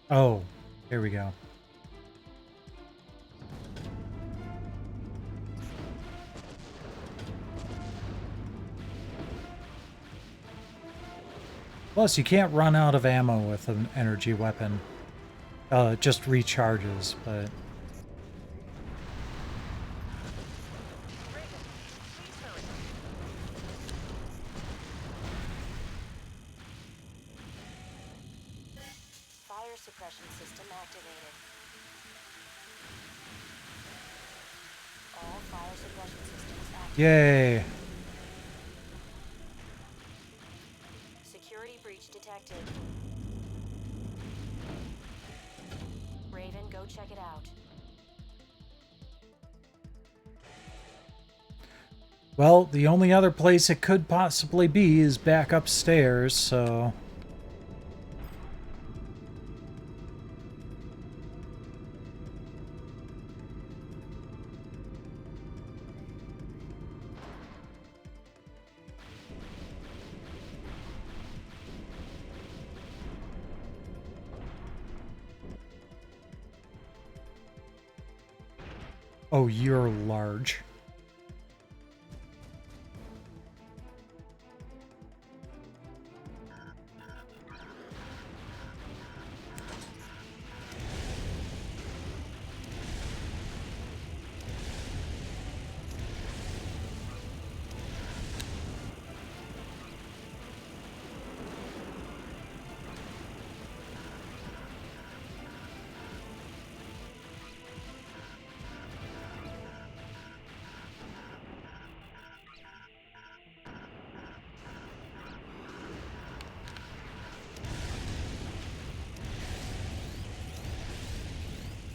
Oh, here we go. Plus, you can't run out of ammo with an energy weapon. It just recharges, but... Fire suppression system activated. All fire suppression systems activated. Yay! Security breach detected. Raven, go check it out. Well, the only other place it could possibly be is back upstairs, so... Oh, you're large.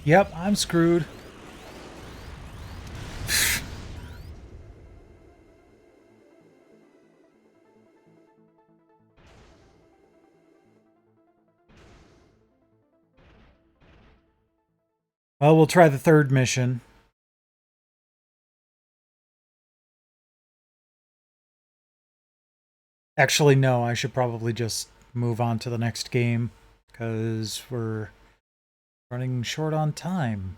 Yep, I'm screwed. Well, we'll try the third mission. Actually, no, I should probably just move on to the next game, because we're running short on time.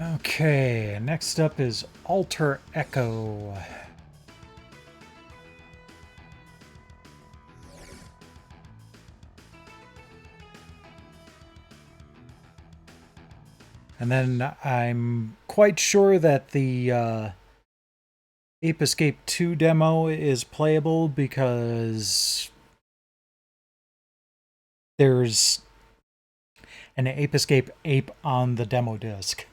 Okay, next up is Alter Echo. And then I'm quite sure that the Ape Escape 2 demo is playable because there's an Ape Escape ape on the demo disc.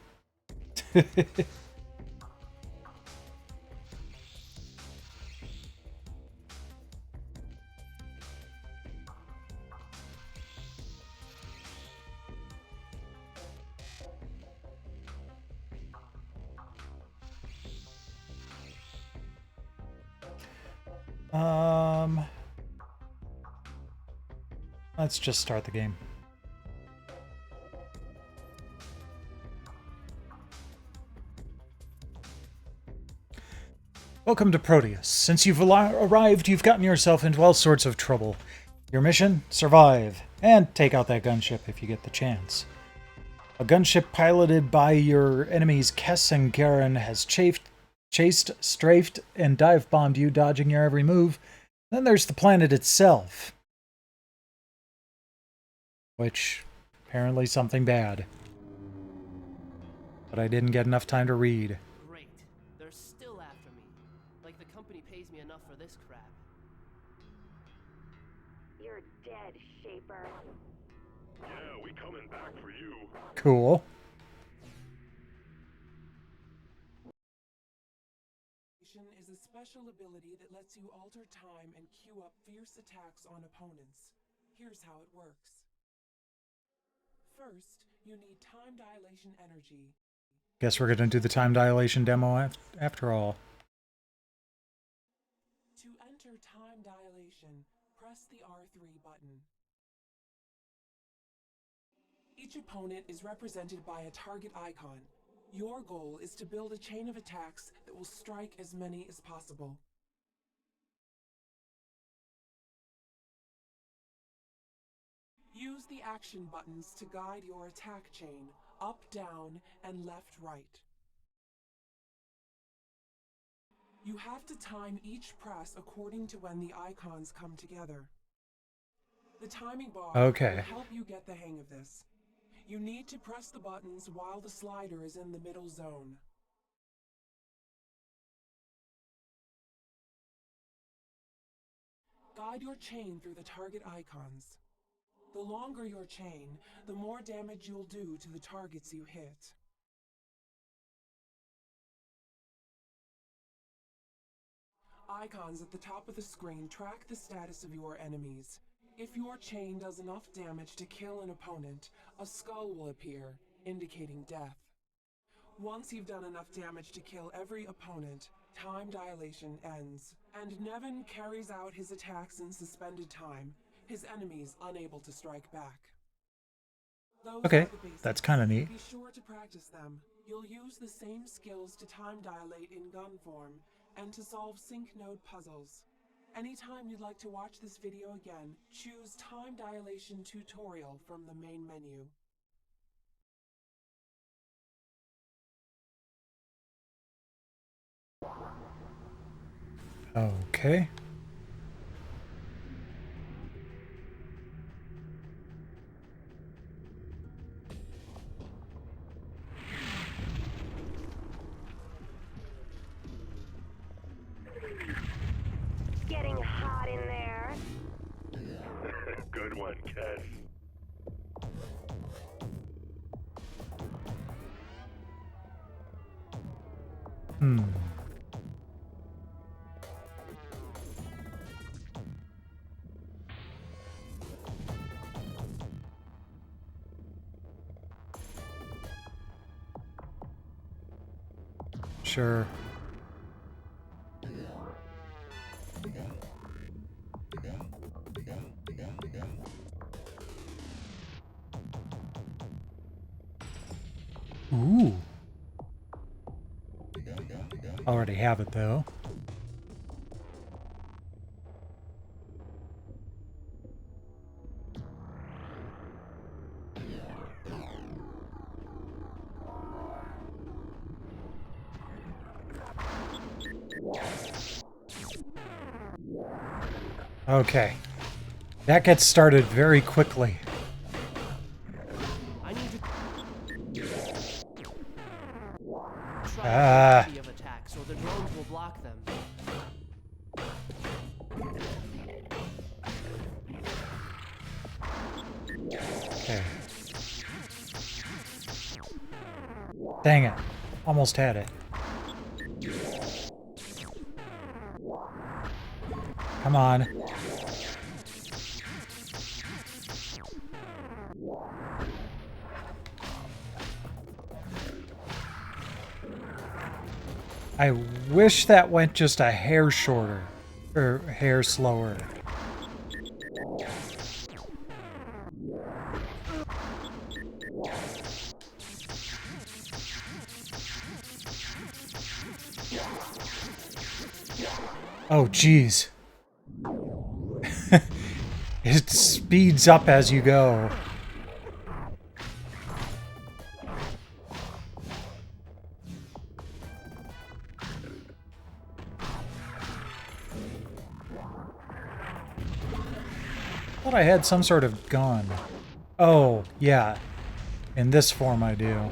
Let's just start the game. Welcome to Proteus. Since you've arrived, you've gotten yourself into all sorts of trouble. Your mission? Survive. And take out that gunship if you get the chance. A gunship piloted by your enemies Kess and Garen has chased, strafed, and dive-bombed you, dodging your every move. Then there's the planet itself. Which, apparently something bad. But I didn't get enough time to read. Great. You're dead, Shaper. Yeah, we coming back for you. Cool. Is a special ability that lets you alter time and queue up fierce attacks on opponents. Here's how it works. First, you need time dilation energy. Guess we're gonna do the time dilation demo after all. To enter time dilation, press the R3 button. Each opponent is represented by a target icon. Your goal is to build a chain of attacks that will strike as many as possible. Use the action buttons to guide your attack chain, up, down, and left, right. You have to time each press according to when the icons come together. The timing bar will help you get the hang of this. You need to press the buttons while the slider is in the middle zone. Guide your chain through the target icons. The longer your chain, the more damage you'll do to the targets you hit. Icons at the top of the screen track the status of your enemies. If your chain does enough damage to kill an opponent, a skull will appear, indicating death. Once you've done enough damage to kill every opponent, time dilation ends, and Nevin carries out his attacks in suspended time, his enemies unable to strike back. Those Okay, are the basics. that's kind of neat. Be sure to practice them. You'll use the same skills to time dilate in gun form, and to solve sync node puzzles. Anytime you'd like to watch this video again, choose Time Dilation Tutorial from the main menu. Okay. Getting hot in there. Good one, Kes. Sure. Ooh. Already have it though. Okay. That gets started very quickly. I need to Ah. try of attack so the drones will block them. Okay. Dang it. Almost had it. Come on. I wish that went just a hair shorter, or hair slower. Oh, geez. It speeds up as you go. I thought I had some sort of gun. Oh, yeah. In this form I do.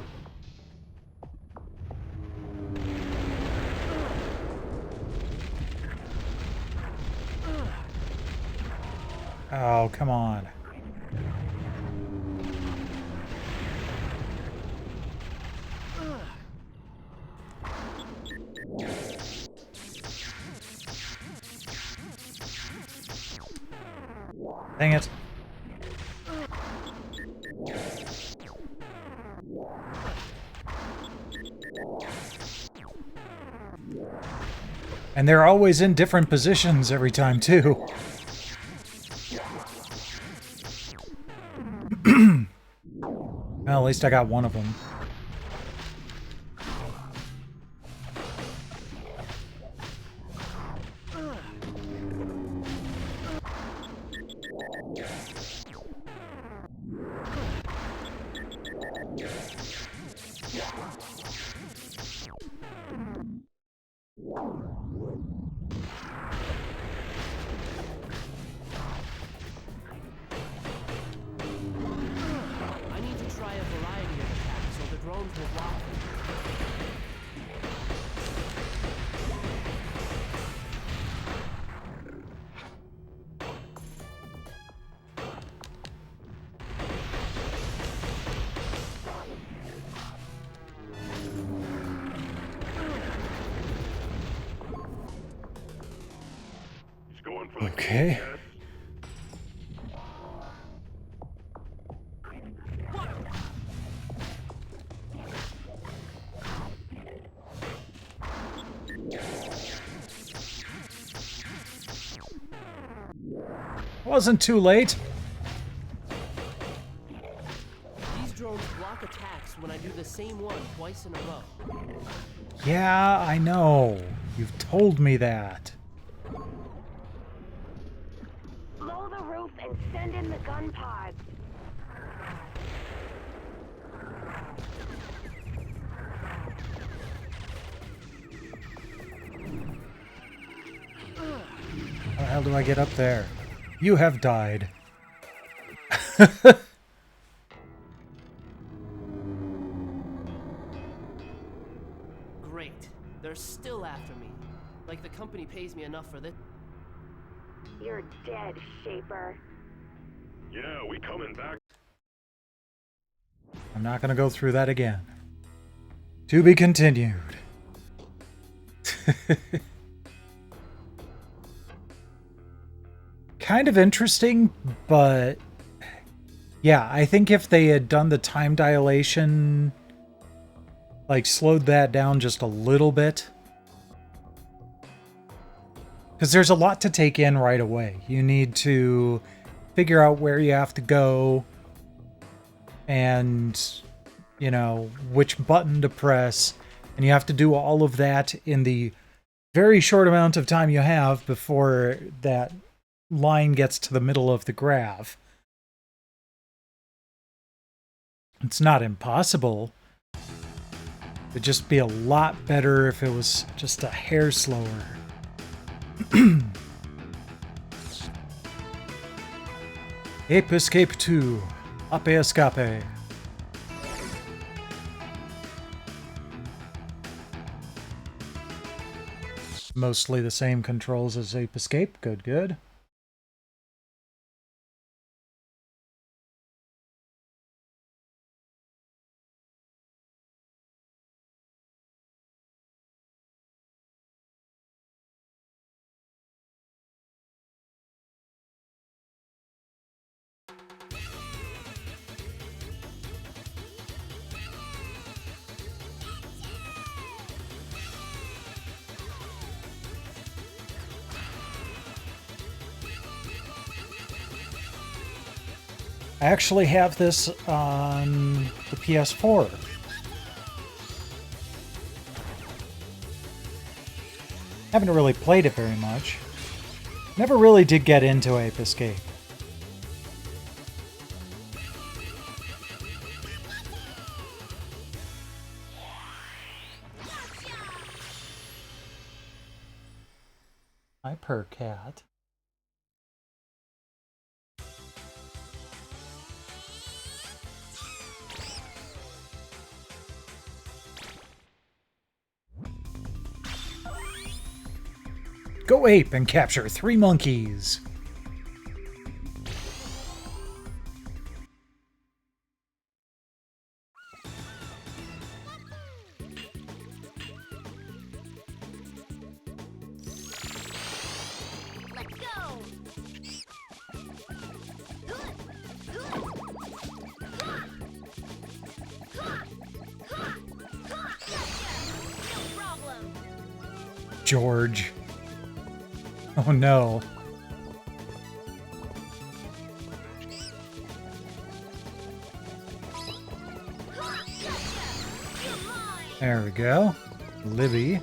Oh, come on. Dang it. And they're always in different positions every time, too. Well, at least I got one of them. I need to try a variety of attacks so the drones will block them. Okay. Wasn't too late. These drones block attacks when I do the same one twice in a row. Yeah, I know. You've told me that. Blow the roof and send in the gun pods. How the hell do I get up there? You have died. Great. They're still after me. Like the company pays me enough for this. You're dead, Shaper. Yeah, we coming back. I'm not going to go through that again. To be continued. Kind of interesting, but yeah, I think if they had done the time dilation, like slowed that down just a little bit, because there's a lot to take in right away. You need to figure out where you have to go and, you know, which button to press, and you have to do all of that in the very short amount of time you have before that line gets to the middle of the graph. It's not impossible. It'd just be a lot better if it was just a hair slower. Ape Escape 2. Ape Escape. Mostly the same controls as Ape Escape. Good, good. I actually have this on the PS4. Haven't really played it very much. Never really did get into Ape Escape. Hi, Purrcat. Go ape and capture 3 monkeys. George. Oh no. There we go. Libby.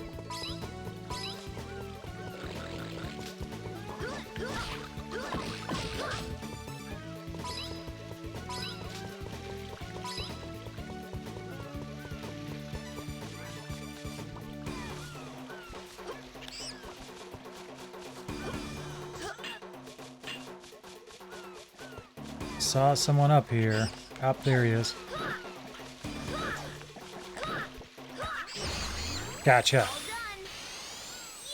Saw someone up here. Up there he is. Gotcha.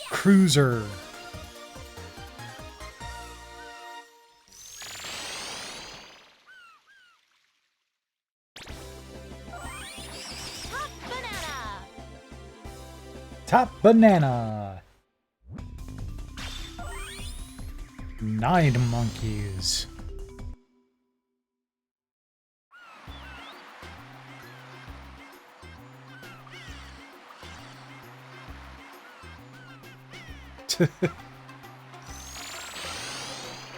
Cruiser. Top banana. 9 monkeys. Here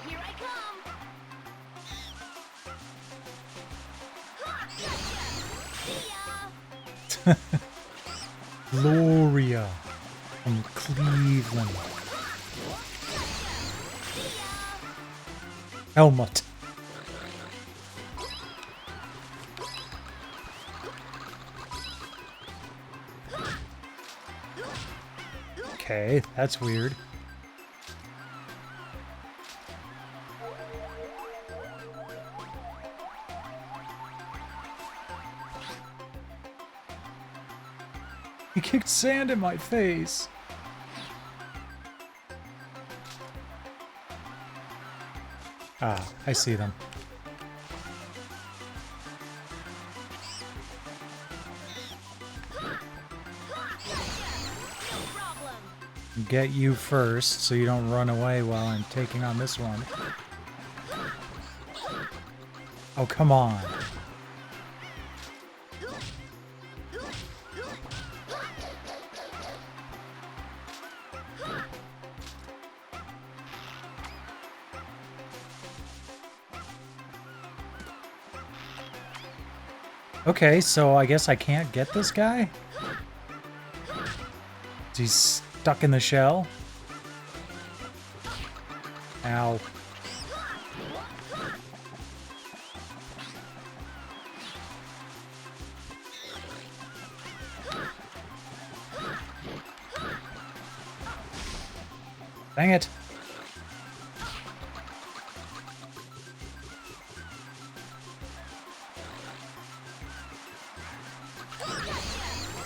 I come. Gloria from Cleveland. Helmut. Okay, that's weird. He kicked sand in my face. Ah, I see them. Get you first so you don't run away while I'm taking on this one. Oh, come on. Okay, so I guess I can't get this guy? He's stuck in the shell? Ow. Dang it.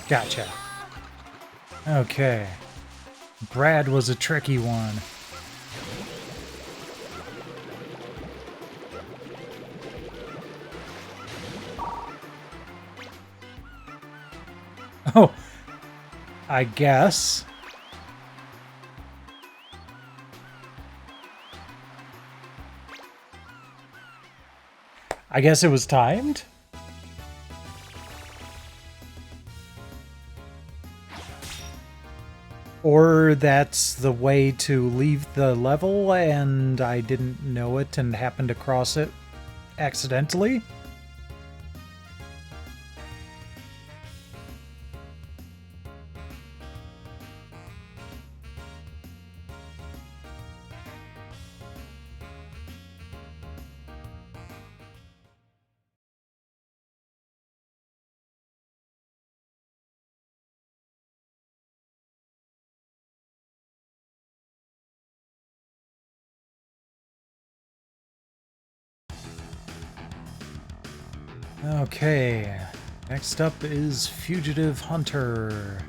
Gotcha. Okay. Brad was a tricky one. Oh, I guess. I guess it was timed? Or that's the way to leave the level and I didn't know it and happened to cross it accidentally? Okay, next up is Fugitive Hunter.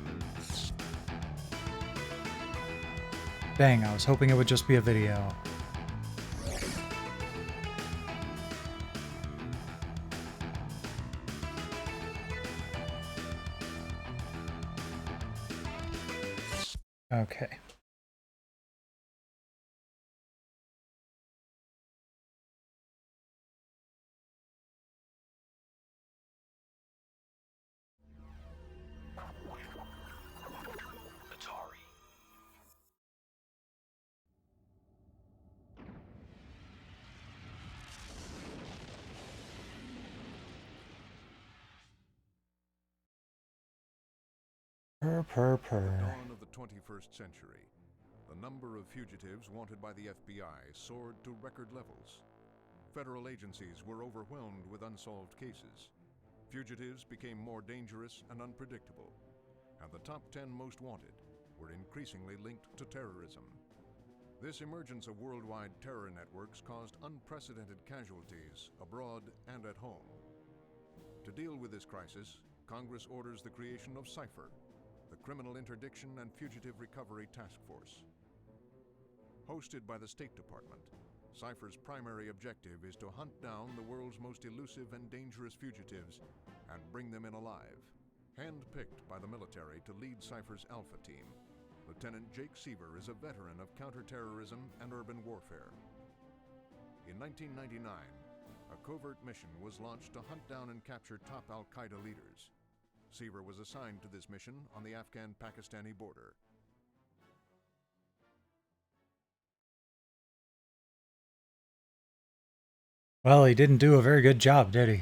Dang, I was hoping it would just be a video. Okay. Purr. At the dawn of the 21st century, the number of fugitives wanted by the FBI soared to record levels. Federal agencies were overwhelmed with unsolved cases. Fugitives became more dangerous and unpredictable, and the top 10 most wanted were increasingly linked to terrorism. This emergence of worldwide terror networks caused unprecedented casualties abroad and at home. To deal with this crisis, Congress orders the creation of CIPHER, the Criminal Interdiction and Fugitive Recovery Task Force. Hosted by the State Department, CIPHER's primary objective is to hunt down the world's most elusive and dangerous fugitives and bring them in alive. Handpicked by the military to lead CIPHER's Alpha team, Lieutenant Jake Seaver is a veteran of counterterrorism and urban warfare. In 1999, a covert mission was launched to hunt down and capture top al-Qaeda leaders. Seaver was assigned to this mission on the Afghan-Pakistani border. Well, he didn't do a very good job, did he?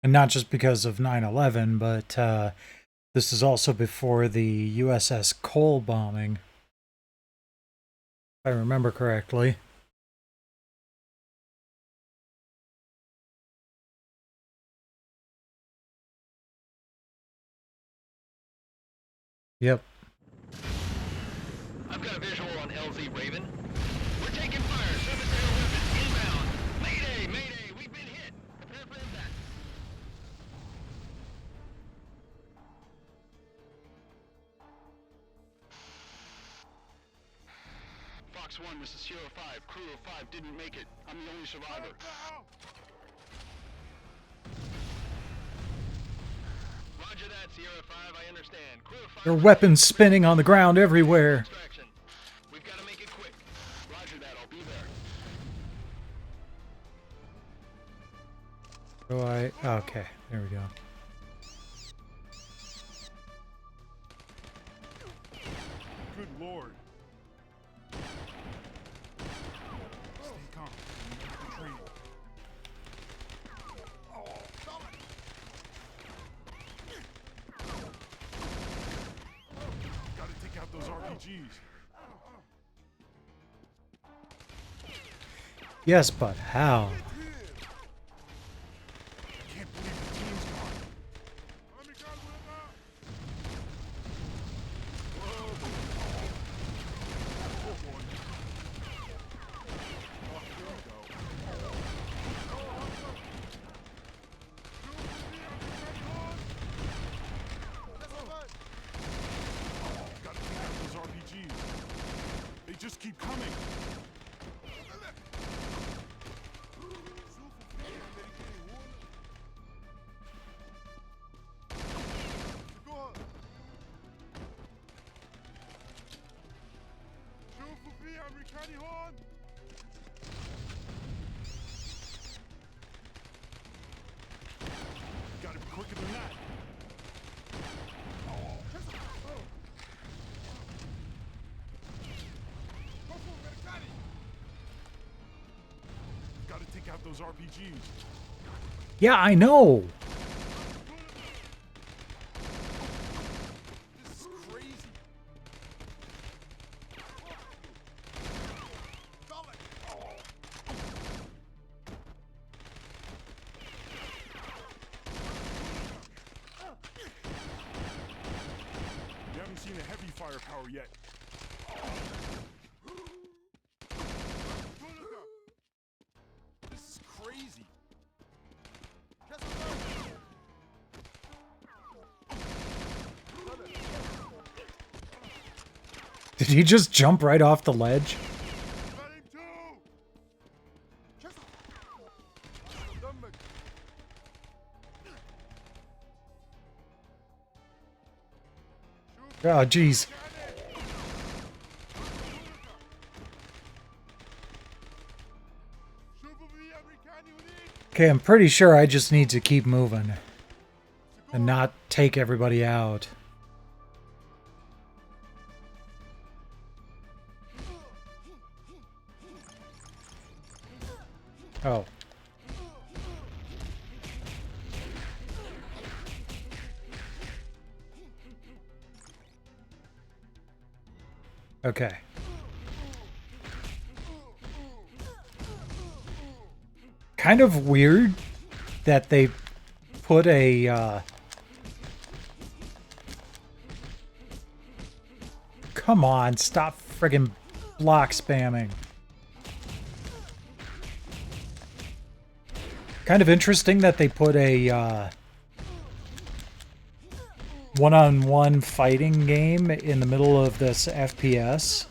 And not just because of 9/11, but this is also before the USS Cole bombing, if I remember correctly. Yep. I've got a visual on LZ Raven. We're taking fire. Surface air weapons inbound. Mayday, mayday. We've been hit. Prepare for impact. Fox 1, this is Sierra 5. Crew of 5 didn't make it. I'm the only survivor. Roger that, Sierra 5. I understand. Crew of 5. There are weapons spinning on the ground everywhere. We've got to make it quick. Roger that. I'll be there. Okay, there we go. Good Lord. Stay calm. The training. Gotta take out those RPGs. Yes, but how? I can't believe the team's gone. Gotta take out those RPGs. They just keep coming. Gotta be quicker than that. Gotta take out those RPGs. Yeah, I know. This is crazy. You haven't seen a heavy firepower yet. This is crazy. Did he just jump right off the ledge? Oh, jeez. Okay, I'm pretty sure I just need to keep moving and not take everybody out. Oh. Okay. Kind of weird that they put a, come on, stop friggin' block spamming. Kind of interesting that they put a, one-on-one fighting game in the middle of this FPS.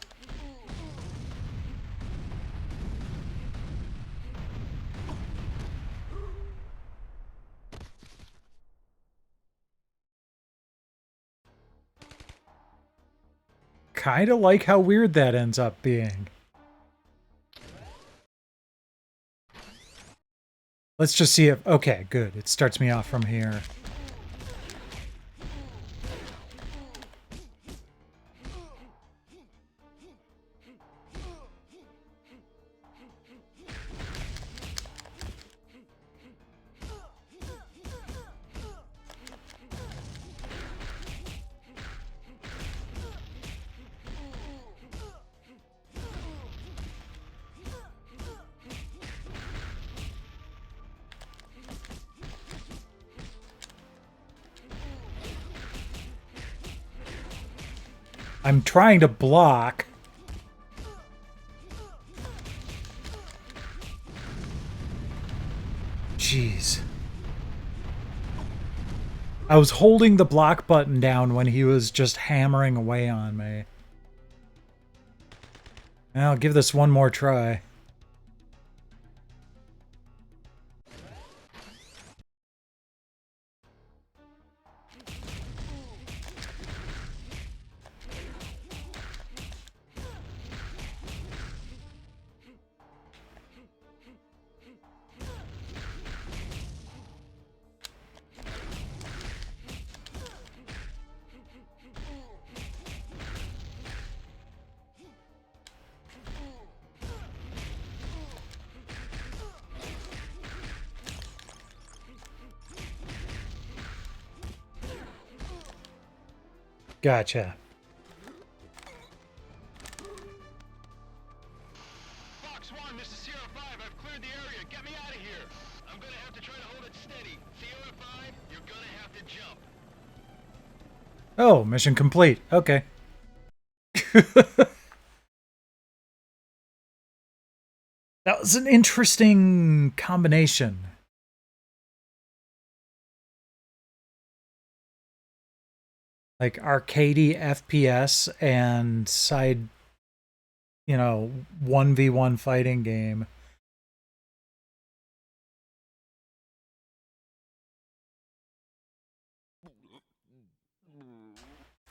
Kind of like how weird that ends up being. Let's just see if... Okay, good. It starts me off from here. I'm trying to block. Jeez. I was holding the block button down when he was just hammering away on me. I'll give this one more try. Gotcha. Fox 1, this is Sierra 5. I've cleared the area. Get me out of here. I'm gonna have to try to hold it steady. Sierra 5, you're gonna have to jump. Oh, mission complete. Okay. That was an interesting combination. Like arcadey FPS and side, you know, 1v1 fighting game.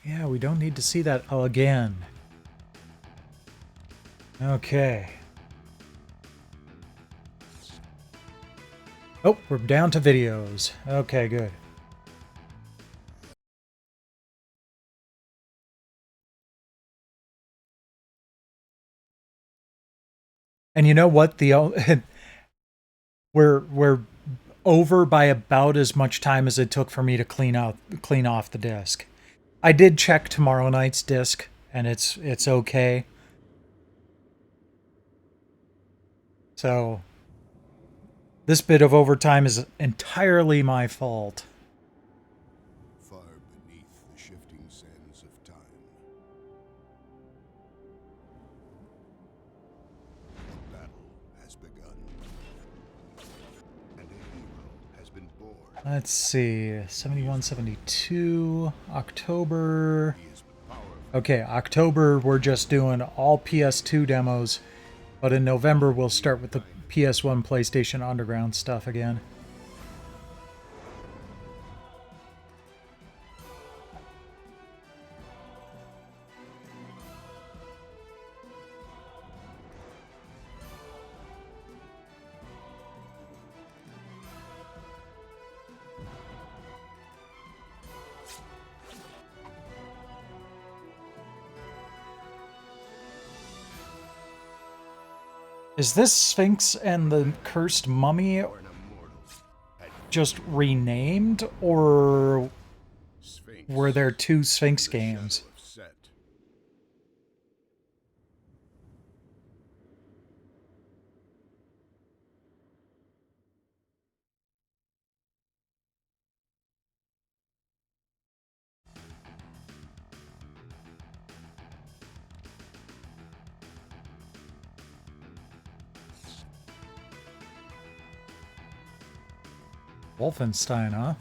Yeah, we don't need to see that again. Okay. Oh, we're down to videos. Okay, good. And you know what? We're over by about as much time as it took for me to clean off the disc. I did check tomorrow night's disc, and it's okay. So this bit of overtime is entirely my fault. Far beneath the shifting sands of time, a battle has begun, and a hero has been born. Let's see, 71, 72, October. Okay, October we're just doing all PS2 demos, but in November we'll start with the PS1 PlayStation Underground stuff again. Is this Sphinx and the Cursed Mummy just renamed, or were there two Sphinx games? Wolfenstein, huh?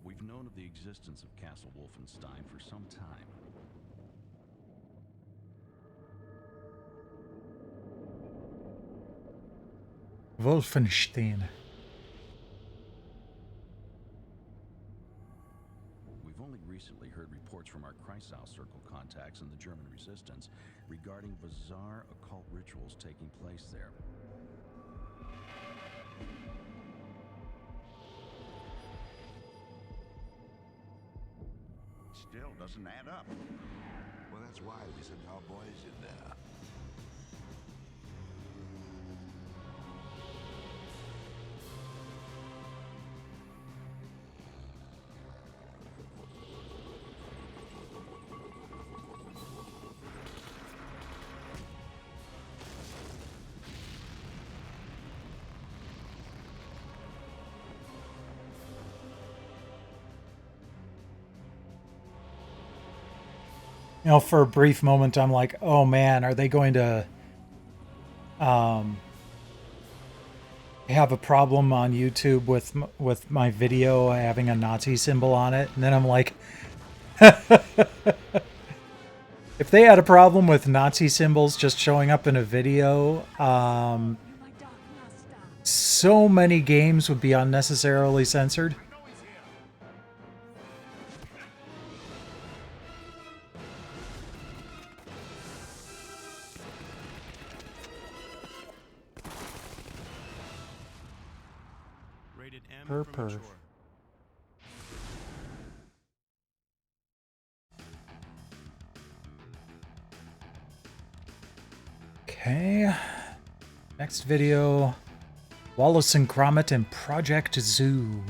We've known of the existence of Castle Wolfenstein for some time. Wolfenstein. We've only recently heard reports from our Kreisau Circle contacts in the German resistance regarding bizarre occult rituals taking place there. Still doesn't add up. Well, that's why we sent our boys in there. You know, for a brief moment, I'm like, oh man, are they going to have a problem on YouTube with my video having a Nazi symbol on it? And then I'm like, if they had a problem with Nazi symbols just showing up in a video, so many games would be unnecessarily censored. Rated M Per. for mature. Okay. Next video, Wallace and Gromit and Project Zoo.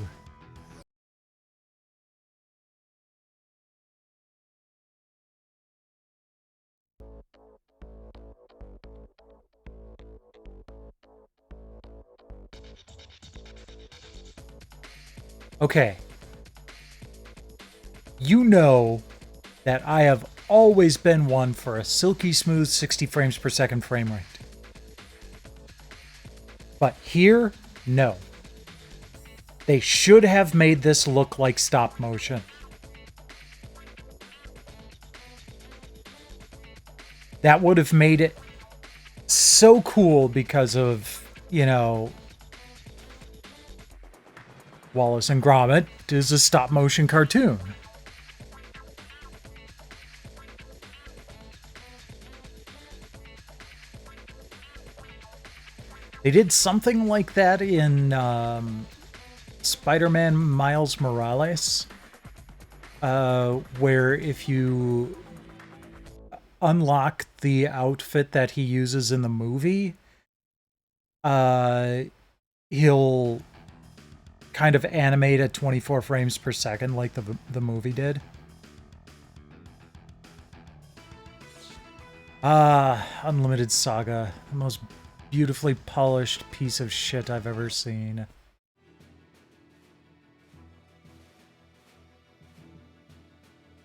Okay. You know that I have always been one for a silky smooth 60 frames per second frame rate. But here, no. They should have made this look like stop motion. That would have made it so cool because of, you know, Wallace and Gromit is a stop motion cartoon. They did something like that in Spider-Man Miles Morales, where if you unlock the outfit that he uses in the movie, he'll kind of animate at 24 frames per second like the movie did. Unlimited Saga, the most beautifully polished piece of shit I've ever seen.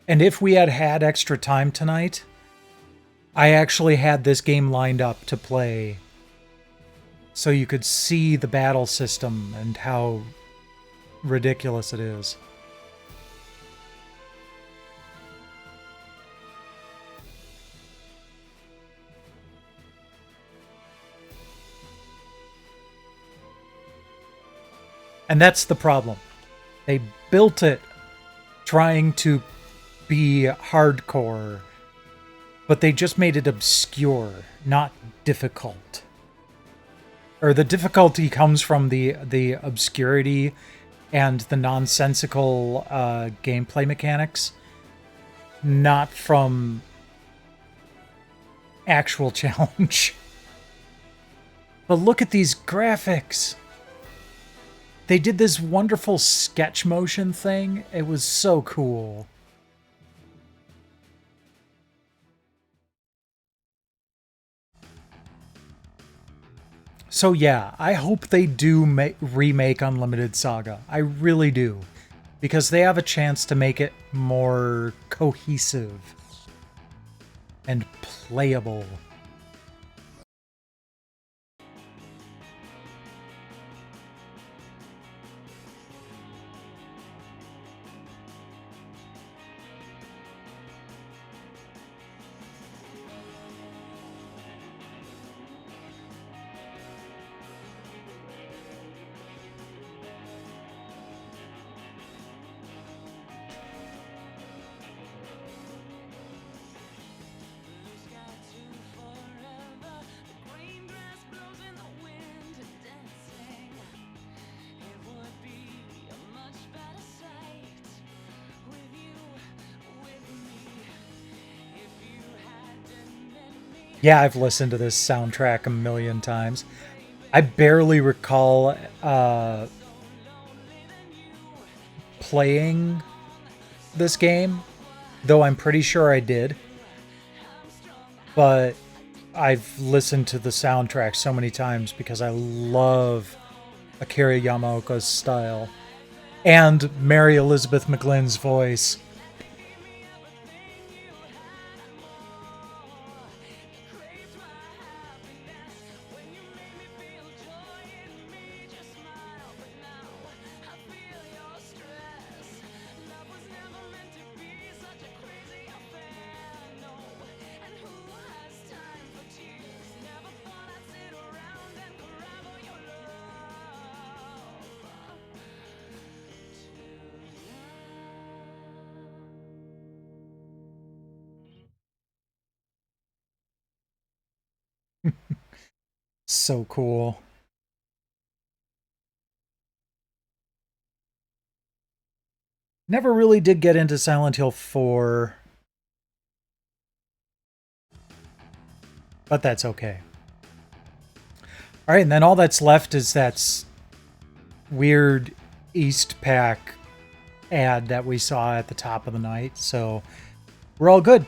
And if we had had extra time tonight, I actually had this game lined up to play so you could see the battle system and how ridiculous it is. And that's the problem. They built it trying to be hardcore, but they just made it obscure, not difficult. Or the difficulty comes from the obscurity and the nonsensical gameplay mechanics, not from actual challenge. But look at these graphics. They did this wonderful sketch motion thing. It was so cool. So yeah, I hope they do remake Unlimited Saga. I really do. Because they have a chance to make it more cohesive and playable. Yeah, I've listened to this soundtrack a million times. I barely recall playing this game, though I'm pretty sure I did. But I've listened to the soundtrack so many times because I love Akira Yamaoka's style and Mary Elizabeth McGlynn's voice. So cool. Never really did get into Silent Hill 4. But that's okay. Alright, and then all that's left is that weird East Pack ad that we saw at the top of the night. So we're all good.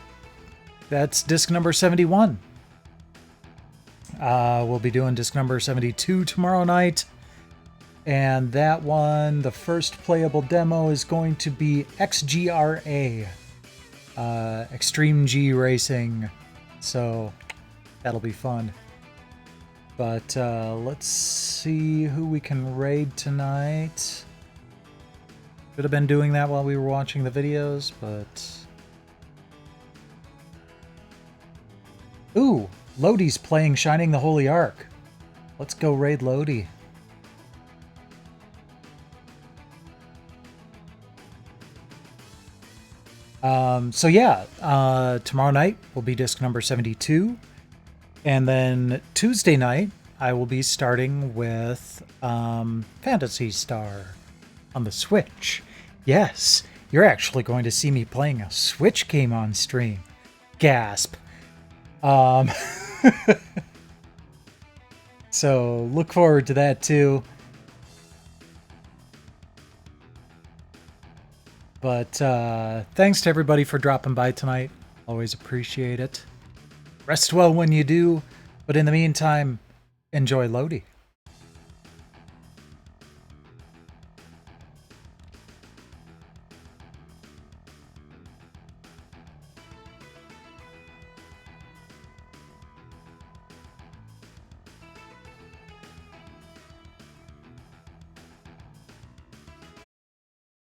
That's disc number 71. We'll be doing disc number 72 tomorrow night. And that one, the first playable demo is going to be XGRA. Extreme G Racing. So that'll be fun. But let's see who we can raid tonight. Could have been doing that while we were watching the videos, but... Ooh, Lodi's playing Shining the Holy Ark. Let's go raid Lodi. So yeah, tomorrow night will be disc number 72. And then Tuesday night, I will be starting with Phantasy Star on the Switch. Yes, you're actually going to see me playing a Switch game on stream. Gasp. So look forward to that too. But thanks to everybody for dropping by tonight. Always appreciate it. Rest well when you do. But in the meantime, enjoy Lodi.